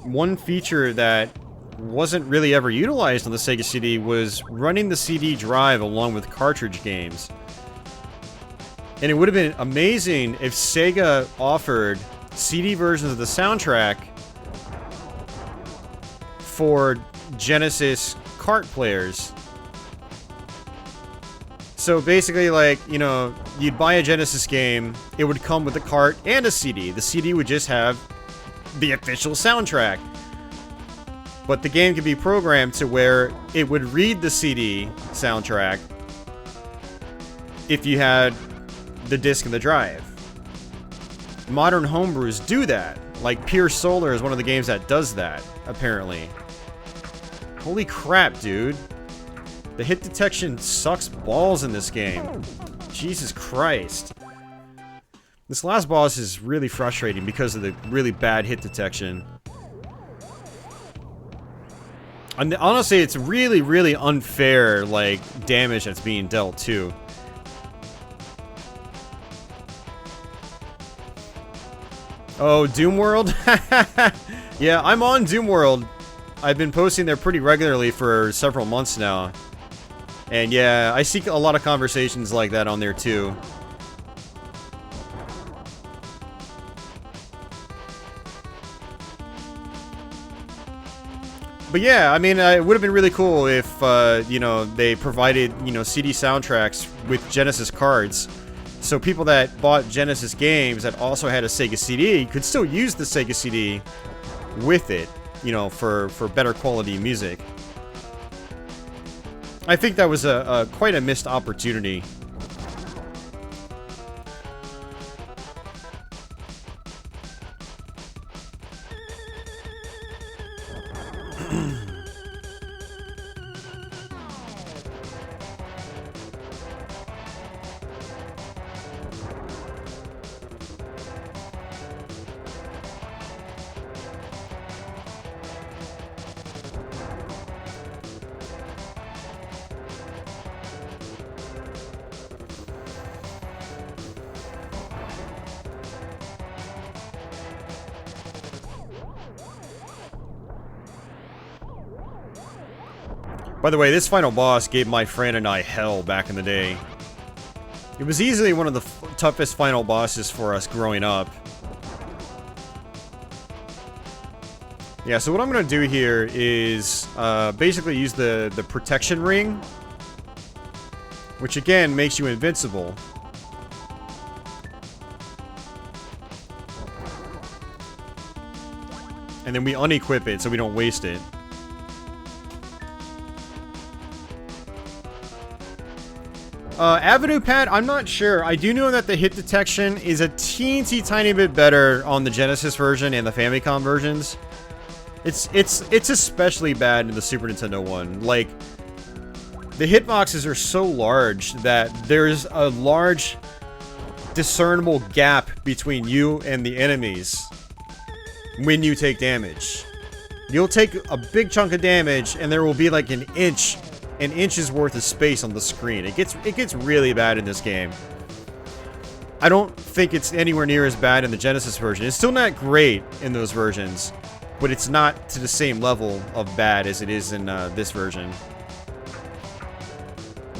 S1: one feature that wasn't really ever utilized on the Sega CD was running the CD drive along with cartridge games. And it would have been amazing if Sega offered CD versions of the soundtrack for Genesis cart players. So basically, like, you know, you'd buy a Genesis game, it would come with a cart and a CD. The CD would just have the official soundtrack. But the game could be programmed to where it would read the CD soundtrack if you had the disc and the drive. Modern homebrews do that. Like, Pure Solar is one of the games that does that, apparently. Holy crap, dude. The hit detection sucks balls in this game. Jesus Christ. This last boss is really frustrating because of the really bad hit detection. And honestly, it's really, really unfair, like, damage that's being dealt, too. Oh, Doom World? Yeah, I'm on Doom World. I've been posting there pretty regularly for several months now. And yeah, I see a lot of conversations like that on there too. But yeah, I mean, it would have been really cool if, you know, they provided, you know, CD soundtracks with Genesis cards. So people that bought Genesis games that also had a Sega CD could still use the Sega CD with it, you know, for better quality music. I think that was quite a missed opportunity. By the way, this final boss gave my friend and I hell back in the day. It was easily one of the toughest final bosses for us growing up. Yeah, so what I'm gonna do here is basically use the protection ring, which again makes you invincible. And then we unequip it so we don't waste it. Avenue Pad, I'm not sure. I do know that the hit detection is a teensy tiny bit better on the Genesis version and the Famicom versions. It's especially bad in the Super Nintendo one. Like, the hitboxes are so large that there's a large discernible gap between you and the enemies when you take damage. You'll take a big chunk of damage and there will be like an inch's worth of space on the screen. It gets really bad in this game. I don't think it's anywhere near as bad in the Genesis version. It's still not great in those versions, but it's not to the same level of bad as it is in this version.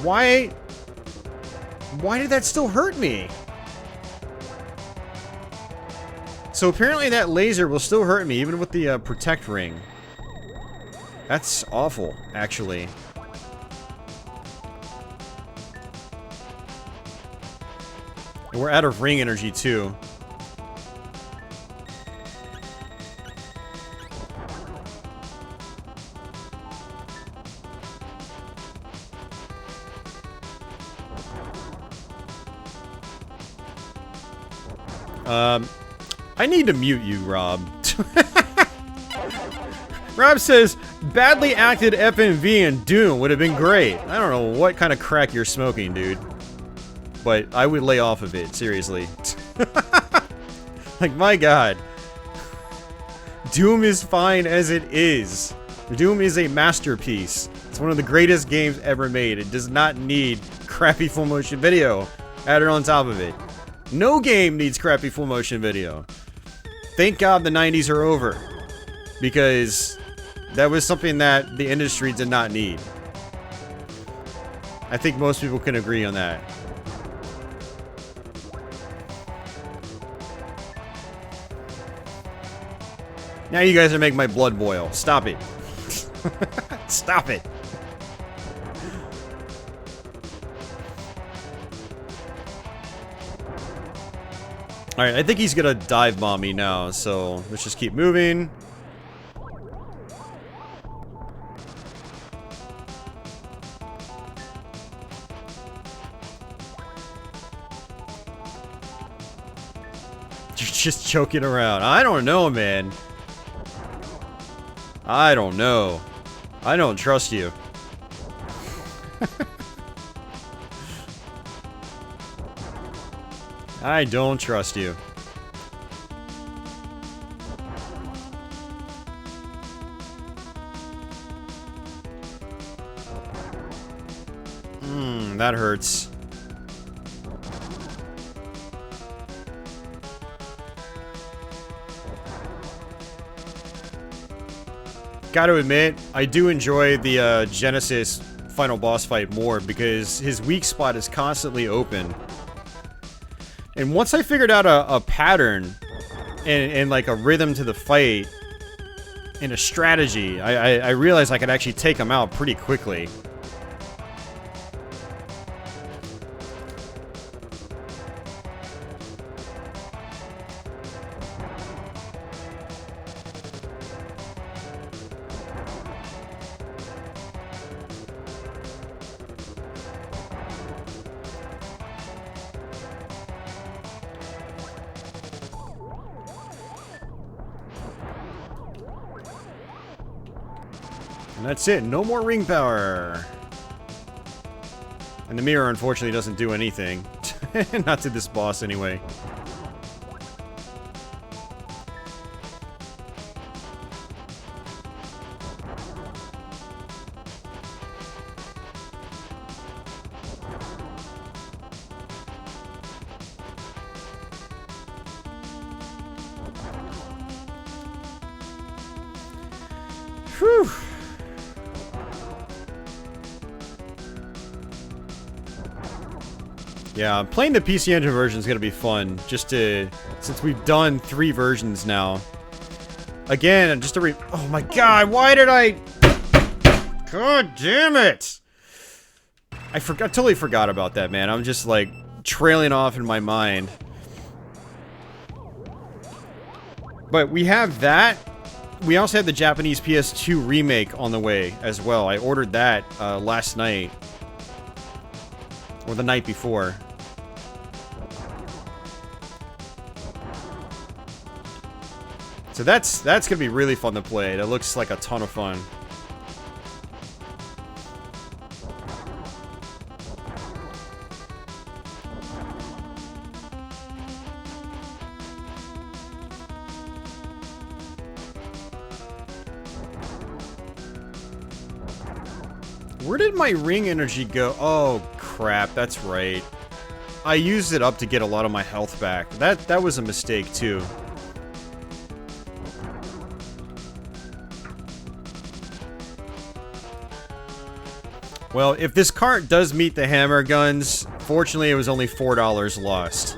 S1: Why did that still hurt me? So apparently that laser will still hurt me even with the protect ring. That's awful, actually. And we're out of ring energy, too. I need to mute you, Rob. Rob says, badly acted FMV in Doom would have been great. I don't know what kind of crack you're smoking, dude. but I would lay off of it, seriously. Like, my god. Doom is fine as it is. Doom is a masterpiece. It's one of the greatest games ever made. It does not need crappy full motion video added on top of it. No game needs crappy full motion video. Thank God the 90s are over. Because that was something that the industry did not need. I think most people can agree on that. Now you guys are making my blood boil. Stop it. Stop it. Alright, I think he's gonna dive bomb me now, so let's just keep moving. You're just joking around. I don't know, man. I don't know. I don't trust you. I don't trust you. That hurts. Gotta admit, I do enjoy the Genesis final boss fight more because his weak spot is constantly open. And once I figured out a pattern and like a rhythm to the fight and a strategy, I realized I could actually take him out pretty quickly. And that's it. No more ring power. And the mirror, unfortunately, doesn't do anything. Not to this boss, anyway. Whew. Yeah, playing the PC Engine version is gonna be fun. Just to, since we've done 3 versions now. Again, just to oh my god, why did I? God damn it! I totally forgot about that, man. I'm just like trailing off in my mind. But we have that. We also have the Japanese PS2 remake on the way as well. I ordered that last night. Or the night before. So that's gonna be really fun to play. That looks like a ton of fun. Where did my ring energy go? Oh, crap, that's right. I used it up to get a lot of my health back. That was a mistake, too. Well, if this cart does meet the hammer guns, fortunately it was only $4 lost.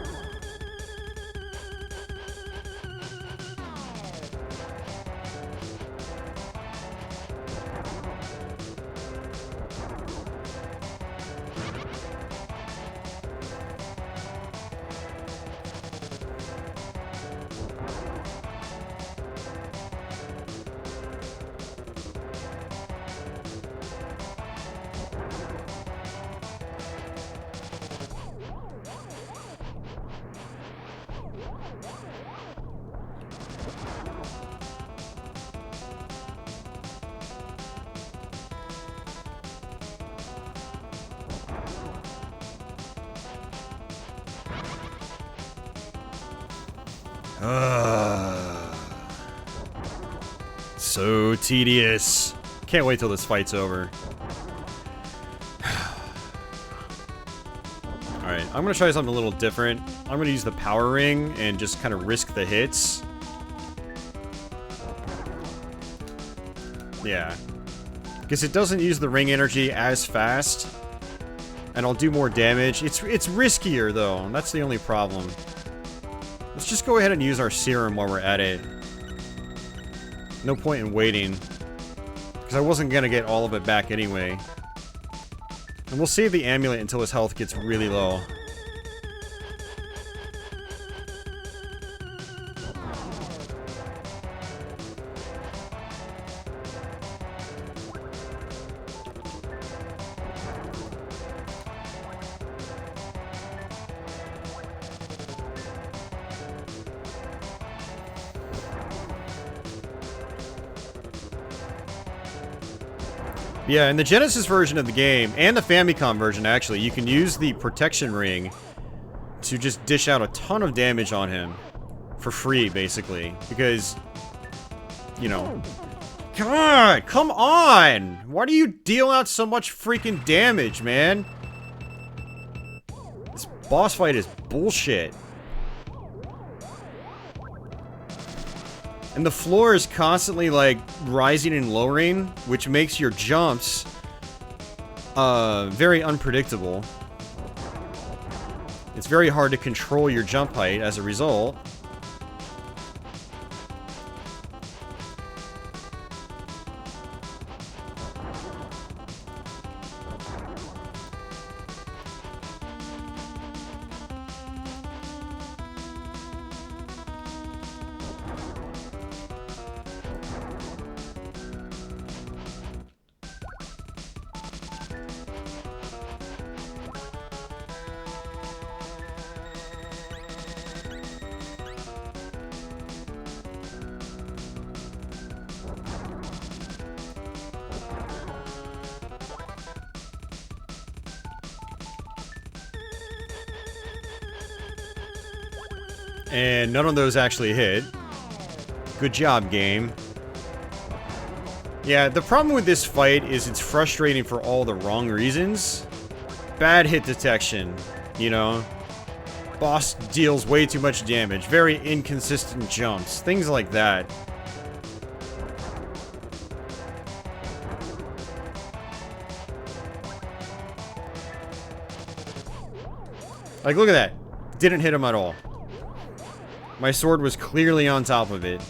S1: So tedious. Can't wait till this fight's over. Alright, I'm gonna try something a little different. I'm gonna use the power ring and just kind of risk the hits. Yeah. Because it doesn't use the ring energy as fast. And I'll do more damage. It's riskier, though. That's the only problem. Let's just go ahead and use our serum while we're at it. No point in waiting. Because I wasn't going to get all of it back anyway. And we'll save the amulet until his health gets really low. Yeah, in the Genesis version of the game, and the Famicom version actually, you can use the protection ring to just dish out a ton of damage on him. For free, basically. Because, you know... God, come on! Why do you deal out so much freaking damage, man? This boss fight is bullshit. And the floor is constantly, like, rising and lowering, which makes your jumps, very unpredictable. It's very hard to control your jump height as a result. And none of those actually hit. Good job, game. Yeah, the problem with this fight is it's frustrating for all the wrong reasons. Bad hit detection, you know. Boss deals way too much damage. Very inconsistent jumps. Things like that. Like, look at that. Didn't hit him at all. My sword was clearly on top of it.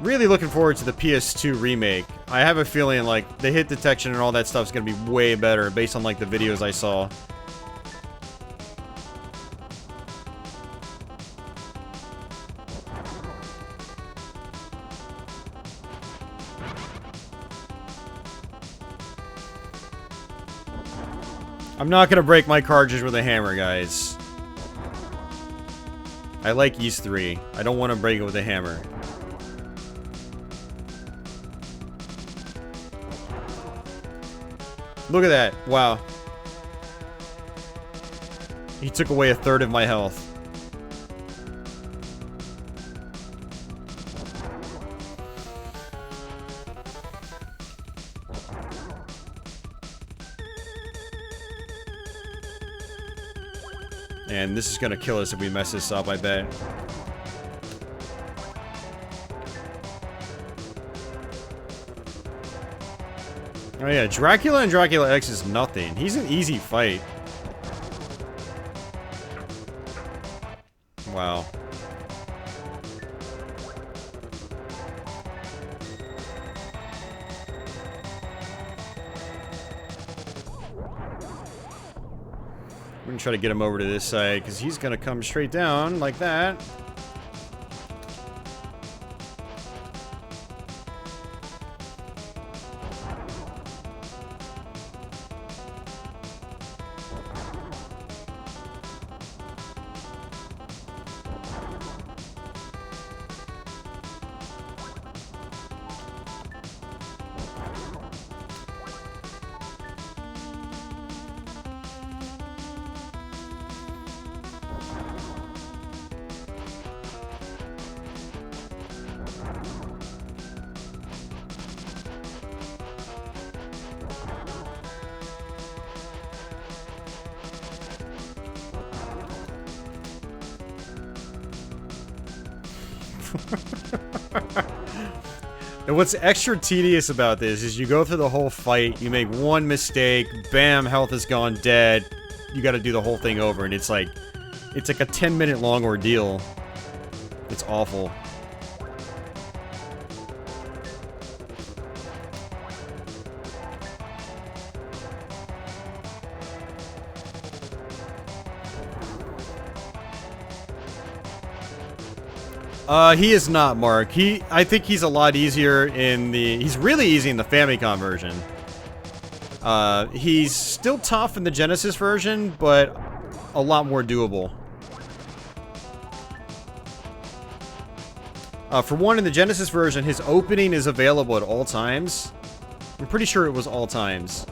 S1: Really looking forward to the PS2 remake. I have a feeling, like, the hit detection and all that stuff is going to be way better based on, like, the videos I saw. I'm not going to break my cartridge with a hammer, guys. I like these 3. I don't want to break it with a hammer. Look at that. Wow. He took away 1/3 of my health. And this is gonna kill us if we mess this up, I bet. Oh yeah, Dracula and Dracula X is nothing. He's an easy fight. Wow. We're gonna try to get him over to this side, because he's gonna come straight down like that. And what's extra tedious about this is you go through the whole fight, you make one mistake, bam, health is gone, dead. You gotta do the whole thing over, and it's like a 10-minute long ordeal. It's awful. He is not, Mark. I think he's a lot easier in the... He's really easy in the Famicom version. He's still tough in the Genesis version, but a lot more doable. For one, in the Genesis version, his opening is available at all times. I'm pretty sure it was all times.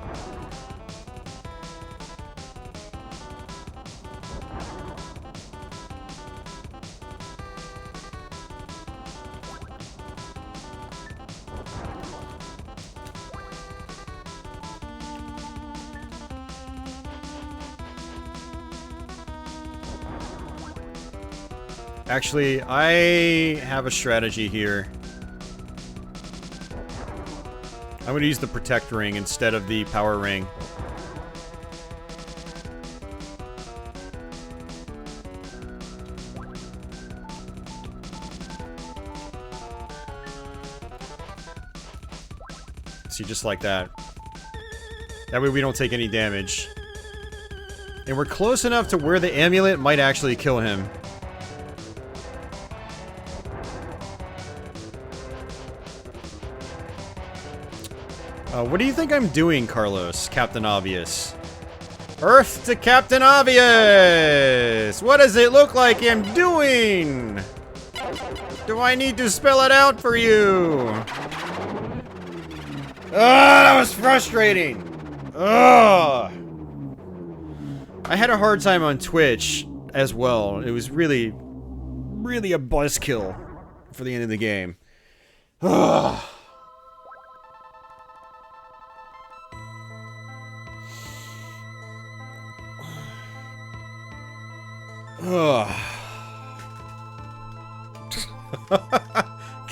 S1: Actually, I have a strategy here. I'm going to use the Protect Ring instead of the Power Ring. See, just like that. That way we don't take any damage. And we're close enough to where the amulet might actually kill him. What do you think I'm doing, Carlos? Captain Obvious. Earth to Captain Obvious! What does it look like I'm doing? Do I need to spell it out for you? That was frustrating! Ugh! I had a hard time on Twitch as well. It was really, really a buzzkill for the end of the game. Ugh.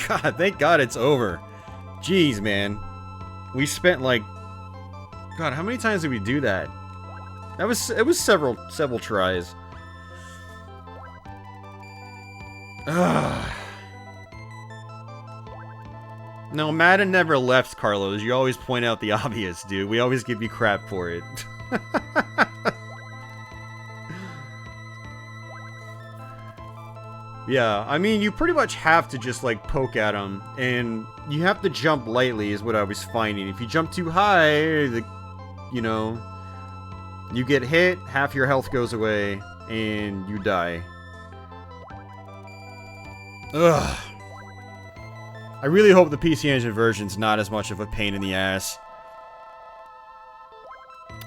S1: God, thank God it's over. Jeez, man. We spent like... God, how many times did we do that? It was several tries. No, Madden never left, Carlos. You always point out the obvious, dude. We always give you crap for it. Yeah, I mean, you pretty much have to just, like, poke at them, and you have to jump lightly, is what I was finding. If you jump too high, you know, you get hit, half your health goes away, and you die. Ugh. I really hope the PC Engine version's not as much of a pain in the ass.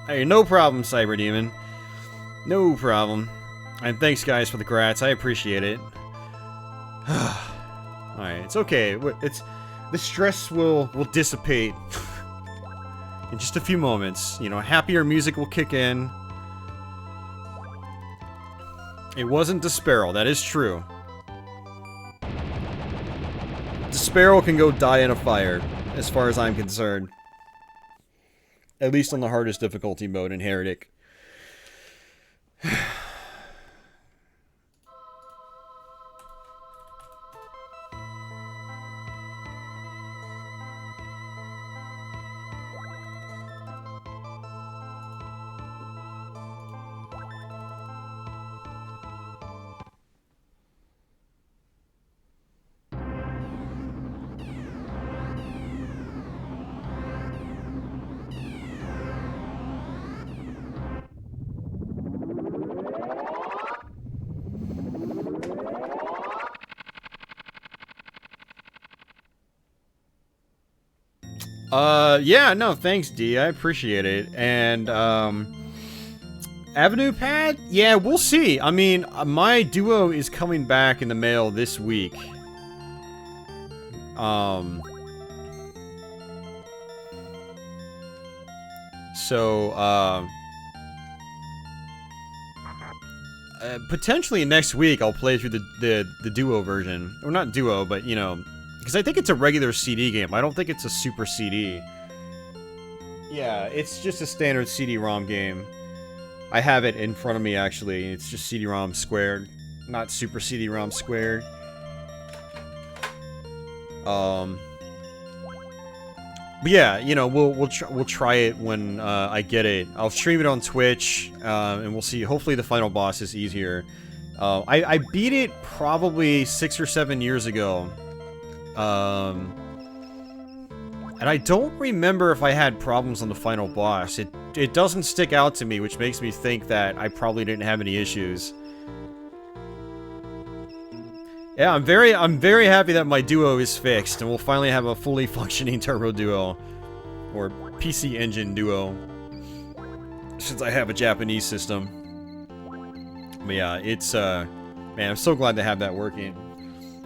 S1: Hey, no problem, Cyberdemon. No problem. And thanks, guys, for the grats. I appreciate it. Alright, it's okay. The stress will dissipate in just a few moments. You know, happier music will kick in. It wasn't Desparrow, that is true. Desparrow can go die in a fire, as far as I'm concerned. At least on the hardest difficulty mode in Heretic. Yeah, no, thanks, D. I appreciate it. And, Avenue Pad? Yeah, we'll see. I mean, my Duo is coming back in the mail this week. potentially next week I'll play through the Duo version. Or not Duo, but, you know, because I think it's a regular CD game. I don't think it's a Super CD. Yeah, it's just a standard CD-ROM game. I have it in front of me, actually. It's just CD-ROM squared, not Super CD-ROM squared. But yeah, you know, we'll try it when I get it. I'll stream it on Twitch, and we'll see. Hopefully, the final boss is easier. I beat it probably 6 or 7 years ago, and I don't remember if I had problems on the final boss. It doesn't stick out to me, which makes me think that I probably didn't have any issues. Yeah, I'm very happy that my Duo is fixed, and we'll finally have a fully functioning Turbo Duo, or PC Engine Duo, since I have a Japanese system. But yeah, it's man, I'm so glad to have that working.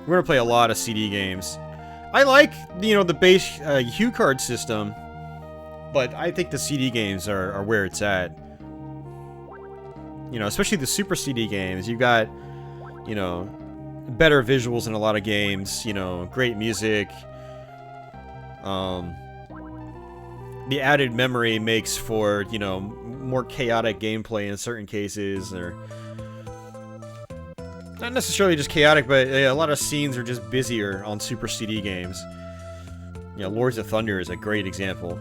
S1: We're gonna play a lot of CD games. I like, you know, the base Hue card system, but I think the CD games are where it's at. You know, especially the Super CD games. You got, you know, better visuals in a lot of games, you know, great music. The added memory makes for, you know, more chaotic gameplay in certain cases, or not necessarily just chaotic, but a lot of scenes are just busier on Super CD games. You know, Lords of Thunder is a great example.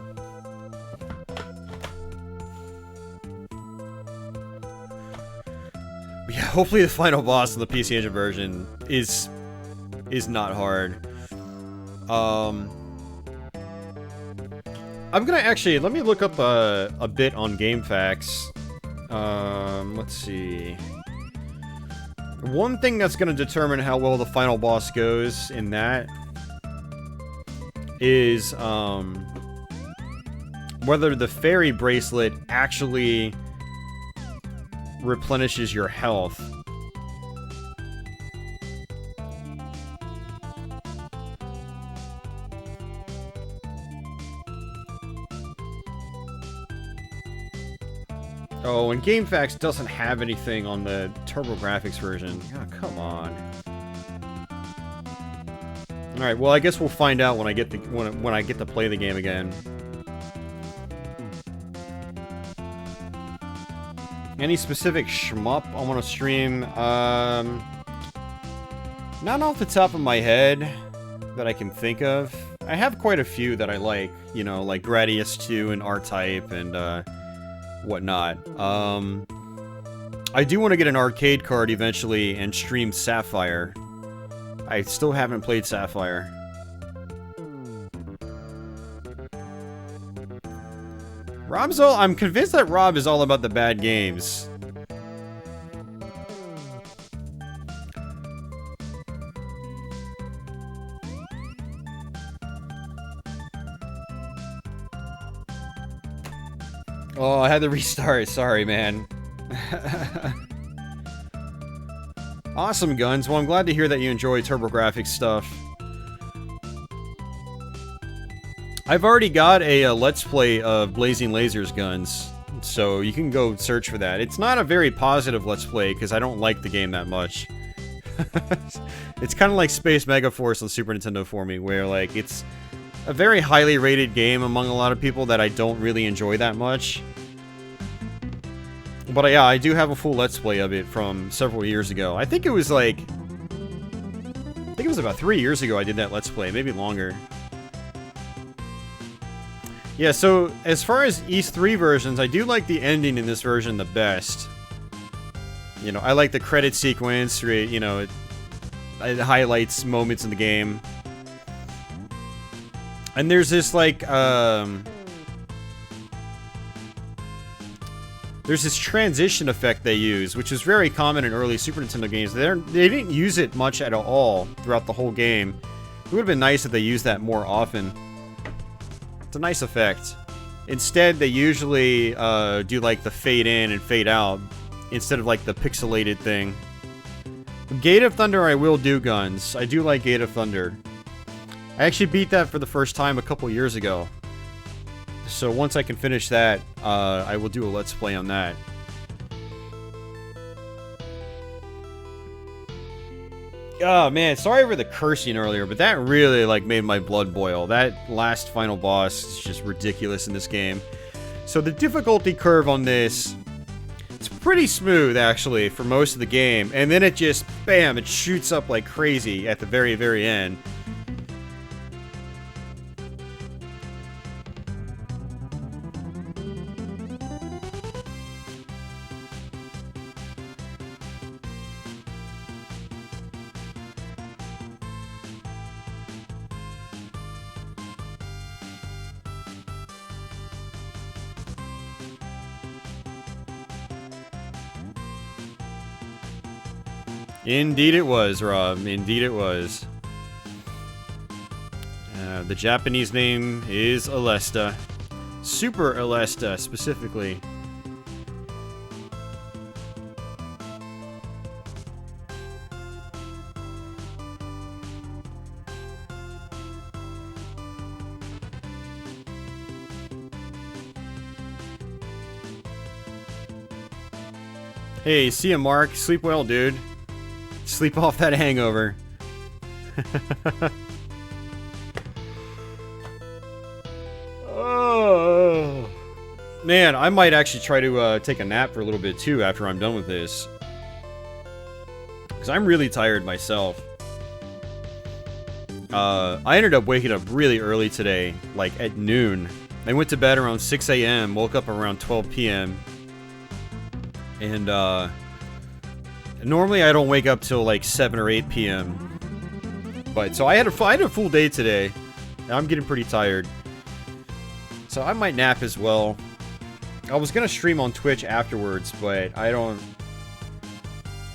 S1: But yeah, hopefully the final boss of the PC Engine version is not hard. I'm gonna actually, let me look up a bit on GameFAQs. Let's see. One thing that's gonna determine how well the final boss goes in that is whether the fairy bracelet actually replenishes your health. Oh, and GameFAQs doesn't have anything on the TurboGrafx version. Oh, come on. All right, well, I guess we'll find out when I get when I get to play the game again. Any specific shmup I want to stream? Not off the top of my head that I can think of. I have quite a few that I like, you know, like Gradius 2 and R-Type and whatnot. I do want to get an arcade card eventually and stream Sapphire. I still haven't played Sapphire. I'm convinced that Rob is all about the bad games. Oh, I had to restart. Sorry, man. Awesome, Guns. Well, I'm glad to hear that you enjoy TurboGrafx stuff. I've already got a Let's Play of Blazing Lasers Guns, so you can go search for that. It's not a very positive Let's Play, because I don't like the game that much. It's kind of like Space Megaforce on Super Nintendo for me, where, like, it's a very highly rated game among a lot of people that I don't really enjoy that much. But yeah, I do have a full Let's Play of it from several years ago. I think it was like... I think it was about 3 years ago I did that Let's Play, maybe longer. Yeah, so as far as East 3 versions, I do like the ending in this version the best. You know, I like the credit sequence, you know, it highlights moments in the game. And there's this, like, there's this transition effect they use, which is very common in early Super Nintendo games. They didn't use it much at all throughout the whole game. It would have been nice if they used that more often. It's a nice effect. Instead, they usually do, like, the fade in and fade out, instead of, like, the pixelated thing. Gate of Thunder I will do, Guns. I do like Gate of Thunder. I actually beat that for the first time a couple years ago. So once I can finish that, I will do a Let's Play on that. Oh man, sorry for the cursing earlier, but that really like made my blood boil. That last final boss is just ridiculous in this game. So the difficulty curve on this, it's pretty smooth actually for most of the game, and then it just, bam, it shoots up like crazy at the very, very end. Indeed it was, Rob. Indeed it was. The Japanese name is Alesta. Super Alesta, specifically. Hey, see ya, Mark. Sleep well, dude. Sleep off that hangover. Oh man, I might actually try to take a nap for a little bit too after I'm done with this, because I'm really tired myself. I ended up waking up really early today, like at noon. I went to bed around 6 a.m., woke up around 12 p.m. And normally I don't wake up till like 7 or 8 p.m. But so I had a full day today. And I'm getting pretty tired. So I might nap as well. I was gonna stream on Twitch afterwards, but I don't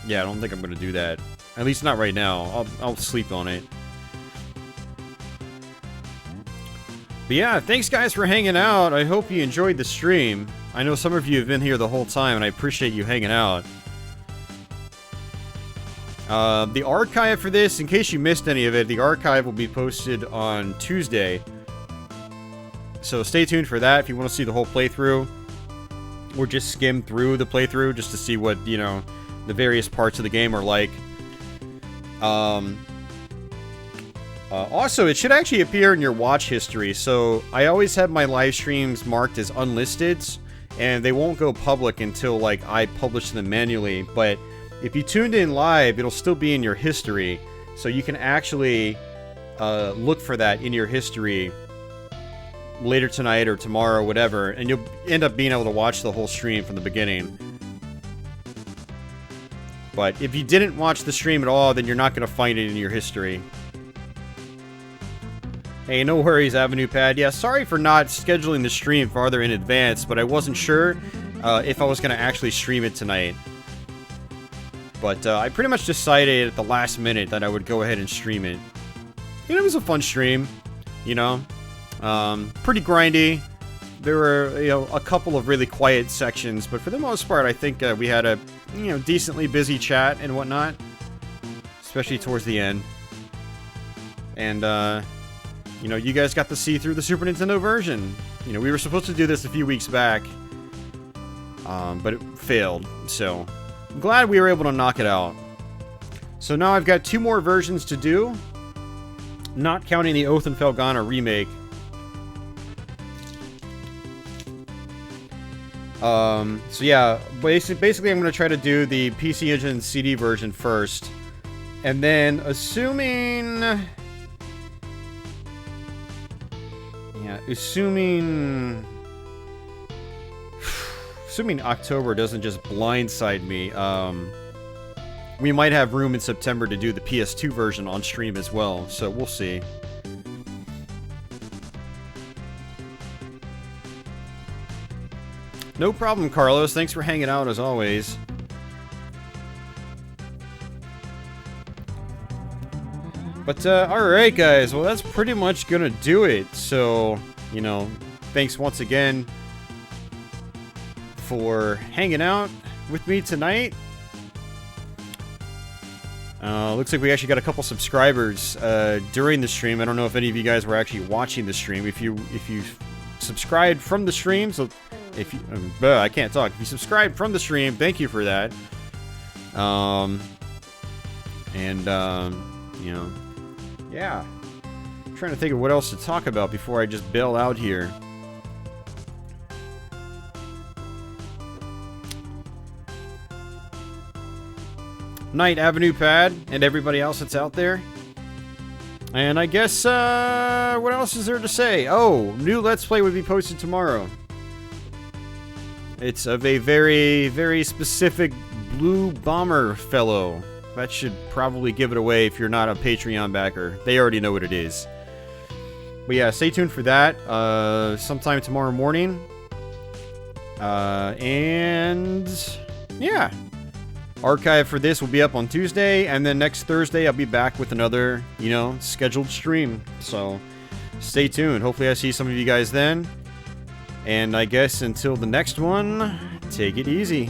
S1: think I'm gonna do that. At least not right now. I'll sleep on it. But yeah, thanks guys for hanging out. I hope you enjoyed the stream. I know some of you have been here the whole time, and I appreciate you hanging out. The archive for this, in case you missed any of it, the archive will be posted on Tuesday. So stay tuned for that if you want to see the whole playthrough. Or just skim through the playthrough just to see what, you know, the various parts of the game are like. Also, it should actually appear in your watch history. So I always have my live streams marked as unlisted, and they won't go public until like I publish them manually. But if you tuned in live, it'll still be in your history, so you can actually look for that in your history later tonight or tomorrow, whatever, and you'll end up being able to watch the whole stream from the beginning. But if you didn't watch the stream at all, then you're not going to find it in your history. Hey, no worries, Avenue Pad. Yeah, sorry for not scheduling the stream farther in advance, but I wasn't sure if I was going to actually stream it tonight. But I pretty much decided at the last minute that I would go ahead and stream it. And it was a fun stream, you know. Pretty grindy. There were, you know, a couple of really quiet sections, but for the most part, I think we had a, you know, decently busy chat and whatnot. Especially towards the end. And, you know, you guys got to see through the Super Nintendo version. You know, we were supposed to do this a few weeks back, but it failed, so I'm glad we were able to knock it out. So now I've got 2 more versions to do, not counting the Oath and Felghana remake. So yeah, basically I'm going to try to do the PC Engine CD version first, and then assuming October doesn't just blindside me, we might have room in September to do the PS2 version on stream as well, so we'll see. No problem, Carlos. Thanks for hanging out as always. But, alright guys, well that's pretty much gonna do it. So, you know, thanks once again for hanging out with me tonight. Looks like we actually got a couple subscribers during the stream. I don't know if any of you guys were actually watching the stream. If you subscribed from the stream, so if you, I can't talk. If you subscribed from the stream, thank you for that. And, you know, yeah. I'm trying to think of what else to talk about before I just bail out here. Night Avenue Pad and everybody else that's out there. And I guess, what else is there to say? Oh, new Let's Play would be posted tomorrow. It's of a very, very specific blue bomber fellow. That should probably give it away if you're not a Patreon backer. They already know what it is. But yeah, stay tuned for that. Sometime tomorrow morning. And yeah. Archive for this will be up on Tuesday, and then next Thursday I'll be back with another, you know, scheduled stream. So stay tuned. Hopefully I see some of you guys then. And I guess until the next one, take it easy.